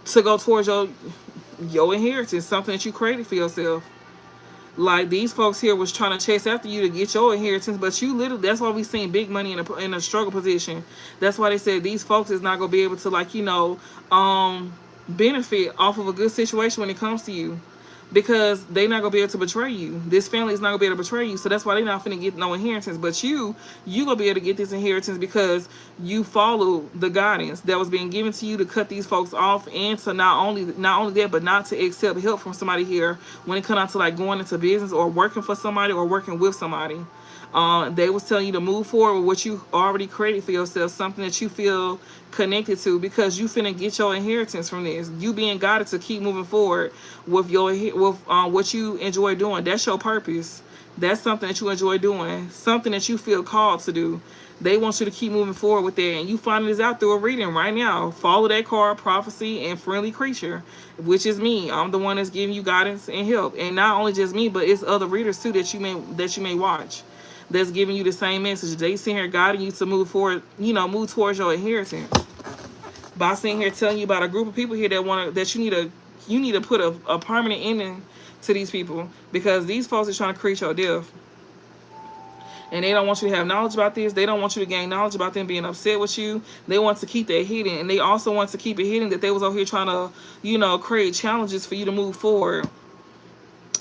to go towards your inheritance, something that you created for yourself. Like these folks here was trying to chase after you to get your inheritance, but you literally, that's why we seen big money in a struggle position. That's why they said these folks is not going to be able to like, benefit off of a good situation when it comes to you, because they not going to be able to betray you. This family is not going to be able to betray you. So that's why they're not finna get no inheritance. But you going to be able to get this inheritance because you follow the guidance that was being given to you to cut these folks off, and to not only that, but not to accept help from somebody here when it comes out to like going into business or working for somebody or working with somebody. They was telling you to move forward with what you already created for yourself, something that you feel connected to, because you finna get your inheritance from this. You being guided to keep moving forward with what you enjoy doing. That's your purpose. That's something that you enjoy doing, something that you feel called to do. They want you to keep moving forward with that, and you finding this out through a reading right now. Follow that card, prophecy and friendly creature, which is me. I'm the one that's giving you guidance and help, and not only just me, but it's other readers too that you may watch, that's giving you the same message. They sitting here guiding you to move forward, move towards your inheritance. By sitting here telling you about a group of people here that you need to put a permanent ending to these people, because these folks are trying to create your death. And they don't want you to have knowledge about this. They don't want you to gain knowledge about them being upset with you. They want to keep that hidden. And they also want to keep it hidden that they was over here trying to, create challenges for you to move forward.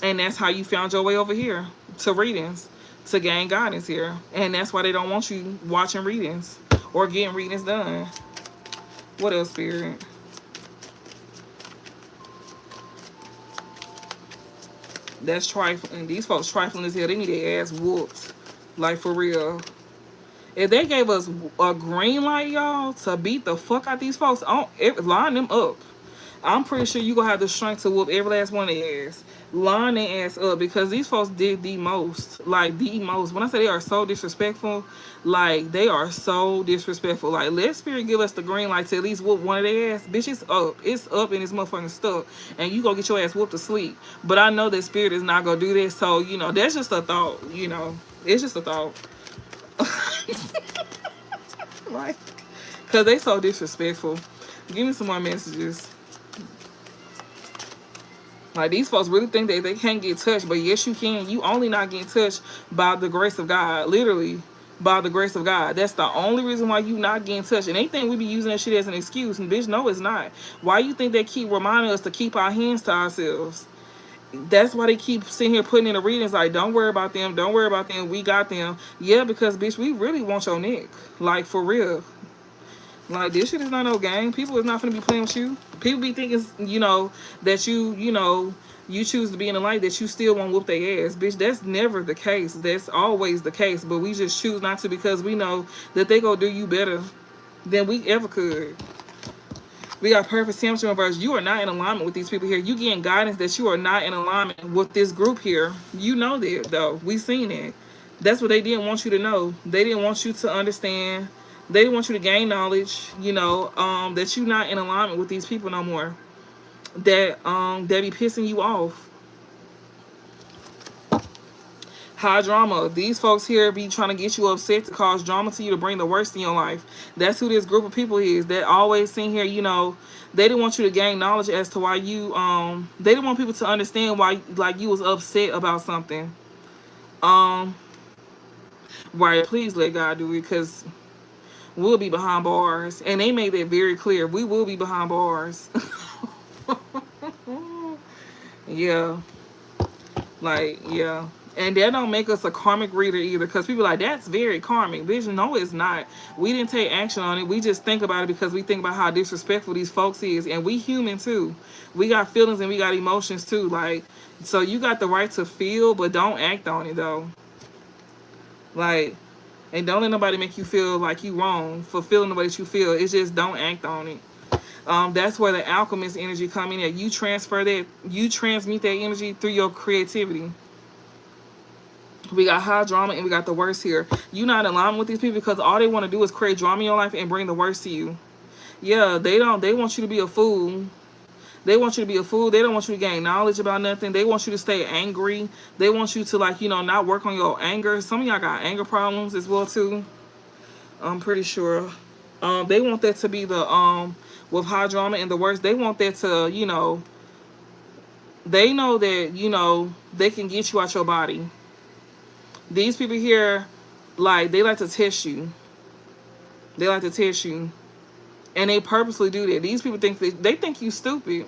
And that's how you found your way over here to readings, to gain guidance here. And that's why they don't want you watching readings or getting readings done. What else, Spirit? That's trifling. These folks trifling as hell. They need their ass whooped. Like, for real. If they gave us a green light, y'all, to beat the fuck out these folks, line them up. I'm pretty sure you gonna have the strength to whoop every last one of their ass. Line their ass up because these folks did the most. Like the most. When I say they are so disrespectful, like they are so disrespectful. Like let spirit give us the green light to at least whoop one of their ass. Bitch, it's up. It's up and it's motherfucking stuck. And you gonna get your ass whooped to sleep. But I know that spirit is not gonna do this. So, that's just a thought, It's just a thought. Like, cause they so disrespectful. Give me some more messages. Like these folks really think that they can't get touched, but yes you can. You only not getting touched by the grace of God. Literally by the grace of God. That's the only reason why you not getting touched. And they think we be using that shit as an excuse. And bitch, no it's not. Why you think they keep reminding us to keep our hands to ourselves? That's why they keep sitting here putting in the readings like, don't worry about them, don't worry about them, we got them. Yeah, because bitch, we really want your neck. Like for real. Like this shit is not no game. People is not gonna be playing with you. People be thinking, that you choose to be in the light, that you still won't whoop their ass. Bitch, that's never the case. That's always the case. But we just choose not to because we know that they gonna do you better than we ever could. We got perfect temperature reverse. You are not in alignment with these people here. You getting guidance that you are not in alignment with this group here. You know that though. We seen it. That's what they didn't want you to know. They didn't want you to understand. They didn't want you to gain knowledge, that you're not in alignment with these people no more. That be pissing you off. High drama. These folks here be trying to get you upset to cause drama to you to bring the worst in your life. That's who this group of people is. That always seen here, they didn't want you to gain knowledge as to why you they didn't want people to understand why like you was upset about something. Right, please let God do it because we'll be behind bars. And they made that very clear. We will be behind bars. Yeah. Like, yeah. And that don't make us a karmic reader either. Because people are like, that's very karmic. Bitch, no, it's not. We didn't take action on it. We just think about it because we think about how disrespectful these folks is. And we human too. We got feelings and we got emotions too. Like, so you got the right to feel, but don't act on it though. Like, and don't let nobody make you feel like you wrong for feeling the way that you feel. It's just don't act on it. That's where the alchemist energy come in at. You transfer that, you transmute that energy through your creativity. We got high drama and we got the worst here. You not in alignment with these people because all they want to do is create drama in your life and bring the worst to you. Yeah, they want you to be a fool. They want you to be a fool. They don't want you to gain knowledge about nothing. They want you to stay angry. They want you to not work on your anger. Some of y'all got anger problems as well too. I'm pretty sure. They want that to be the with high drama and the worst. They want that to, they know that, they can get you out your body. These people here, like, they like to test you. They like to test you. And they purposely do that. These people think they think you stupid.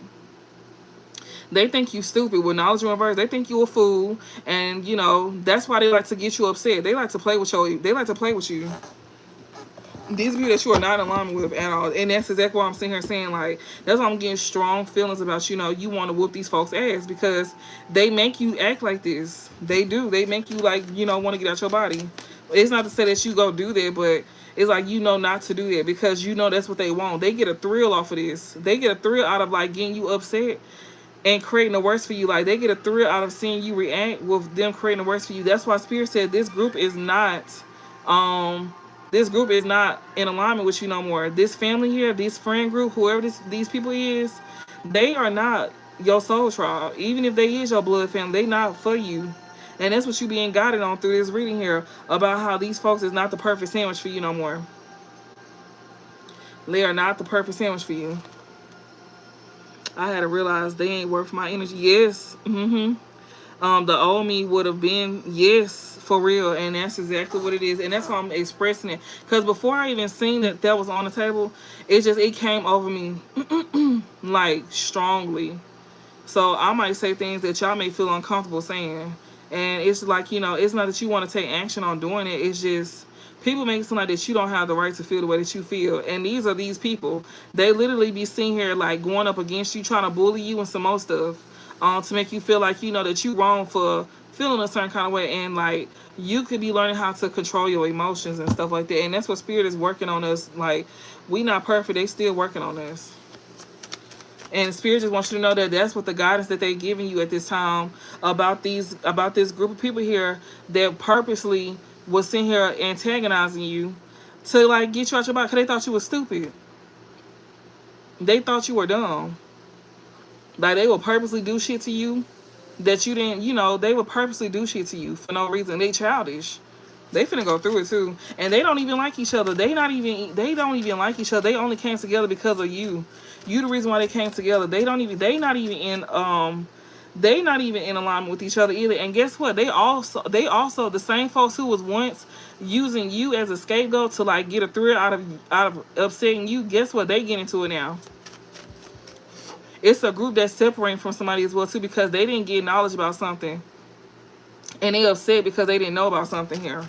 They think you stupid with knowledge in reverse. They think you a fool. And, that's why they like to get you upset. They like to play with you. They like to play with you. These people that you are not in alignment with at all. And that's exactly why I'm sitting here saying, like, that's why I'm getting strong feelings about, you want to whoop these folks' ass because they make you act like this. They do. They make you, like, want to get out your body. It's not to say that you go do that, but it's like, not to do that because that's what they want. They get a thrill off of this. They get a thrill out of, like, getting you upset and creating the worst for you. Like, they get a thrill out of seeing you react with them creating the worst for you. That's why Spirit said this group is not, this group is not in alignment with you no more. This family here, this friend group, whoever these people is, they are not your soul tribe. Even if they is your blood family, they not for you. And that's what you being guided on through this reading here about how these folks is not the perfect sandwich for you no more. They are not the perfect sandwich for you. I had to realize they ain't worth my energy. Yes. The old me would have been, yes, for real. And that's exactly what it is. And that's why I'm expressing it. Because before I even seen that was on the table, it came over me like strongly. So I might say things that y'all may feel uncomfortable saying. And it's like, it's not that you want to take action on doing it. It's just people make it seem like that you don't have the right to feel the way that you feel. And these are these people. They literally be sitting here like going up against you, trying to bully you and some more stuff. to make you feel like, you know, that you wrong for feeling a certain kind of way. And like, you could be learning how to control your emotions and stuff like that. And that's what spirit is working on us. Like, we not perfect, they still working on us. And spirit just wants you to know that that's what the guidance that they're giving you at this time about this group of people here that purposely was sitting here antagonizing you to like get you out your body, because they thought you was stupid. They thought you were dumb. Like, they will purposely do shit to you that you didn't, you know, they will purposely do shit to you for no reason. They childish. They finna go through it too. And they don't even like each other. They don't even like each other. They only came together because of you. You the reason why they came together. They not even in alignment with each other either. And guess what? They also the same folks who was once using you as a scapegoat to like get a thrill out of upsetting you. Guess what? They get into it now. It's a group that's separating from somebody as well too, because they didn't get knowledge about something, and they upset because they didn't know about something here.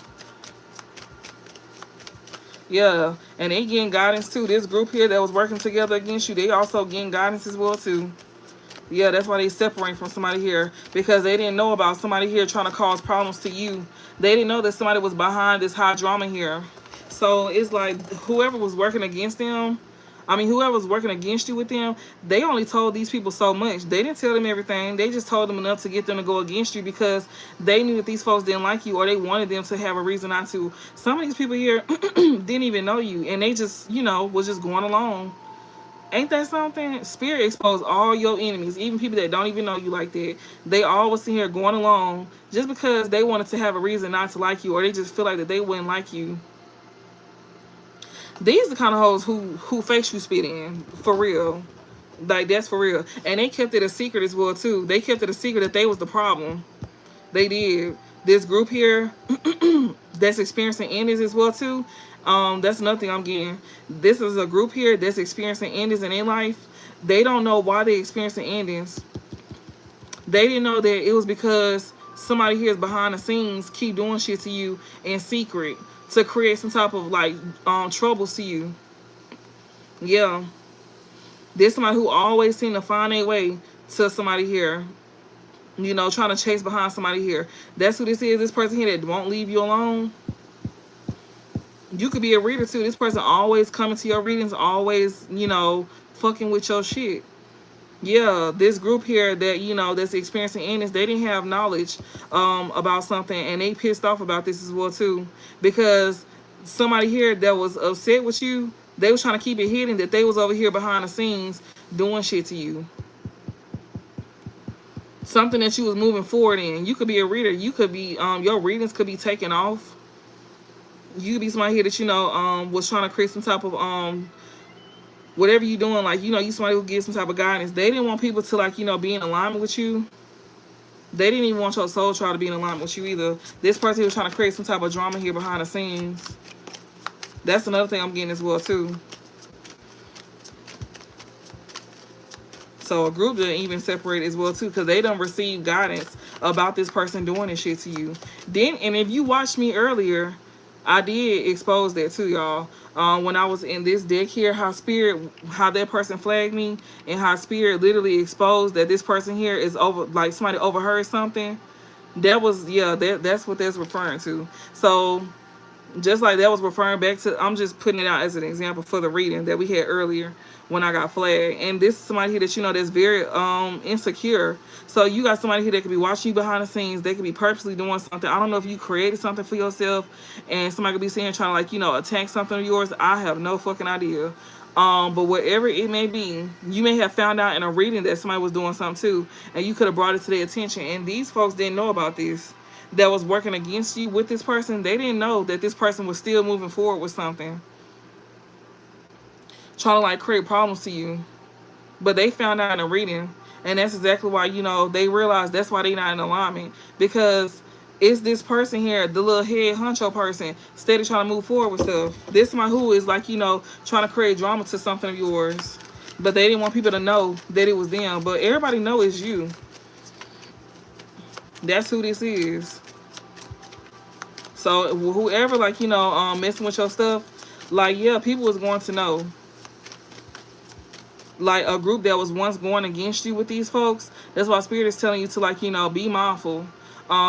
Yeah, and they getting guidance too. This group here that was working together against you, they also getting guidance as well too. Yeah, that's why they separating from somebody here, because they didn't know about somebody here trying to cause problems to you. They didn't know that somebody was behind this high drama here. So it's like whoever was working against them, whoever was working against you with them, they only told these people so much. They didn't tell them everything. They just told them enough to get them to go against you, because they knew that these folks didn't like you, or they wanted them to have a reason not to. Some of these people here didn't even know you, and they just, you know, was just going along. Ain't that something? Spirit exposed all your enemies, even people that don't even know you like that. They all was sitting here going along just because they wanted to have a reason not to like you, or they just feel like that they wouldn't like you. These are the kind of hoes who face you spit in, for real. Like, that's for real. And they kept it a secret as well too. They kept it a secret that they was the problem. They did. This group here that's experiencing endings as well too. That's nothing I'm getting. This is a group here that's experiencing endings in their life. They don't know why they're experiencing endings. They didn't know that it was because somebody here is behind the scenes, keep doing shit to you in secret to create some type of like troubles to you. Yeah. There's somebody who always seem to find their way to somebody here. You know, trying to chase behind somebody here. That's who this is. This person here that won't leave you alone. You could be a reader too. This person always coming to your readings, always, you know, fucking with your shit. Yeah, this group here that, you know, that's experiencing endings, they didn't have knowledge about something, and they pissed off about this as well too, because somebody here that was upset with you, they was trying to keep it hidden that they was over here behind the scenes doing shit to you. Something that you was moving forward in. You could be a reader. You could be your readings could be taken off. You could be somebody here that, you know, was trying to create some type of whatever you doing, like, you know, you somebody who gives some type of guidance. They didn't want people to, like, you know, be in alignment with you. They didn't even want your soul trial to be in alignment with you either. This person was trying to create some type of drama here behind the scenes. That's another thing I'm getting as well too. So a group didn't even separate as well too, because they don't receive guidance about this person doing this shit to you. Then, and if you watched me earlier, I did expose that too, y'all. When I was in this deck here, how that person flagged me, and how spirit literally exposed that this person here is over, like somebody overheard something. That was, yeah, that's what that's referring to. So just like that was referring back to, I'm just putting it out as an example for the reading that we had earlier when I got flagged. And this is somebody here that, you know, that's very insecure. So you got somebody here that could be watching you behind the scenes. They could be purposely doing something. I don't know if you created something for yourself and somebody could be sitting here trying to, like, you know, attack something of yours. I have no fucking idea. But whatever it may be, you may have found out in a reading that somebody was doing something too, and you could have brought it to their attention. And these folks didn't know about this. That was working against you with this person, they didn't know that this person was still moving forward with something, trying to like create problems to you. But they found out in a reading, and that's exactly why, you know, they realized that's why they not in alignment, because it's this person here, the little head honcho person, steady trying to move forward with stuff. This one who is like, you know, trying to create drama to something of yours, but they didn't want people to know that it was them. But everybody know it's you. That's who this is. So whoever, like, you know, messing with your stuff, like, yeah, people was going to know. Like a group that was once going against you with these folks, That's why Spirit is telling you to, like, you know, be mindful.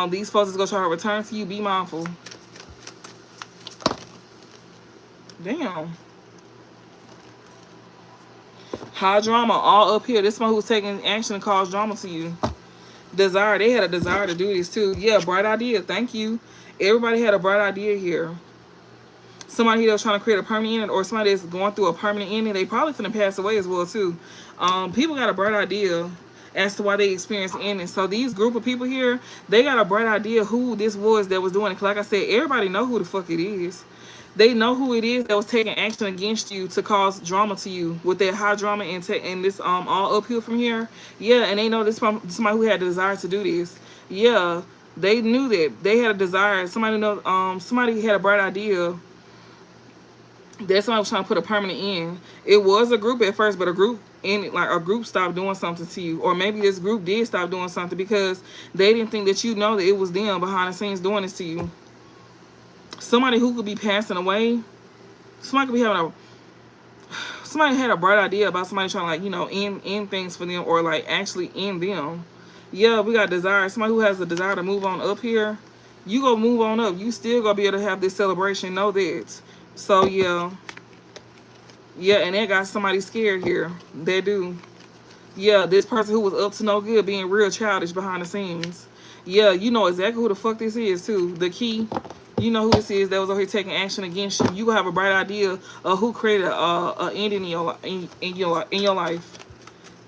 These folks is gonna try to return to you. Be mindful. Damn. High drama all up here. This one who's taking action and cause drama to you. Desire. They had a desire to do this too. Yeah, bright idea. Thank you. Everybody had a bright idea here. Somebody here that's trying to create a permanent ending, or somebody that's going through a permanent ending. They probably finna pass away as well too. People got a bright idea as to why they experienced ending. So these group of people here, they got a bright idea who this was that was doing it. 'Cause like I said, everybody know who the fuck it is. They know who it is that was taking action against you to cause drama to you with that high drama and this all uphill from here. Yeah, and they know this from somebody who had the desire to do this. Yeah, they knew that they had a desire. Somebody know somebody had a bright idea. That's why I was trying to put a permanent end. It was a group at first, but a group stopped doing something to you, or maybe this group did stop doing something because they didn't think that you know that it was them behind the scenes doing this to you. Somebody who could be passing away. Somebody could be having somebody had a bright idea about somebody trying to, like, you know, end things for them, or like actually end them. Yeah, we got desire. Somebody who has a desire to move on up here. You go move on up. You still gonna be able to have this celebration. Know that. So yeah, and they got somebody scared here. They do. Yeah, this person who was up to no good, being real childish behind the scenes. Yeah, you know exactly who the fuck this is too. The key. You know who this is that was over here taking action against you. You gonna have a bright idea of who created a ending in your life.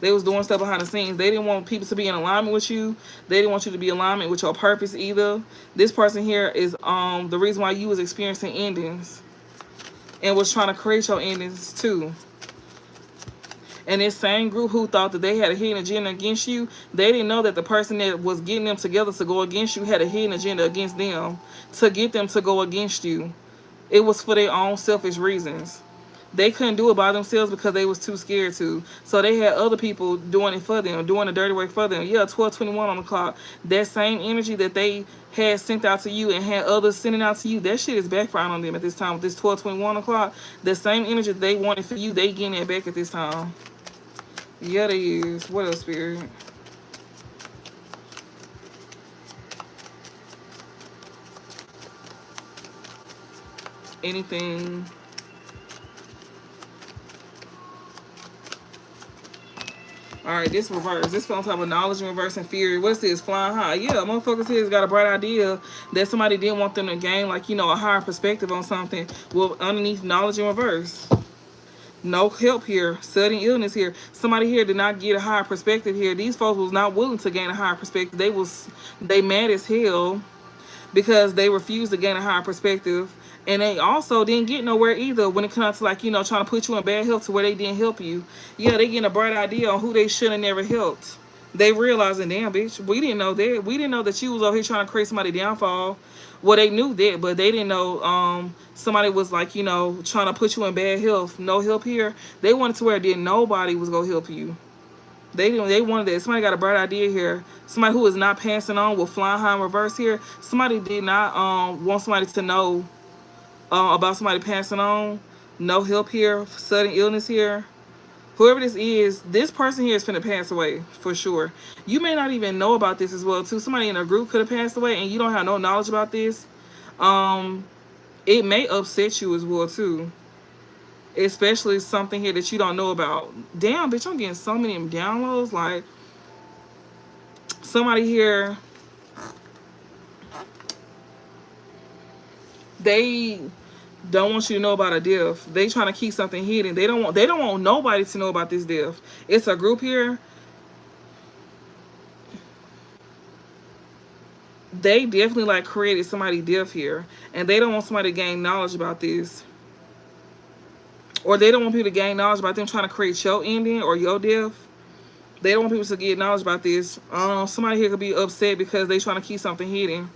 They was doing stuff behind the scenes. They didn't want people to be in alignment with you. They didn't want you to be in alignment with your purpose either. This person here is the reason why you was experiencing endings, and was trying to create your endings too. And this same group who thought that they had a hidden agenda against you, they didn't know that the person that was getting them together to go against you had a hidden agenda against them to get them to go against you. It was for their own selfish reasons. They couldn't do it by themselves because they was too scared to. So they had other people doing it for them, doing the dirty work for them. Yeah, 12:21 on the clock. That same energy that they had sent out to you and had others sending out to you, that shit is backfiring on them at this time. With this 12:21 o'clock, the same energy that they wanted for you, they getting it back at this time. Yeah, they is. What else, Spirit? Anything? Alright, this reverse. This on top of knowledge and reverse and fear. What's this? Flying high. Yeah, motherfuckers here has got a bright idea that somebody didn't want them to gain, like, you know, a higher perspective on something. Well, underneath knowledge and reverse. No help here. Sudden illness here. Somebody here did not get a higher perspective here. These folks was not willing to gain a higher perspective. They mad as hell because they refused to gain a higher perspective. And they also didn't get nowhere either when it comes to, like, you know, trying to put you in bad health to where they didn't help you. Yeah, they getting a bright idea on who they should have never helped. They realizing, damn, bitch, we didn't know that. We didn't know that you was over here trying to create somebody's downfall. Well, they knew that, but they didn't know somebody was, like, you know, trying to put you in bad health. No help here. They wanted to where then nobody was going to help you. They wanted that. Somebody got a bright idea here. Somebody who is not passing on with flying high in reverse here. Somebody did not want somebody to know about somebody passing on. No help here. Sudden illness here. Whoever this person here is finna pass away for sure. You may not even know about this as well too. Somebody in a group could have passed away and you don't have no knowledge about this. It may upset you as well too. Especially something here that you don't know about. Damn, bitch, I'm getting so many downloads. Like, somebody here, they don't want you to know about a death. They trying to keep something hidden. They don't want nobody to know about this death. It's a group here. They definitely, like, created somebody death here, and they don't want somebody to gain knowledge about this, or they don't want people to gain knowledge about them trying to create your ending or your death. They don't want people to get knowledge about this. Somebody here could be upset because they trying to keep something hidden.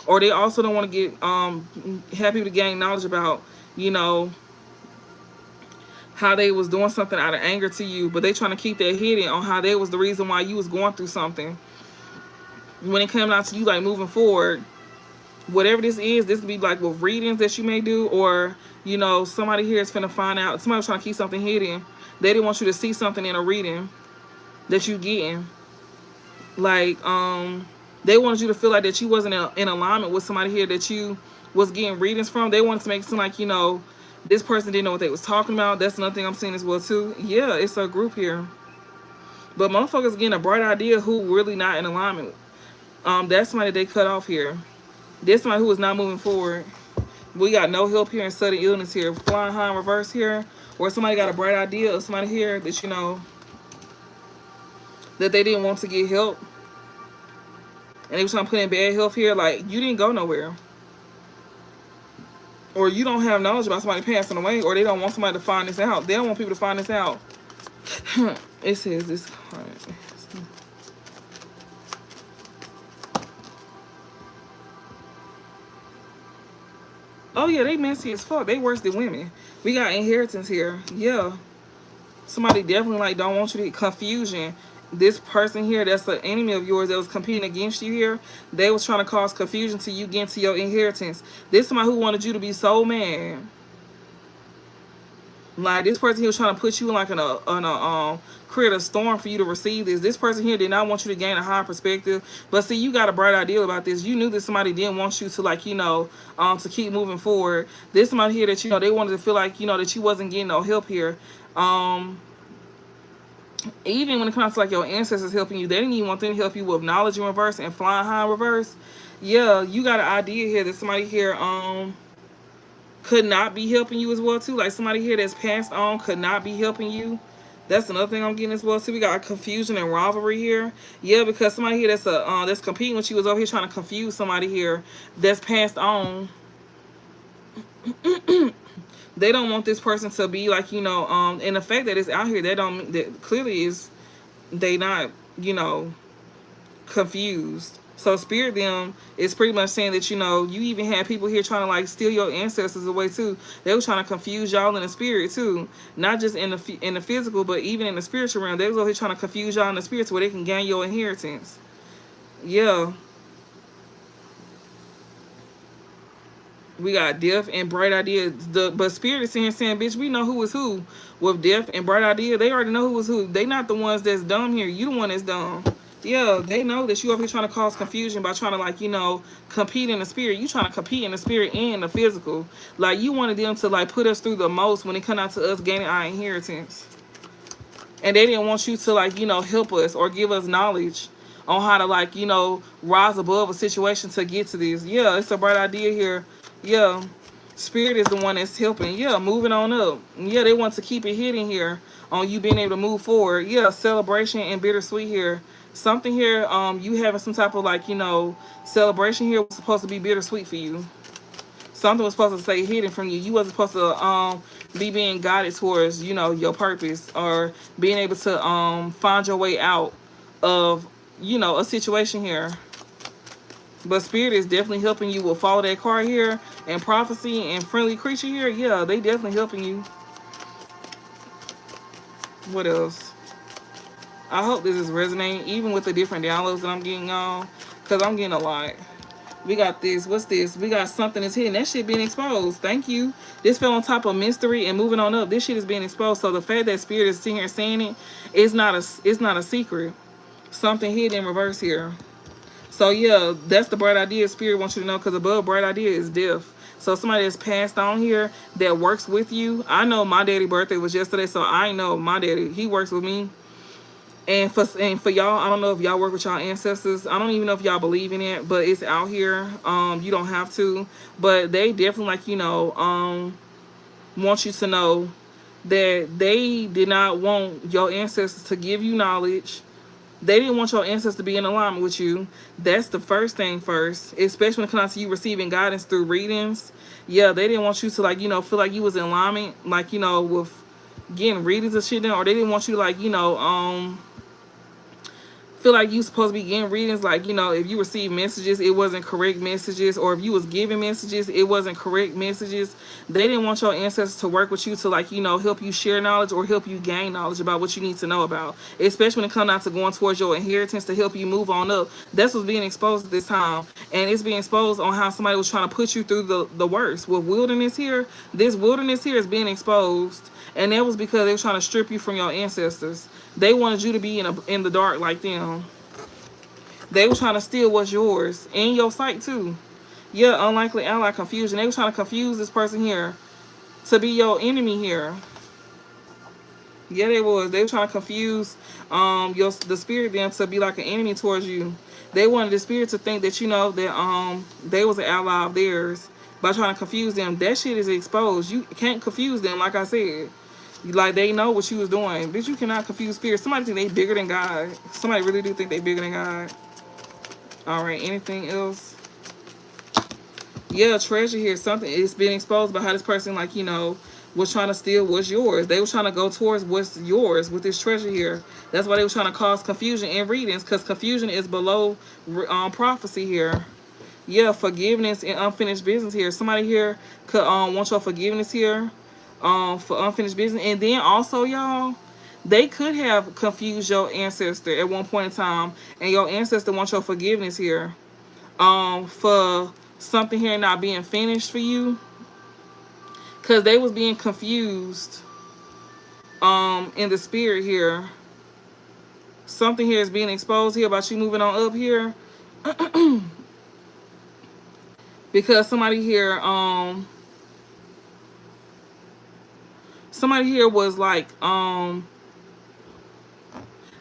Or they also don't want to get have people to gain knowledge about, you know, how they was doing something out of anger to you, but they trying to keep that hidden on how they was the reason why you was going through something. When it comes out to you, like, moving forward, whatever this could be like with readings that you may do, or, you know, somebody here is finna find out. Somebody was trying to keep something hidden. They didn't want you to see something in a reading that you getting. Like, they wanted you to feel like that you wasn't in alignment with somebody here that you was getting readings from. They wanted to make it seem like, you know, this person didn't know what they was talking about. That's another thing I'm seeing as well too. Yeah, it's a group here. But motherfuckers getting a bright idea who really not in alignment. That's somebody they cut off here. There's somebody who is not moving forward. We got no help here and sudden illness here. Flying high in reverse here. Or somebody got a bright idea of somebody here that, you know, that they didn't want to get help. And they were trying to put in bad health here. Like, you didn't go nowhere. Or you don't have knowledge about somebody passing away. Or they don't want somebody to find this out. They don't want people to find this out. It says this. Oh, yeah, they messy as fuck. They worse than women. We got inheritance here. Yeah. Somebody definitely, like, don't want you to get confusion. This person here that's an enemy of yours that was competing against you here, they was trying to cause confusion to you getting to your inheritance. This somebody who wanted you to be so mad. Like, this person here was trying to put you in like create a storm for you to receive this. This person here did not want you to gain a high perspective. But see, you got a bright idea about this. You knew that somebody didn't want you to, like, you know, to keep moving forward. This somebody here that, you know, they wanted to feel like, you know, that you wasn't getting no help here. Even when it comes to like your ancestors helping you, they didn't even want them to help you with knowledge in reverse and flying high in reverse. Yeah, you got an idea here that somebody here could not be helping you as well too. Like, somebody here that's passed on could not be helping you. That's another thing I'm getting as well too. We got confusion and rivalry here. Yeah, because somebody here that's competing with you is over here trying to confuse somebody here that's passed on. They don't want this person to be like, you know, and the fact that it's out here, that clearly is they not, you know, confused. So spirit them is pretty much saying that, you know, you even had people here trying to like steal your ancestors away too. They were trying to confuse y'all in the spirit too, not just in the physical, but even in the spiritual realm. They was over here trying to confuse y'all in the spirits where they can gain your inheritance. Yeah. We got death and bright idea. But spirit is saying, bitch, we know who is who. With death and bright idea, they already know who is who. They not the ones that's dumb here. You the one that's dumb. Yeah, they know that you over here trying to cause confusion by trying to, like, you know, compete in the spirit. You trying to compete in the spirit and the physical. Like, you wanted them to, like, put us through the most when it come out to us gaining our inheritance. And they didn't want you to, like, you know, help us or give us knowledge on how to, like, you know, rise above a situation to get to this. Yeah, it's a bright idea here. Yeah, spirit is the one that's helping. Yeah, moving on up. Yeah, they want to keep it hidden here on you being able to move forward. Yeah, celebration and bittersweet here. Something here, you having some type of, like, you know, celebration here was supposed to be bittersweet for you. Something was supposed to stay hidden from you. You wasn't supposed to be being guided towards, you know, your purpose or being able to find your way out of, you know, a situation here. But spirit is definitely helping you with follow that card here and prophecy and friendly creature here. Yeah, they definitely helping you. What else? I hope this is resonating, even with the different downloads that I'm getting on, because I'm getting a lot. We got this. What's this? We got something that's hidden. That shit being exposed. Thank you. This fell on top of mystery and moving on up. This shit is being exposed. So the fact that spirit is sitting here saying it, it's not a secret. Something hidden in reverse here. So yeah, that's the bright idea spirit wants you to know, because above bright idea is death. So somebody that's passed on here that works with you. I know my daddy's birthday was yesterday, so I know my daddy. He works with me. And for y'all, I don't know if y'all work with y'all ancestors. I don't even know if y'all believe in it, but it's out here. You don't have to. But they definitely, like, you know, want you to know that they did not want your ancestors to give you knowledge. They didn't want your ancestors to be in alignment with you. That's the first thing first. Especially when it comes to you receiving guidance through readings. Yeah, they didn't want you to, like, you know, feel like you was in alignment, like, you know, with getting readings and shit done. Or they didn't want you to, like, you know, feel like you supposed to be getting readings, like, you know, if you receive messages, it wasn't correct messages, or if you was giving messages, it wasn't correct messages. They didn't want your ancestors to work with you to, like, you know, help you share knowledge or help you gain knowledge about what you need to know about, especially when it comes out to going towards your inheritance to help you move on up. That's what's being exposed at this time, and it's being exposed on how somebody was trying to put you through the worst. With wilderness here, this wilderness here is being exposed. And that was because they were trying to strip you from your ancestors. They wanted you to be in the dark like them. They were trying to steal what's yours in your sight too. Yeah, unlikely ally confusion. They were trying to confuse this person here to be your enemy here. Yeah, they was. They were trying to confuse the spirit then to be like an enemy towards you. They wanted the spirit to think that that they was an ally of theirs by trying to confuse them. That shit is exposed. You can't confuse them, like I said. Like they know what you was doing. Bitch, you cannot confuse spirits. Somebody think they bigger than God. Somebody really do think they bigger than God. Alright, anything else? Yeah, treasure here. Something it's been exposed by how this person, like, was trying to steal what's yours. They were trying to go towards what's yours with this treasure here. That's why they were trying to cause confusion in readings, because confusion is below prophecy here. Yeah, forgiveness and unfinished business here. Somebody here could want your forgiveness here for unfinished business. And then also, y'all, they could have confused your ancestor at one point in time, and your ancestor wants your forgiveness here for something here not being finished for you, because they was being confused in the spirit here. Something here is being exposed here about you moving on up here. Because somebody here was like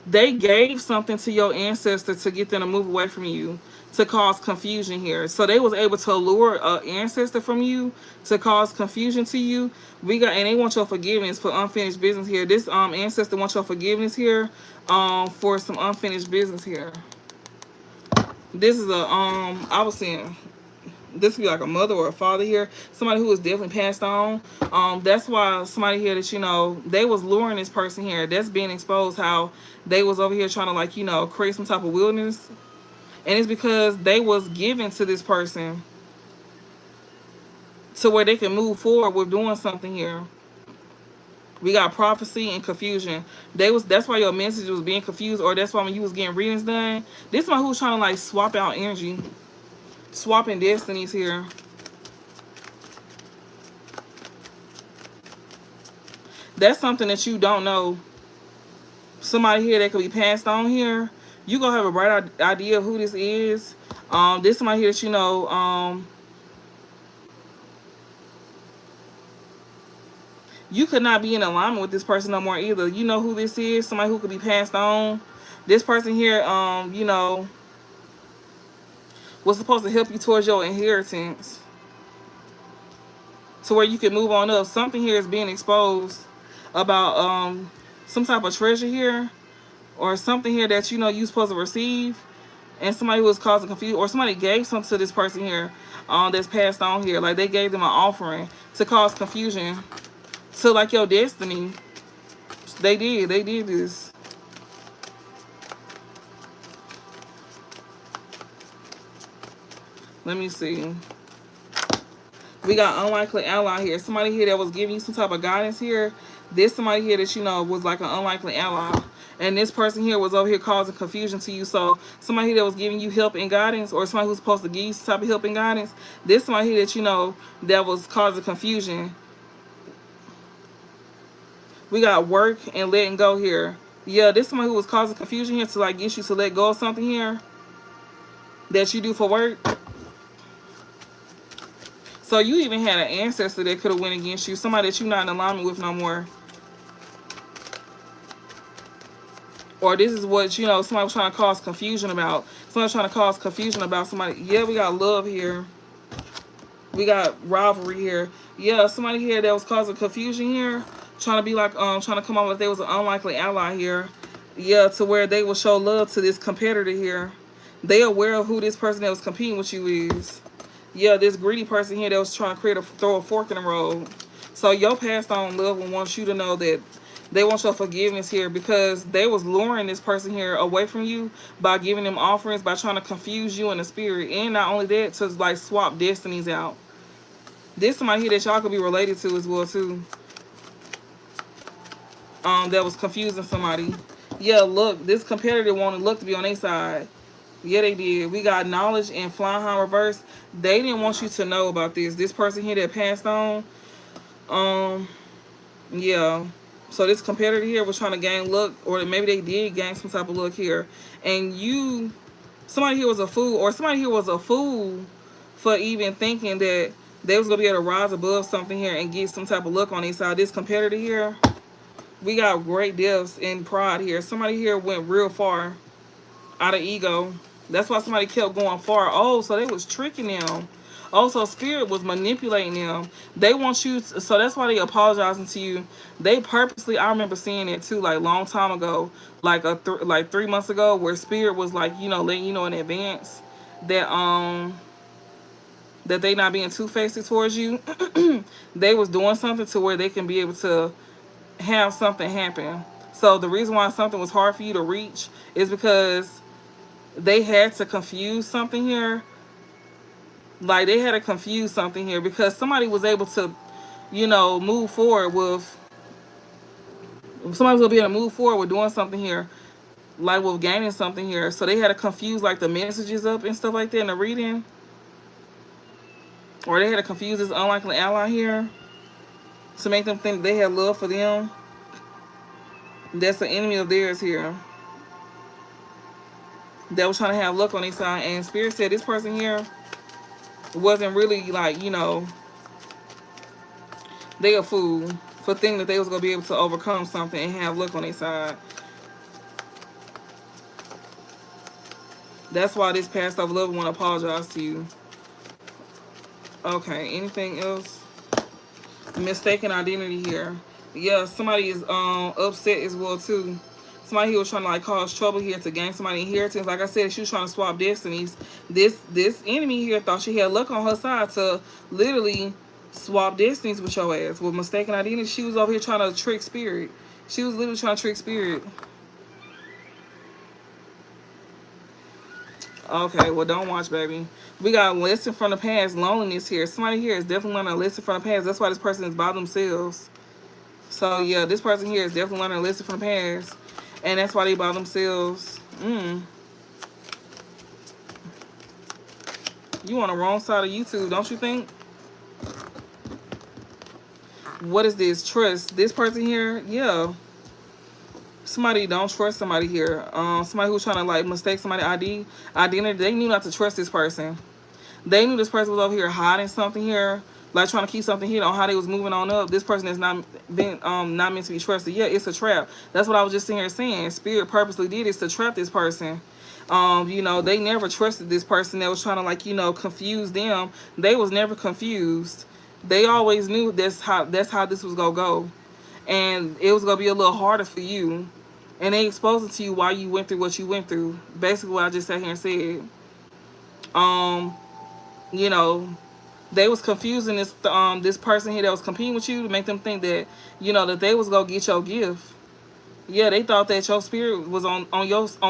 they gave something to your ancestor to get them to move away from you, to cause confusion here. So they was able to lure an ancestor from you to cause confusion to you. And they want your forgiveness for unfinished business here. This ancestor wants your forgiveness here for some unfinished business here. This is I was saying this could be like a mother or a father here, somebody who was definitely passed on. That's why somebody here that they was luring this person here. That's being exposed, how they was over here trying to, like, create some type of wilderness. And it's because they was given to this person to where they can move forward with doing something here. We got prophecy and confusion. That's why your message was being confused, or that's why when you was getting readings done, this one who was trying to, like, swap out energy, swapping destinies here. That's something that you don't know. Somebody here that could be passed on here. You gonna have a bright idea of who this is. This somebody here that you could not be in alignment with this person no more either. You know who this is. Somebody who could be passed on. This person here, was supposed to help you towards your inheritance, to where you can move on up. Something here is being exposed about some type of treasure here, or something here that you're supposed to receive, and somebody who was causing confusion, or somebody gave something to this person here that's passed on here. Like they gave them an offering to cause confusion to, like, your destiny. They did this. Let me see. We got unlikely ally here. Somebody here that was giving you some type of guidance here. This somebody here that was like an unlikely ally. And this person here was over here causing confusion to you. So somebody here that was giving you help and guidance, or somebody who's supposed to give you some type of help and guidance. This somebody here that that was causing confusion. We got work and letting go here. Yeah, this somebody who was causing confusion here to, like, get you to let go of something here that you do for work. So you even had an ancestor that could have went against you. Somebody that you're not in alignment with no more. Or this is what, somebody was trying to cause confusion about. Somebody was trying to cause confusion about somebody. Yeah, we got love here. We got rivalry here. Yeah, somebody here that was causing confusion here. Trying to be like, trying to come out like they was an unlikely ally here. Yeah, to where they will show love to this competitor here. They aware of who this person that was competing with you is. Yeah, this greedy person here that was trying to throw a fork in the road. So your passed on loved one wants you to know that they want your forgiveness here, because they was luring this person here away from you by giving them offerings, by trying to confuse you in the spirit. And not only that, to, like, swap destinies out. This somebody here that y'all could be related to as well too. That was confusing somebody. Yeah, look, this competitor wanted luck to be on their side. Yeah, they did. We got knowledge and flying high reverse. They didn't want you to know about this. This person here that passed on. Yeah. So this competitor here was trying to gain luck, or maybe they did gain some type of luck here. And Somebody here was a fool, or somebody here was a fool for even thinking that they was gonna be able to rise above something here and get some type of look on their side. This competitor here, we got great depths in pride here. Somebody here went real far out of ego. That's why somebody kept going far. Oh, so they was tricking them. Also, spirit was manipulating them. They want you to, so that's why they apologizing to you. They purposely, I remember seeing it too, like long time ago, like like 3 months ago, where spirit was like, you know, letting you know in advance that that they not being two-faced towards you. They was doing something to where they can be able to have something happen. So the reason why something was hard for you to reach is because they had to confuse something here. Like they had to confuse something here because somebody was able to, you know, move forward with, somebody was gonna be able to move forward with doing something here, like with gaining something here. So they had to confuse like the messages up and stuff like that in the reading, or they had to confuse this unlikely ally here to make them think they had love for them. That's an enemy of theirs here that was trying to have luck on their side. And Spirit said this person here wasn't really like, you know, they a fool for thinking that they was going to be able to overcome something and have luck on their side. That's why this past over lover want to apologize to you. Okay, anything else? Mistaken identity here. Yeah, somebody is upset as well too. Somebody here was trying to like cause trouble here to gain somebody inheritance. Like I said, she was trying to swap destinies. This enemy here thought she had luck on her side to literally swap destinies with your ass. With mistaken identity, she was over here trying to trick spirit. She was literally trying to trick spirit. Okay, well, don't watch, baby. We got a lesson from the past, loneliness here. Somebody here is definitely learning a lesson from the past. That's why this person is by themselves. So, yeah, this person here is definitely learning a lesson from the past. And that's why they by themselves. You on the wrong side of YouTube, don't you think? What is this? Trust. This person here, yeah. Somebody don't trust somebody here. Somebody who's trying to like mistake somebody identity. They knew not to trust this person. They knew this person was over here hiding something here, like trying to keep something hidden on how they was moving on up. This person is not been not meant to be trusted. Yeah, it's a trap. That's what I was just sitting here saying. Spirit purposely did this to trap this person. You know, they never trusted this person that was trying to like, you know, confuse them. They was never confused. They always knew that's how this was gonna go. And it was gonna be a little harder for you. And they exposed it to you why you went through what you went through. Basically what I just sat here and said. You know, they was confusing this person here that was competing with you to make them think that, you know, that they was gonna get your gift. Yeah, they thought that your spirit was on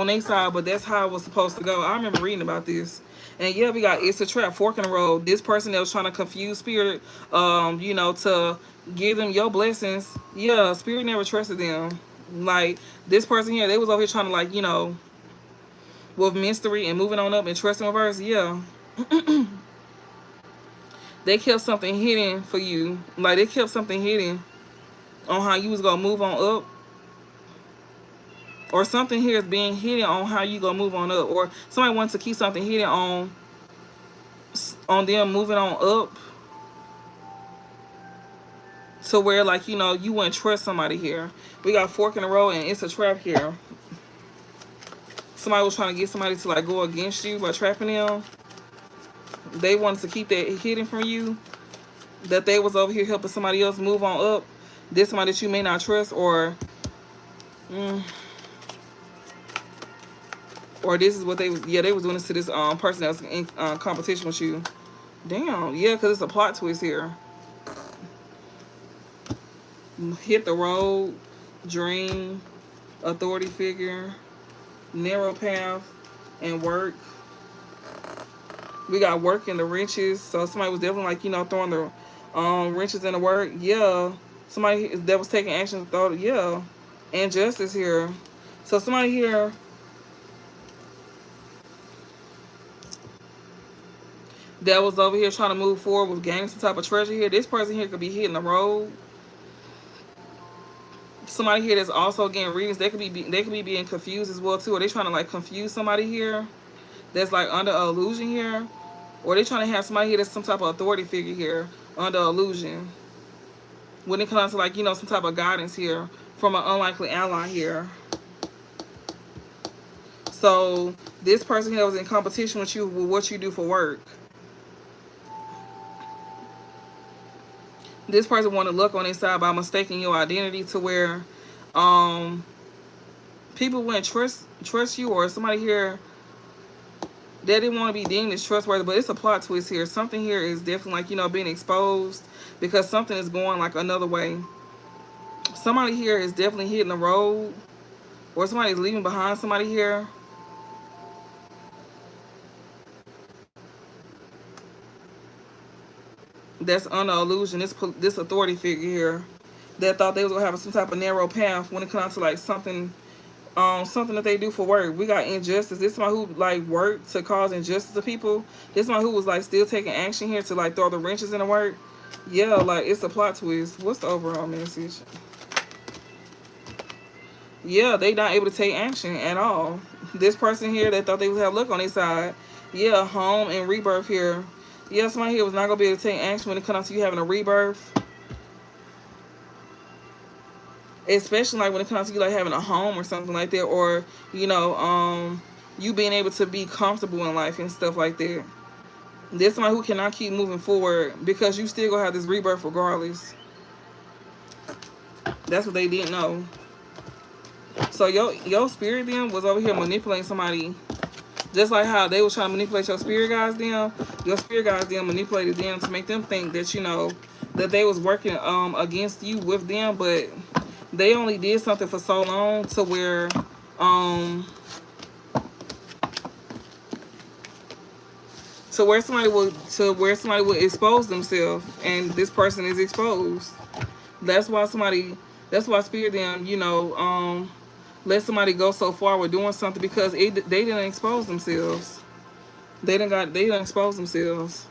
their side, but that's how it was supposed to go. I remember reading about this. And yeah, we got it's a trap, fork in the road. This person that was trying to confuse spirit, you know, to give them your blessings. Yeah, spirit never trusted them. Like this person here, they was over here trying to like, you know, with mystery and moving on up and trusting reverse. Yeah. They kept something hidden for you. Like they kept something hidden on how you was gonna move on up. Or something here is being hidden on how you gonna move on up. Or somebody wants to keep something hidden on them moving on up. To where like, you know, you wouldn't trust somebody here. We got fork in the road and it's a trap here. Somebody was trying to get somebody to like go against you by trapping them. They wanted to keep that hidden from you. That they was over here helping somebody else move on up. This somebody that you may not trust, or this is what they was. Yeah, they was doing this to this person that was in competition with you. Damn, yeah, because it's a plot twist here. Hit the road, dream, authority figure, narrow path, and work. We got work in the wrenches. So somebody was definitely like, you know, throwing the wrenches in the work. Yeah. Somebody that was taking action thought, yeah. And justice here. So somebody here that was over here trying to move forward with gaining some type of treasure here. This person here could be hitting the road. Somebody here that's also getting readings. They could be being confused as well too. Or they trying to like confuse somebody here that's like under illusion here, or they trying to have somebody here that's some type of authority figure here under illusion. When it comes to like, you know, some type of guidance here from an unlikely ally here. So this person here was in competition with you with what you do for work. This person want to look on their side by mistaking your identity to where people wouldn't trust you, or somebody here they didn't want to be deemed as trustworthy. But it's a plot twist here. Something here is definitely like, you know, being exposed because something is going like another way. Somebody here is definitely hitting the road, or somebody's leaving behind somebody here. That's under illusion. This authority figure here that thought they was gonna have some type of narrow path when it comes to like something something that they do for work. We got injustice. This is somebody who like worked to cause injustice to people. This is somebody who was like still taking action here to like throw the wrenches in the work. Yeah, like it's a plot twist. What's the overall message? Yeah, they not able to take action at all. This person here that thought they would have luck on their side. Yeah, home and rebirth here. Yeah, somebody here was not gonna be able to take action when it comes to you having a rebirth. Especially like when it comes to you like having a home or something like that, or you know, you being able to be comfortable in life and stuff like that. There's somebody who cannot keep moving forward because you still gonna have this rebirth regardless. That's what they didn't know. So your spirit then was over here manipulating somebody, just like how they was trying to manipulate your spirit guys then. Your spirit guys then manipulated them to make them think that, you know, that they was working against you with them, but they only did something for so long to where somebody would expose themselves, and this person is exposed. That's why spirit them, you know, let somebody go so far with doing something because they didn't expose themselves. They didn't expose themselves.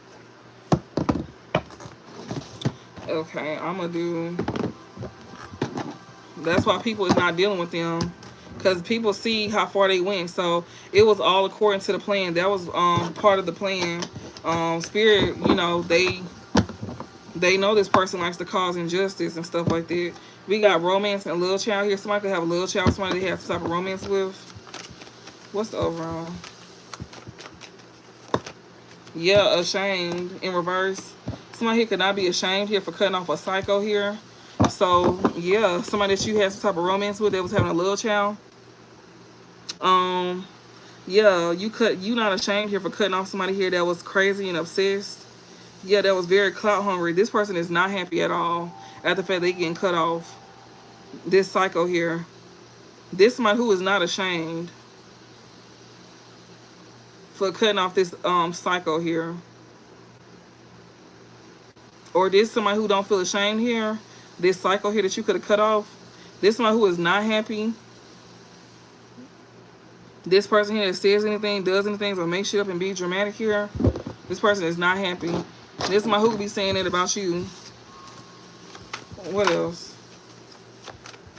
Okay, I'm gonna do. That's why people is not dealing with them, because people see how far they went. So it was all according to the plan. That was part of the plan. Spirit, you know, they know this person likes to cause injustice and stuff like that. We got romance and a little child here. Somebody could have a little child. Somebody they have some type of romance with. What's the overall? Yeah, ashamed in reverse. Somebody here could not be ashamed here for cutting off a psycho here. So yeah, somebody that you had some type of romance with that was having a little child. Yeah, you not ashamed here for cutting off somebody here that was crazy and obsessed. Yeah, that was very clout hungry. This person is not happy at all at the fact they getting cut off. This psycho here. This somebody who is not ashamed for cutting off this psycho here. Or this somebody who don't feel ashamed here. This psycho here that you could have cut off. This somebody who is not happy. This person here that says anything, does anything, or makes shit up and be dramatic here. This person is not happy. This somebody who could be saying it about you. What else?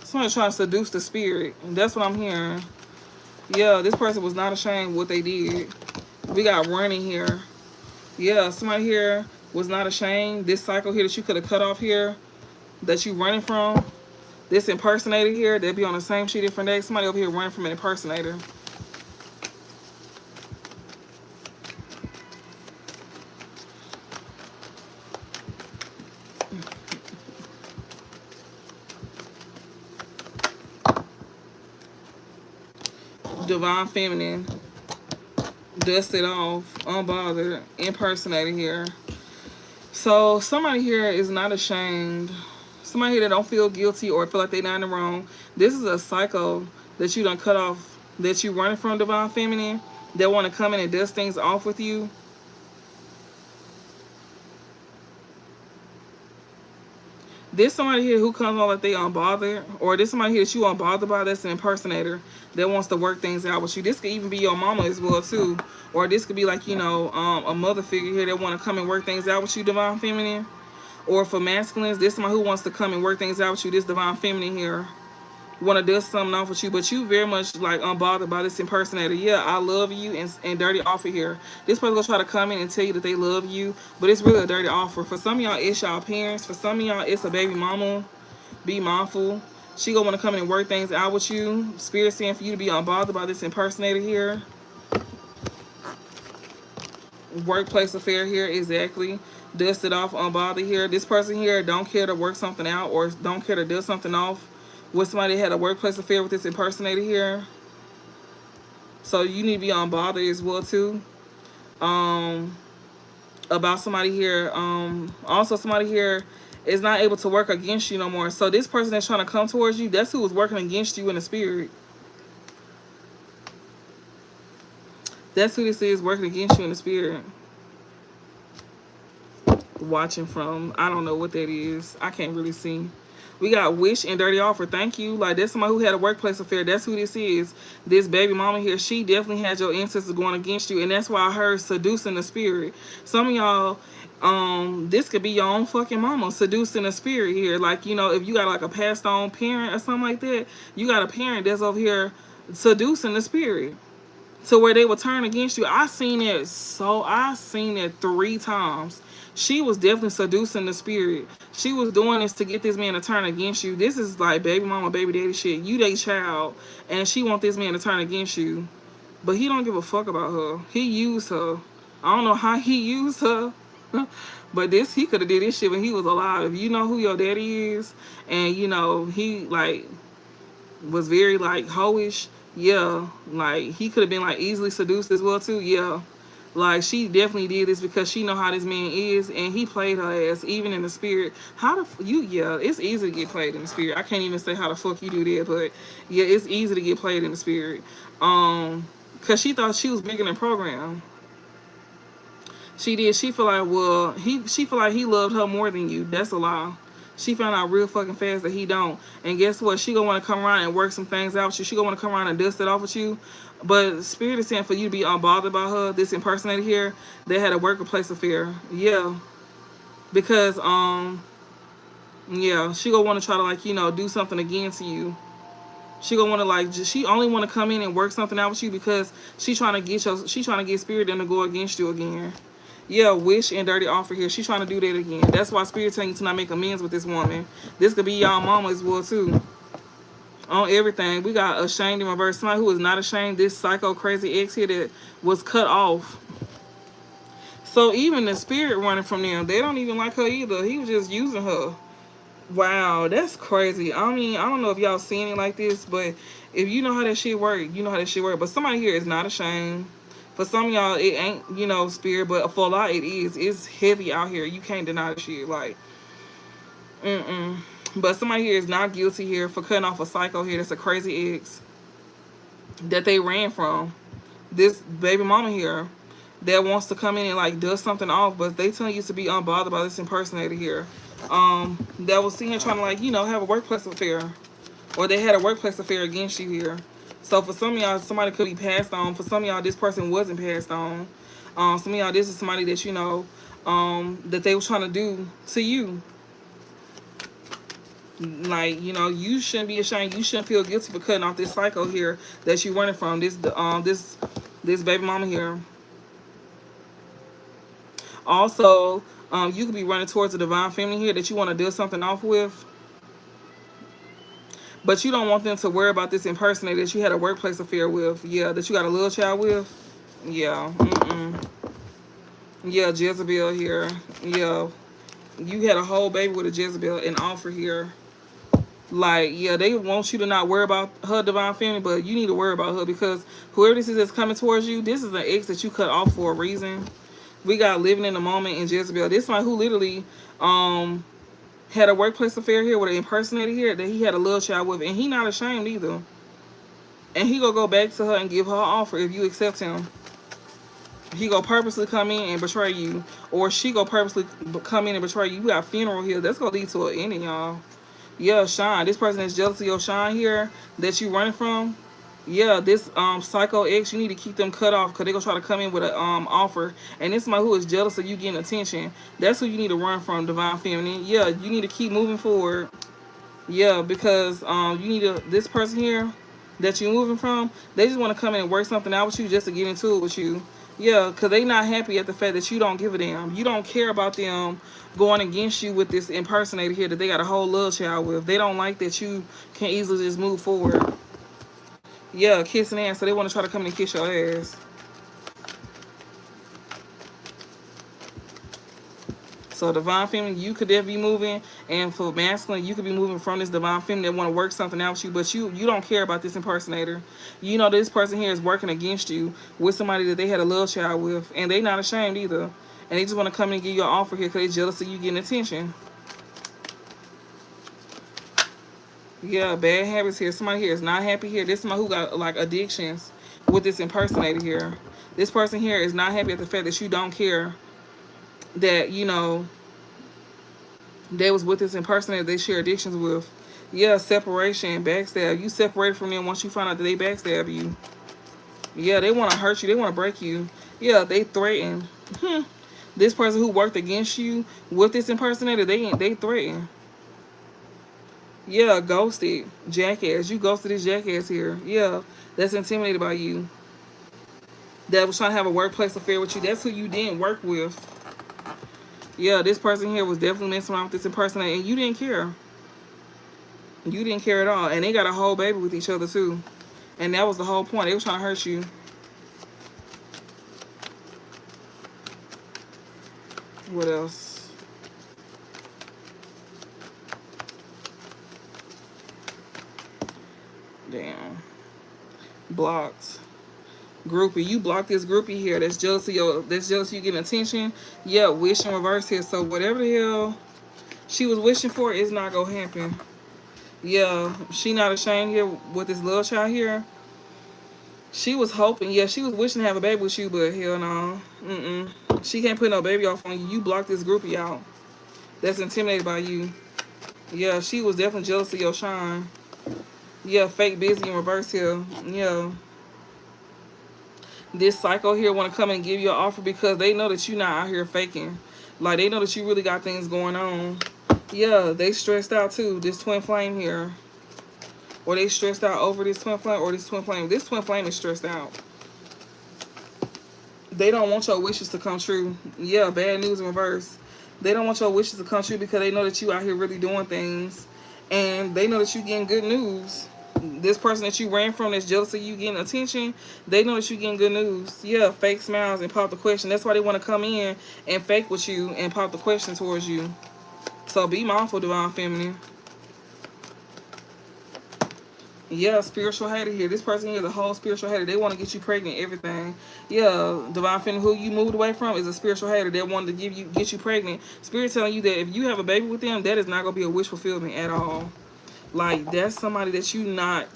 Somebody trying to seduce the spirit. That's what I'm hearing. Yeah, this person was not ashamed of what they did. We got running here. Yeah, somebody here was not ashamed. This cycle here that you could have cut off here, that you running from. This impersonator here, they'll be on the same sheet different days. Somebody over here running from an impersonator. Divine feminine, dusted off, unbothered, impersonator here. So somebody here is not ashamed. Somebody here that don't feel guilty or feel like they're not in the wrong. This is a psycho that you done cut off, that you running from, divine feminine, that want to come in and dust things off with you. This somebody here who comes on like they unbothered, or this somebody here that you unbothered by, that's an impersonator that wants to work things out with you. This could even be your mama as well too, or this could be like, you know, a mother figure here that want to come and work things out with you, divine feminine. Or for masculines, this somebody who wants to come and work things out with you, this divine feminine here. want to dust something off with you, but you very much like unbothered by this impersonator. Yeah, I love you, and dirty offer here. This person gonna try to come in and tell you that they love you, but it's really a dirty offer. For some of y'all, it's y'all parents. For some of y'all, it's a baby mama. Be mindful. She gonna want to come in and work things out with you. Spirit saying for you to be unbothered by this impersonator here. Workplace affair here, exactly. Dust it off, unbothered here. This person here don't care to work something out or don't care to dust something off with somebody that had a workplace affair with this impersonator here. So you need to be unbothered as well too. About somebody here. Also somebody here is not able to work against you no more. So this person that's trying to come towards you, that's who was working against you in the spirit. That's who this is, working against you in the spirit. Watching from, I don't know what that is. I can't really see. We got wish and dirty offer. Thank you. Like, that's somebody who had a workplace affair. That's who this is. This baby mama here, she definitely had your ancestors going against you. And that's why I heard seducing the spirit. Some of y'all, this could be your own fucking mama seducing the spirit here. Like, you know, if you got like a passed on parent or something like that, you got a parent that's over here seducing the spirit to where they will turn against you. I seen it 3 times. She was definitely seducing the spirit. She was doing this to get this man to turn against you. This is like baby mama, baby daddy shit. You they child, and she want this man to turn against you. But he don't give a fuck about her. He used her. I don't know how he used her. But he could have did this shit when he was alive. If you know who your daddy is, and you know, he like was very like hoish, yeah, like he could have been like easily seduced as well too, yeah. Like she definitely did this because she know how this man is, and he played her ass even in the spirit. How the yeah, it's easy to get played in the spirit. I can't even say how the fuck you do that, but yeah, it's easy to get played in the spirit. Cause she thought she was bigger than program. She did. She feel like, well, she feel like he loved her more than you. That's a lie. She found out real fucking fast that he don't. And guess what? She gonna want to come around and work some things out with you. She gonna want to come around and dust it off with you. But Spirit is saying for you to be unbothered by her, this impersonator here, they had a workplace affair. Yeah. Because, yeah, she gonna want to try to, like, you know, do something against you. She gonna want to, like, she only want to come in and work something out with you because she trying to get Spirit them to go against you again. Yeah, wish and dirty offer here. She's trying to do that again. That's why Spirit telling you to not make amends with this woman. This could be y'all mama as well too. On everything. We got ashamed in reverse. Somebody who is not ashamed. This psycho crazy ex here that was cut off. So even the spirit running from them, they don't even like her either. He was just using her. Wow, that's crazy. I mean, I don't know if y'all seen it like this, but if you know how that shit work, you know how that shit work. But somebody here is not ashamed. For some of y'all, it ain't, you know, spirit, but for a lot, it is. It's heavy out here. You can't deny the shit. Like, But somebody here is not guilty here for cutting off a psycho here. That's a crazy ex that they ran from. This baby mama here that wants to come in and, like, dust something off, but they telling you to be unbothered by this impersonator here. That was seen here trying to, like, you know, have a workplace affair. Or they had a workplace affair against you here. So for some of y'all, somebody could be passed on. For some of y'all, this person wasn't passed on. Some of y'all, this is somebody that, you know, that they was trying to do to you. Like, you know, you shouldn't be ashamed. You shouldn't feel guilty for cutting off this psycho here that you're running from. This baby mama here. Also, you could be running towards a divine feminine here that you want to do something off with. But you don't want them to worry about this impersonator that you had a workplace affair with. Yeah, that you got a little child with. Yeah. Yeah, Jezebel here. Yeah. You had a whole baby with a Jezebel and offer here. Like, yeah, they want you to not worry about her divine family, but you need to worry about her because whoever this is that's coming towards you, this is an ex that you cut off for a reason. We got living in the moment in Jezebel. This one who literally had a workplace affair here with an impersonator here that he had a little child with, and he not ashamed either. And he gonna go back to her and give her an offer if you accept him. He gonna purposely come in and betray you, or she gonna purposely come in and betray you. You got funeral here. That's gonna lead to an ending, y'all. Yeah, shine. This person is jealous of your shine here that you running from. Yeah, this psycho ex, you need to keep them cut off because they're going to try to come in with an offer. And this is somebody who is jealous of you getting attention. That's who you need to run from, divine feminine. Yeah, you need to keep moving forward. Yeah, because you need this person here that you're moving from. They just want to come in and work something out with you just to get into it with you. Yeah, because they not happy at the fact that you don't give a damn. You don't care about them going against you with this impersonator here that they got a whole love child with. They don't like that you can easily just move forward. Yeah, kissing ass. So they want to try to come in and kiss your ass. So divine feminine, you could there be moving, and for masculine, you could be moving from this divine feminine that want to work something out with you, but you don't care about this impersonator. You know this person here is working against you with somebody that they had a love child with, and they not ashamed either. And they just want to come in and give you an offer here because they jealous of you getting attention. Yeah, bad habits here. Somebody here is not happy here. This is somebody who got like addictions with this impersonator here. This person here is not happy at the fact that you don't care that, you know, they was with this impersonator they share addictions with. Yeah, separation, backstab. You separated from them once you find out that they backstab you. Yeah, they want to hurt you. They want to break you. Yeah, they threaten. This person who worked against you with this impersonator, they threaten. Yeah, ghosted. Jackass. You ghosted this jackass here. Yeah, that's intimidated by you. That was trying to have a workplace affair with you. That's who you didn't work with. Yeah, this person here was definitely messing around with this impersonator, and you didn't care. You didn't care at all. And they got a whole baby with each other, too. And that was the whole point. They were trying to hurt you. What else? Damn. Blocked. Groupie. You blocked this groupie here. That's jealous of your, that's jealous of you getting attention. Yeah, wish in reverse here. So whatever the hell she was wishing for is not gonna happen. Yeah, she not ashamed here with this little child here. She was hoping, yeah, she was wishing to have a baby with you, but hell no. She can't put no baby off on you. You blocked this groupie out. That's intimidated by you. Yeah, she was definitely jealous of your shine. Yeah, fake busy in reverse here. Yeah. This psycho here want to come and give you an offer because they know that you're not out here faking. Like, they know that you really got things going on. Yeah, they stressed out too. This twin flame here. Or they stressed out over this twin flame or this twin flame. This twin flame is stressed out. They don't want your wishes to come true. Yeah, bad news in reverse. They don't want your wishes to come true because they know that you out here really doing things. And they know that you getting good news. This person that you ran from that's jealous of you getting attention, they know that you getting good news. Yeah, fake smiles and pop the question. That's why they want to come in and fake with you and pop the question towards you. So be mindful, divine feminine. Yeah, spiritual hater here. This person here is a whole spiritual hater. They want to get you pregnant, everything. Yeah, divine feminine, who you moved away from is a spiritual hater. They wanted to get you pregnant. Spirit telling you that if you have a baby with them, that is not gonna be a wish fulfillment at all. Like, that's somebody that you not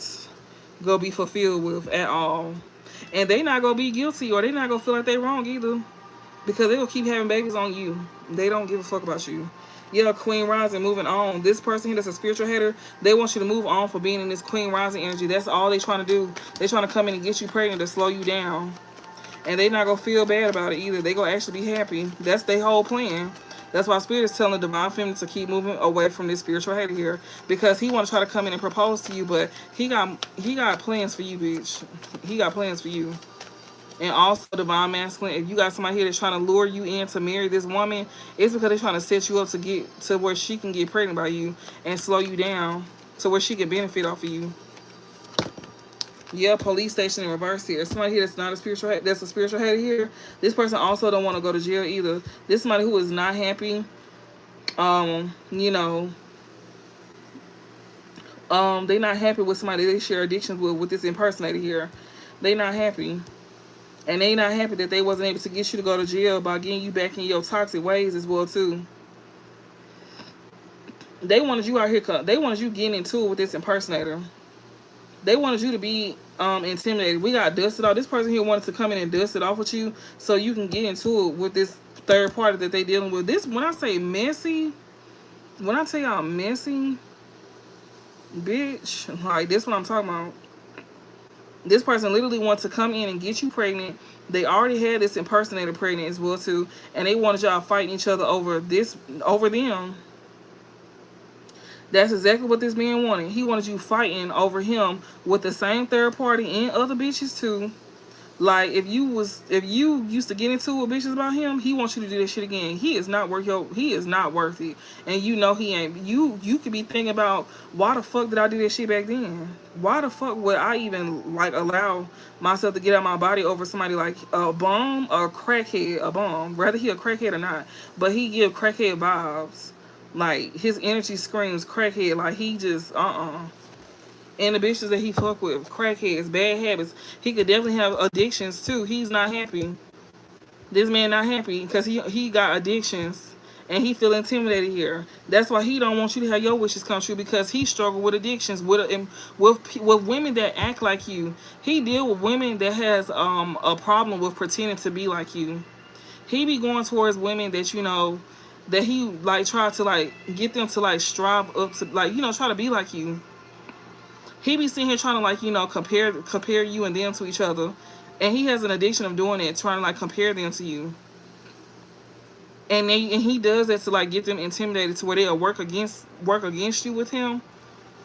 gonna be fulfilled with at all. And they not gonna be guilty or they not gonna feel like they wrong either. Because they will keep having babies on you. They don't give a fuck about you. Yeah, Queen Rising, moving on. This person here that's a spiritual hater, they want you to move on for being in this Queen Rising energy. That's all they trying to do. They trying to come in and get you pregnant to slow you down. And they not going to feel bad about it either. They going to actually be happy. That's their whole plan. That's why Spirit is telling the divine feminine to keep moving away from this spiritual hater here. Because he want to try to come in and propose to you, but he got plans for you, bitch. He got plans for you. And also, divine masculine, if you got somebody here that's trying to lure you in to marry this woman, it's because they're trying to set you up to get to where she can get pregnant by you and slow you down to where she can benefit off of you. Yeah, police station in reverse here. Somebody here that's not a spiritual, that's a spiritual hater here. This person also don't want to go to jail either. This is somebody who is not happy. You know, they not happy with somebody they share addictions with this impersonator here. They not happy. And they not happy that they wasn't able to get you to go to jail by getting you back in your toxic ways as well too. They wanted you out here. They wanted you getting into it with this impersonator. They wanted you to be intimidated. We got dusted off. This person here wanted to come in and dust it off with you so you can get into it with this third party that they dealing with. This, when I say messy, when I tell y'all messy, bitch, like this what I'm talking about. This person literally wants to come in and get you pregnant. They already had this impersonator pregnant as well too, and they wanted y'all fighting each other over this, over them. That's exactly what this man wanted. He wanted you fighting over him with the same third party and other bitches too. Like if you used to get into it with bitches about him, he wants you to do that shit again. He is not worth it. And you know he ain't. You could be thinking about, why the fuck did I do that shit back then? Why the fuck would I even like allow myself to get out my body over somebody like a bum or a crackhead, a bum, whether he a crackhead or not. But he give crackhead vibes. Like his energy screams crackhead. Like he just and the bitches that he fuck with, crackheads, bad habits. He could definitely have addictions too. He's not happy. This man not happy because he got addictions and he feel intimidated here. That's why he don't want you to have your wishes come true, because he struggle with addictions with women that act like you. He deal with women that has a problem with pretending to be like you. He be going towards women that that he like try to like get them to like strive up to like try to be like you. He be sitting here trying to like compare you and them to each other, and he has an addiction of doing it, trying to like compare them to you. And he does that to like get them intimidated to where they'll work against you with him.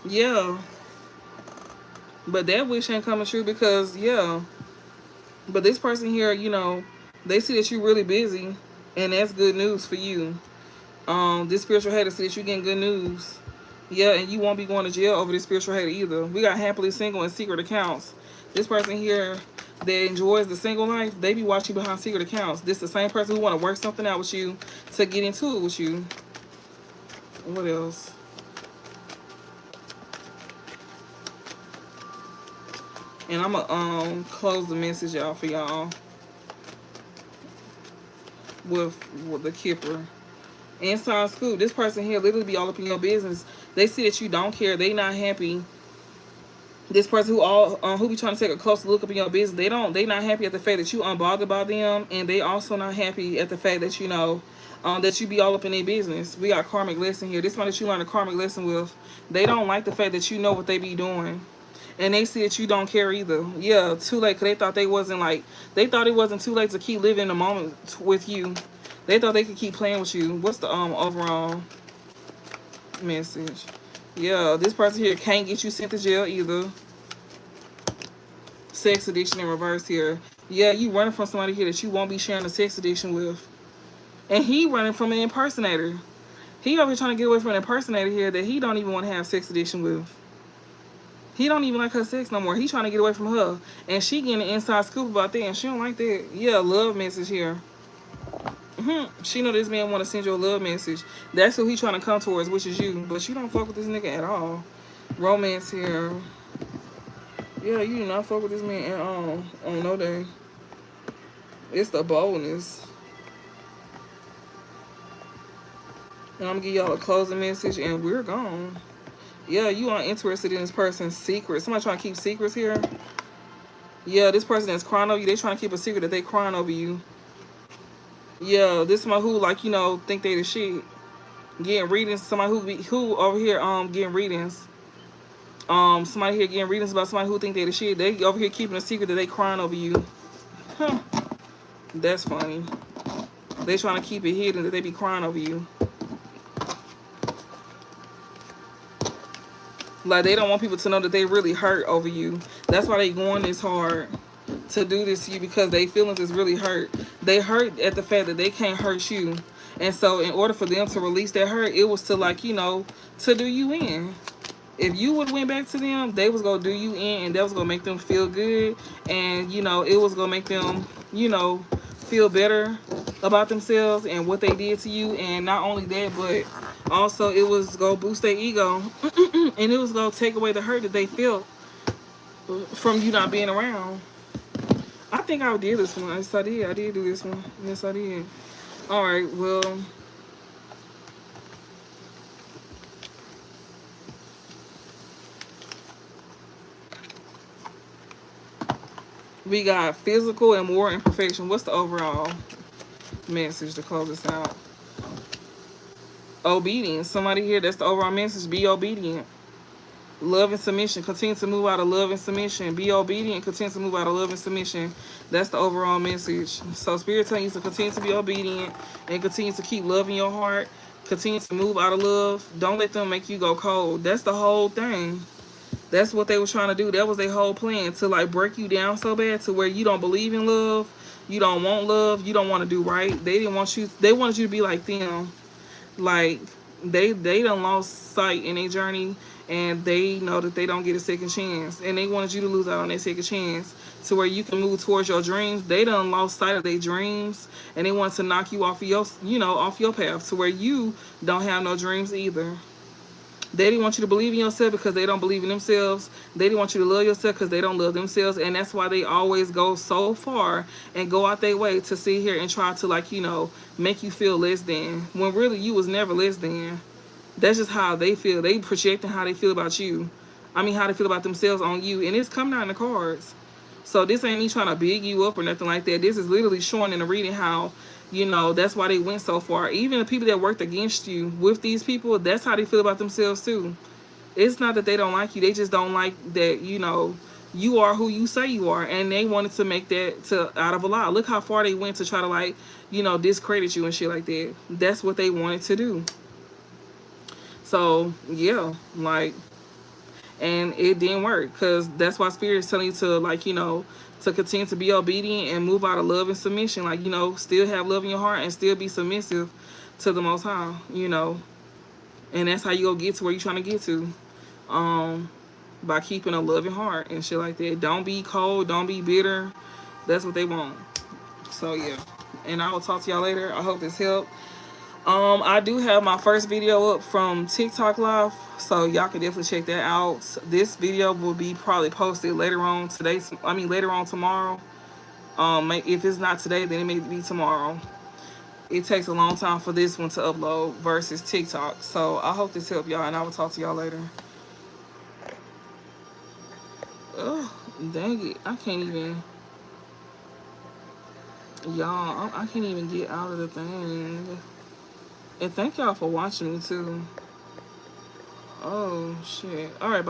Yeah, but that wish ain't coming true because But this person here, they see that you're really busy, and that's good news for you. This spiritual hater see that you're getting good news. Yeah, and you won't be going to jail over this spiritual hater either. We got happily single and secret accounts. This person here that enjoys the single life, they be watching behind secret accounts. This the same person who want to work something out with you to get into it with you. What else? And I'm gonna close the message out for y'all with the Kipper. Inside scoop, this person here literally be all up in your business. They see that you don't care. They not happy. This person who be trying to take a closer look up in your business, they not happy at the fact that you unbothered by them, and they also not happy at the fact that that you be all up in their business. We got karmic lesson here. This one that you learn a karmic lesson with, they don't like the fact that you know what they be doing, and they see that you don't care either. Yeah, too late, because they thought it wasn't too late to keep living the moment with you. They thought they could keep playing with you. What's the overall message? Yeah, this person here can't get you sent to jail either. Sex addiction in reverse here. Yeah, you running from somebody here that you won't be sharing a sex addiction with. And he running from an impersonator. He over here trying to get away from an impersonator here that he don't even want to have sex addiction with. He don't even like her sex no more. He trying to get away from her. And she getting an inside scoop about that, and she don't like that. Yeah, love message here. She know this man want to send you a love message. That's who he trying to come towards, which is you. But you don't fuck with this nigga at all. Romance here. Yeah, you do not fuck with this man at all. On no day. It's the boldness. And I'm gonna give y'all a closing message, and we're gone. Yeah, you aren't interested in this person's secret. Somebody trying to keep secrets here. Yeah, this person that's crying over you, they trying to keep a secret that they crying over you. Yeah, this is somebody who think they the shit. Getting readings. Somebody who over here getting readings. Somebody here getting readings about somebody who think they the shit. They over here keeping a secret that they crying over you. Huh. That's funny. They trying to keep it hidden that they be crying over you. Like they don't want people to know that they really hurt over you. That's why they going this hard to do this to you, because they feelings is really hurt. They hurt at the fact that they can't hurt you. And so in order for them to release that hurt, it was to to do you in. If you would went back to them, they was gonna do you in, and that was gonna make them feel good, and it was gonna make them feel better about themselves and what they did to you. And not only that, but also it was gonna boost their ego and it was gonna take away the hurt that they felt from you not being around. I think I did this one. Yes, I did. I did do this one. Yes, I did. All right, well, we got physical and moral imperfection. What's the overall message to close this out? Obedience. Somebody here, that's the overall message. Be obedient. Love and submission. Continue to move out of love and submission. Be obedient. Continue to move out of love and submission. That's the overall message. So Spirit telling you to continue to be obedient and continue to keep love in your heart. Continue to move out of love. Don't let them make you go cold. That's the whole thing. That's what they were trying to do. That was their whole plan, to like break you down so bad to where you don't believe in love, you don't want love, you don't want to do right. They didn't want you. They wanted you to be like them. Like they done lost sight in their journey, and they know that they don't get a second chance, and they wanted you to lose out on their second chance to where you can move towards your dreams. They done lost sight of their dreams, and they want to knock you off of your, off your path to where you don't have no dreams either. They didn't want you to believe in yourself because they don't believe in themselves. They didn't want you to love yourself because they don't love themselves. And that's why they always go so far and go out their way to sit here and try to, like, make you feel less than. When really you was never less than. That's just how they feel. They projecting how they feel about you. I mean, how they feel about themselves on you. And it's coming out in the cards. So this ain't me trying to big you up or nothing like that. This is literally showing in the reading how, that's why they went so far. Even the people that worked against you with these people, that's how they feel about themselves too. It's not that they don't like you. They just don't like that, you are who you say you are. And they wanted to make that out of a lie. Look how far they went to try to, like, discredit you and shit like that. That's what they wanted to do. So, yeah, like, and it didn't work, because that's why Spirit is telling you to, like, to continue to be obedient and move out of love and submission. Like, still have love in your heart and still be submissive to the Most High, and that's how you go get to where you're trying to get to, by keeping a loving heart and shit like that. Don't be cold, don't be bitter. That's what they want. So yeah, and I will talk to y'all later. I hope this helped. I do have my first video up from TikTok Live, so y'all can definitely check that out. This video will be probably posted later on today. Later on tomorrow. If it's not today, then it may be tomorrow. It takes a long time for this one to upload versus TikTok. So I hope this helped y'all, and I will talk to y'all later. Ugh, dang it. I can't even. Y'all, I can't even get out of the thing. And thank y'all for watching me too. Oh, shit. Alright, bye.